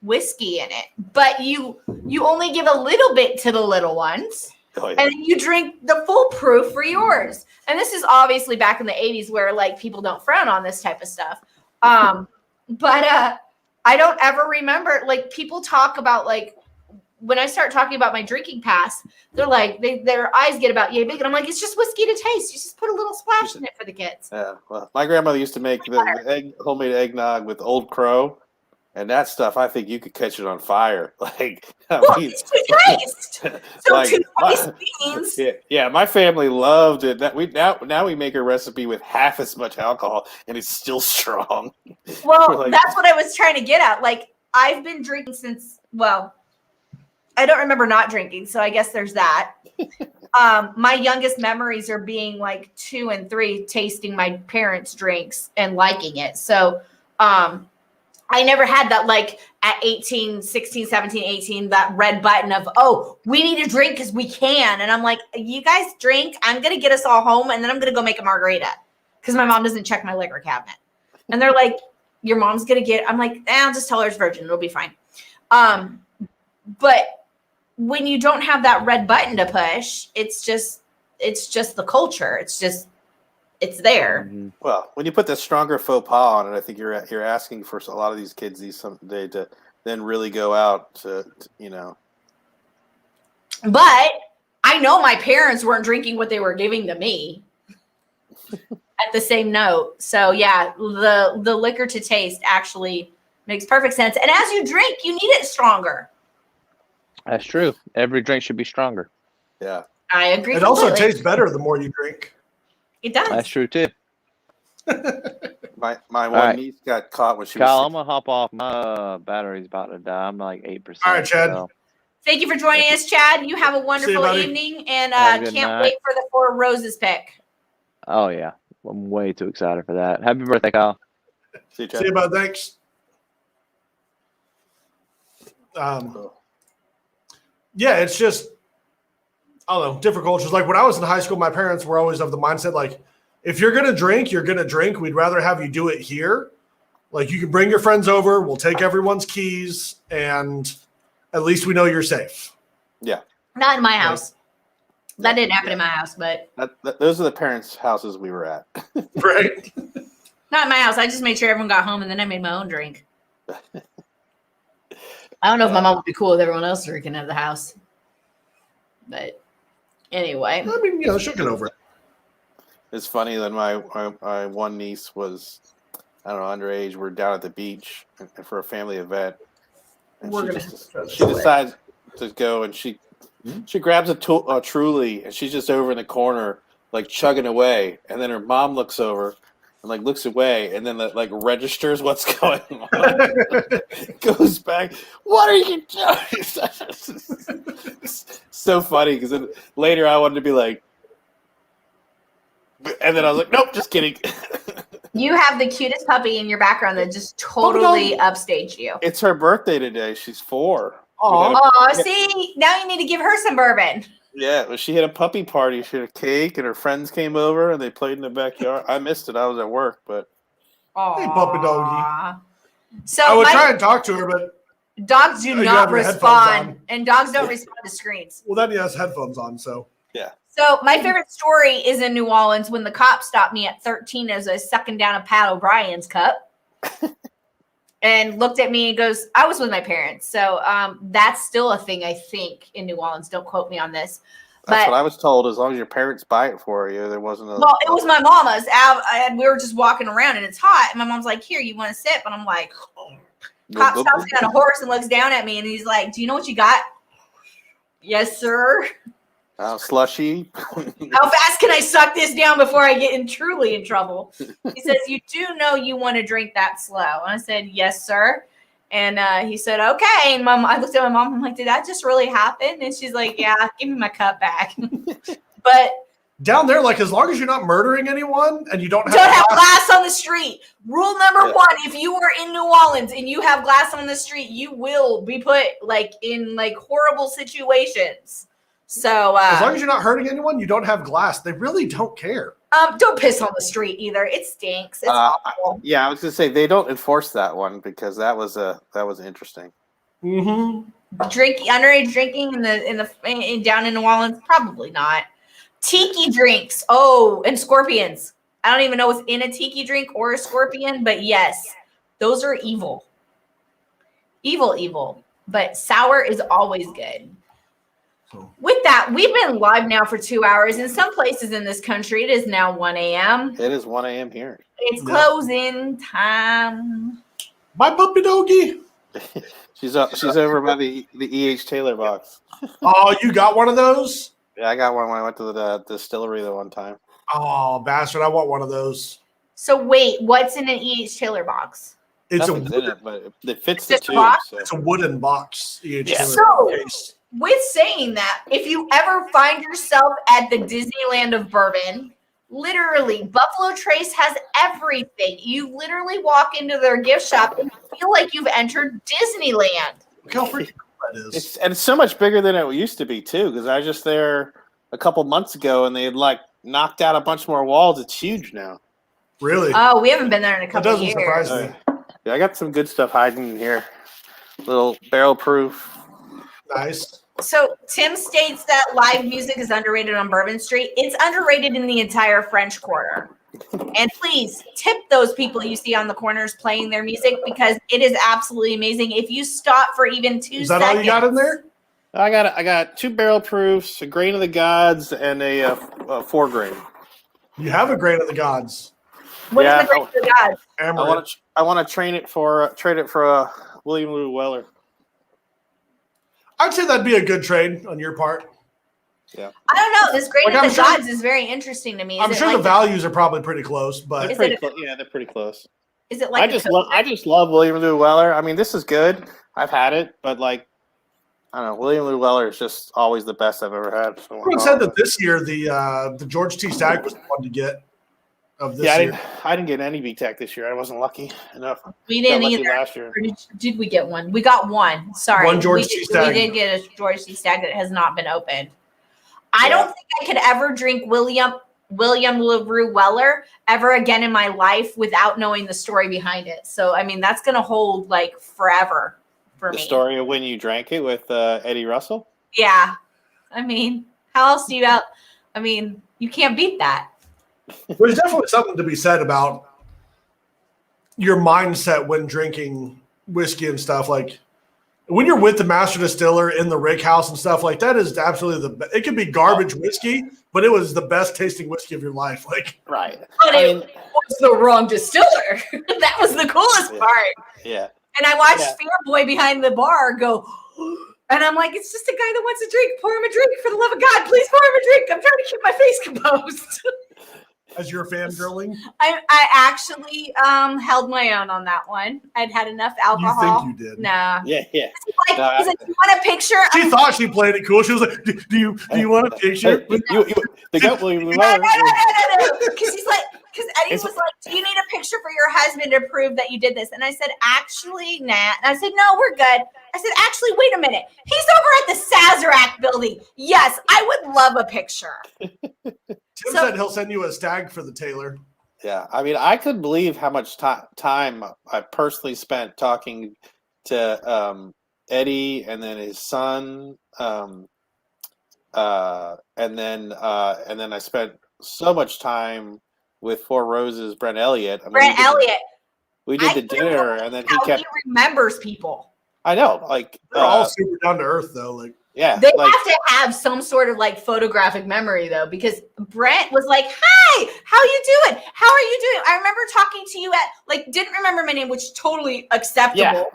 whiskey in it. But you only give a little bit to the little ones. Oh, yeah. And then you drink the full proof for yours. And this is obviously back in the 80s where like people don't frown on this type of stuff. But I don't ever remember, like, people talk about, like, when I start talking about my drinking past, they're like, their eyes get about yay big. And I'm like, it's just whiskey to taste. You just put a little splash in it for the kids. Yeah, well, my grandmother used to make the homemade eggnog with Old Crow, and that stuff. I think you could catch it on fire. Like, Well, it's to taste. So like, to taste means yeah, my family loved it. That now we make a recipe with half as much alcohol, and it's still strong. well, like- that's what I was trying to get at. Like, I've been drinking since, well, I don't remember not drinking, so I guess there's that. My youngest memories are being like 2 and 3, tasting my parents' drinks and liking it. So I never had that, like, at 18, 16, 17, 18, that red button of, oh, we need to drink because we can. And I'm like, you guys drink. I'm going to get us all home, and then I'm going to go make a margarita because my mom doesn't check my liquor cabinet. And they're like, your mom's going to get, I'm like, I'll just tell her it's virgin. It'll be fine. But when you don't have that red button to push, it's just the culture. It's there. Mhm. Well, when you put the stronger faux pas on it, I think you're asking for a lot of these kids someday to then really go out to. But I know my parents weren't drinking what they were giving to me at the same note. So yeah, the liquor to taste actually makes perfect sense. And as you drink, you need it stronger. That's true. Every drink should be stronger. Yeah. I agree. It also completely. tastes better the more you drink. It does. That's true too. My one right. niece got caught when she Kyle, was I'm gonna hop off. My battery's about to die. I'm like 8%. All right, Chad. So Thank you for joining us, Chad. You have a wonderful buddy. evening, and Have a good can't night. wait for the 4 Roses pick. oh yeah, I'm way too excited for that. Happy birthday, Kyle. See you, See Chad. you, bud. Thanks. Yeah, it's just, I don't know, different cultures. Like when I was in high school, my parents were always of the mindset, like, if you're going to drink, you're going to drink. We'd rather have you do it here. Like you can bring your friends over. We'll take everyone's keys and at least we know you're safe. Yeah. Not in my house. That didn't happen in my house, but Those are the parents' houses we were at. Right. not in my house. I just made sure everyone got home, and then I made my own drink. I don't know if my mom would be cool with everyone else drinking at the house, but anyway. I mean, you know, she'll get over it. It's funny that my one niece was, I don't know, underage. We're down at the beach for a family event. And she decides to go, and she grabs a Truly, and she's just over in the corner, like chugging away. And then her mom looks over and like looks away, and then like registers what's going on. Goes back. What are you doing? So funny because later I wanted to be like, and then I was like, nope, just kidding. You have the cutest puppy in your background that just totally upstaged you. It's her birthday today. She's 4. Oh, see, now you need to give her some bourbon. Yeah, well, she had a puppy party. She had a cake, and her friends came over, and they played in the backyard. I missed it. I was at work, but Hey, puppy doggy. So I would try and talk to her, but dogs do you not have your headphones respond, on. and dogs don't respond to screens. well, then he has headphones on, so. yeah. So my favorite story is in New Orleans when the cop stopped me at 13 as I was sucking down a Pat O'Brien's cup and looked at me and goes, I was with my parents. So that's still a thing, I think, in New Orleans. Don't quote me on this. That's But what I was told. As long as your parents buy it for you, there wasn't a. well, it was my mama's. And we were just walking around and it's hot. And my mom's like, here, you want to sip? And I'm like, cop stops me on a horse and looks down at me and he's like, do you know what you got? Yes, sir. Slushy. How fast can I suck this down before I get truly in trouble? He says, you do know you want to drink that slow. And I said, yes, sir. And he said, okay. And I looked at my mom. I'm like, did that just really happen? And she's like, yeah, give me my cup back. But down there, like, as long as you're not murdering anyone and you don't have glass on the street. Rule number 1, if you are in New Orleans and you have glass on the street, you will be put like in like horrible situations. So as long as you're not hurting anyone, you don't have glass. They really don't care. Don't piss on the street either. It stinks. It's awful. Yeah, I was gonna say they don't enforce that one because that was interesting. Mm-hmm. Underage drinking in down in New Orleans, probably not. Tiki drinks. Oh, and scorpions. I don't even know what's in a tiki drink or a scorpion, but yes, those are evil. Evil. But sour is always good. With that, we've been live now for 2 hours. In some places in this country, it is now 1 a.m. It is 1 a.m. here. It's closing time. My puppy doggy. She's over by the E.H. Taylor box. Oh, you got one of those? Yeah, I got one when I went to the distillery the one time. Oh, bastard! I want one of those. So wait, what's in an E.H. Taylor box? It's Nothing's in it, but it fits It's the just a tube. box? So. It's a wooden box. E.H. Yeah. Taylor So- case. With saying that, if you ever find yourself at the Disneyland of Bourbon, literally, Buffalo Trace has everything. You literally walk into their gift shop and you feel like you've entered Disneyland. Look how freaking cool that is. It's so much bigger than it used to be too. Because I was just there a couple months ago, and they had like knocked out a bunch more walls. It's huge now. Really? Oh, we haven't been there in a That couple of doesn't years. surprise me. Yeah, I got some good stuff hiding in here. Little barrel proof. Nice. So Tim states that live music is underrated on Bourbon Street. It's underrated in the entire French Quarter. And please tip those people you see on the corners playing their music because it is absolutely amazing. If you stop for even 2 seconds. Is that all you got in there? I got 2 barrel proofs, a grain of the gods, and a 4 grain. You have a grain of the gods. What is Yeah, the grace of the gods? Amaranth. I want to trade it for William Lou Weller. I'd say that'd be a good trade on your part. Yeah. I don't know. This Great Like, of I'm the sure- Gods is very interesting to me. I'm sure the values are probably pretty close, but Is They're pretty it- close. Yeah, they're pretty close. Is it like I the just Coke? love William Lou Weller. I mean, this is good. I've had it, but like, I don't know. William Lou Weller is just always the best I've ever had. So everyone said that this year the George T. Stagg was the one to get of this yeah, year. I didn't get any VTech this year. I wasn't lucky enough. We Got didn't lucky either. last year. Or did we get one? We got one. Sorry. One George we T. did, Stagg. We did get a George T. Stagg that has not been opened. I Yeah. don't think I could ever drink William LaRue Weller ever again in my life without knowing the story behind it. So, I mean, that's going to hold like forever for The me. story of when you drank it with Eddie Russell. Yeah. I mean, how else do you out? I mean, you can't beat that. There's definitely something to be said about your mindset when drinking whiskey and stuff. Like when you're with the master distiller in the rig house and stuff like that is absolutely it could be garbage whiskey, but it was the best tasting whiskey of your life. Like, Right. But it was the wrong distiller. That was the coolest Yeah. part. Yeah. And I watched Yeah. Fair Boy behind the bar go, and I'm like, it's just a guy that wants a drink. Pour him a drink for the love of God. Please pour him a drink. I'm trying to keep my face composed. as you're fangirling, I actually held my own on that one. I'd had enough alcohol. you think you did. Nah. Yeah. Yeah. He's No, like, do you want a picture? She thought she played it cool. She was like, "Do you want a picture?" Hey, the goat William Lou No. Weller. Because Eddie was like, do you need a picture for your husband to prove that you did this? And I said, actually, nah. And I said, no, we're good. I said, actually, wait a minute. He's over at the Sazerac building. Yes, I would love a picture. Tim said he'll send you a stag for the Taylor. Yeah, I mean, I couldn't believe how much time I personally spent talking to Eddie and then his son, and then I spent so much time with Four Roses, Brent Elliott. I mean, Brent Elliott. We did I the can't dinner, believe and then how he remembers people. I know, like They're all super down to earth, though. Like, yeah, They like, have to have some sort of like photographic memory though, because Brent was like, "Hi, how you doing? How are you doing?" I remember talking to you at like didn't remember my name, which totally acceptable.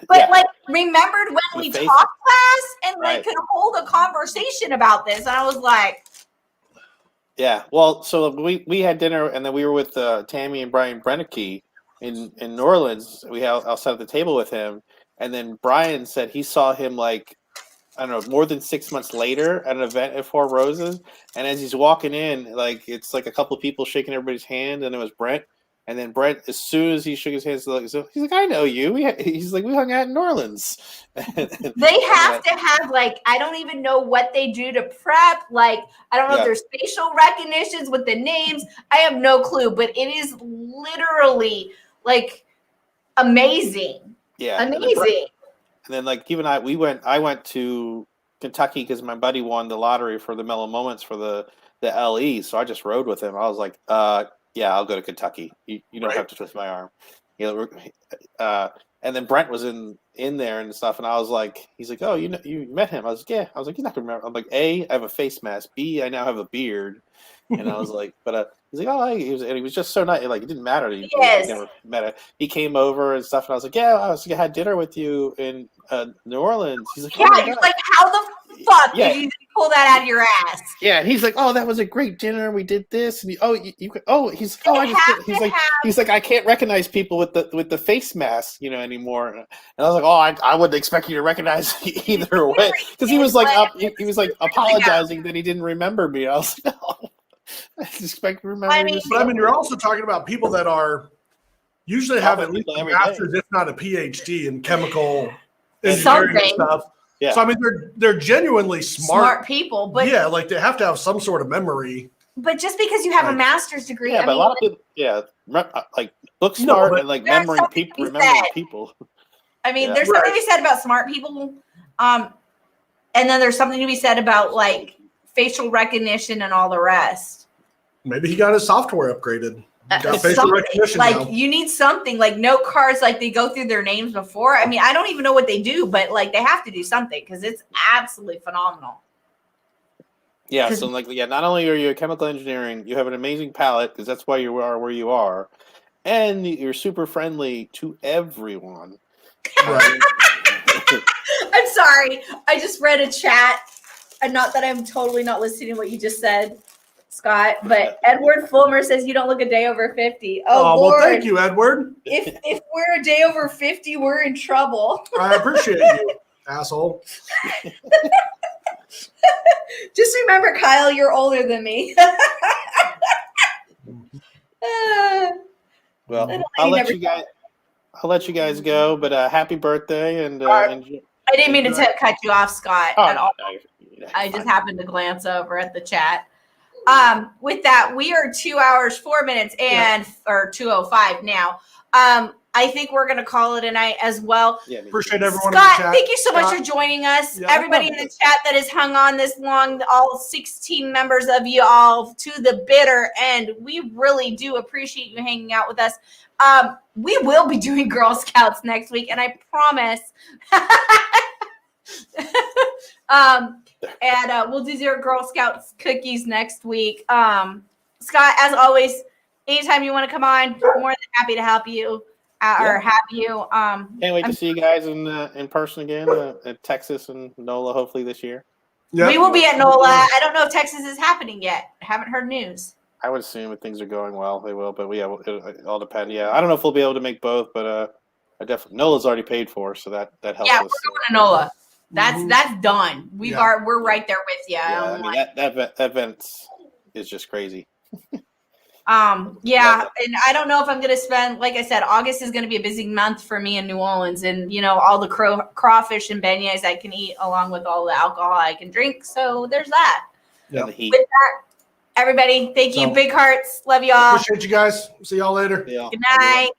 But yeah. like remembered when The we face. talked class and like Right. could hold a conversation about this, and I was like, Yeah, well, so we had dinner, and then we were with Tammy and Brian Brennicky in New Orleans. I sat at the table with him, and then Brian said he saw him like I don't know more than 6 months later at an event at Four Roses, and as he's walking in, like it's like a couple of people shaking everybody's hand, and it was Brent. And then Brent, as soon as he shook his hands, he's like, "I know you." He's like, "We hung out in New Orleans." they have to have like I don't even know what they do to prep. Like I don't know if there's facial recognitions with the names. I have no clue, but it is literally like amazing. Yeah, Amazing. And then like you and I went to Kentucky because my buddy won the lottery for the Mellow Moments for the LE. So I just rode with him. I was like, yeah, I'll go to Kentucky. You don't have to twist my arm. You know, and then Brent was in there and stuff, and I was like, he's like, oh, you met him? I was like, yeah. I was like, he's not gonna remember. I'm like, A, I have a face mask. B, I now have a beard. And I was like, but he's like, oh, he was just so nice. Like it didn't matter. He never met it. He came over and stuff, and I was like, yeah, I had dinner with you in New Orleans. He's like, Yeah, oh my you're God. like, how the fuck Yeah. did you pull that out of your ass? Yeah, and he's like, "Oh, that was a great dinner. We did this." And he's like, "I can't recognize people with the face mask, anymore." And I was like, "Oh, I wouldn't expect you to recognize either way," because he was like apologizing that he didn't remember me. I was like, "No, I just expect to remember." But I mean, you're also talking about people that are usually have at least a every master's, day. if not a PhD in chemical engineering and Something. stuff. Yeah. So I mean, they're genuinely Smart people, but yeah, like they have to have some sort of memory. but just because you have a Like- master's degree, Yeah, I but mean, a lot of people, like book No, smart but and like there's remembering something to be remembering said. people. there's Right. something to be said about smart people, and then there's something to be said about like facial recognition and all the rest. Maybe he got his software upgraded. He got facial Something. recognition Like now. you need something like note cards, like they go through their names before. I mean, I don't even know what they do, but like they have to do something because it's absolutely phenomenal. Yeah, so not only are you a chemical engineering, you have an amazing palate because that's why you are where you are, and you're super friendly to everyone. Right. I'm sorry. I just read a chat and not that I'm totally not listening to what you just said, Scott, but Edward Fulmer says you don't look a day over 50. Oh, Lord. Well, thank you, Edward. If we're a day over 50, we're in trouble. I appreciate you, asshole. Just remember, Kyle, you're older than me. Well, I'll let you guys go, but happy birthday and enjoy. I didn't mean to cut you off, Scott, Oh, at all. no, I just happened to glance over at the chat. With that, we are 2 hours, 4 minutes, or 2:05 now. I think we're going to call it a night as well. Yeah, Appreciate everyone. Scott, in the chat. thank you so much for joining us. Yeah, Everybody in the chat that has hung on this long, all 16 members of you all to the bitter end. We really do appreciate you hanging out with us. We will be doing Girl Scouts next week, and I promise. We'll do your Girl Scouts cookies next week. Scott, as always, anytime you want to come on, more than happy to help you. Or have you. Can't wait to see you guys in person again at Texas and NOLA, hopefully this year. Yep. We will be at NOLA. I don't know if Texas is happening yet. I haven't heard news. I would assume if things are going well, they will. But it all depends. Yeah, I don't know if we'll be able to make both, but I definitely NOLA's already paid for, so that helps. Yeah, us. we're going to NOLA. That's done. We're right there with you. Yeah, I mean that event is just crazy. And I don't know if I'm going to spend, like I said, August is going to be a busy month for me in New Orleans, and all the crawfish and beignets I can eat along with all the alcohol I can drink. So there's that. Yeah, the heat. With that, everybody, thank you. Big hearts. Love y'all. Appreciate you guys. See y'all later. Yeah. Good night.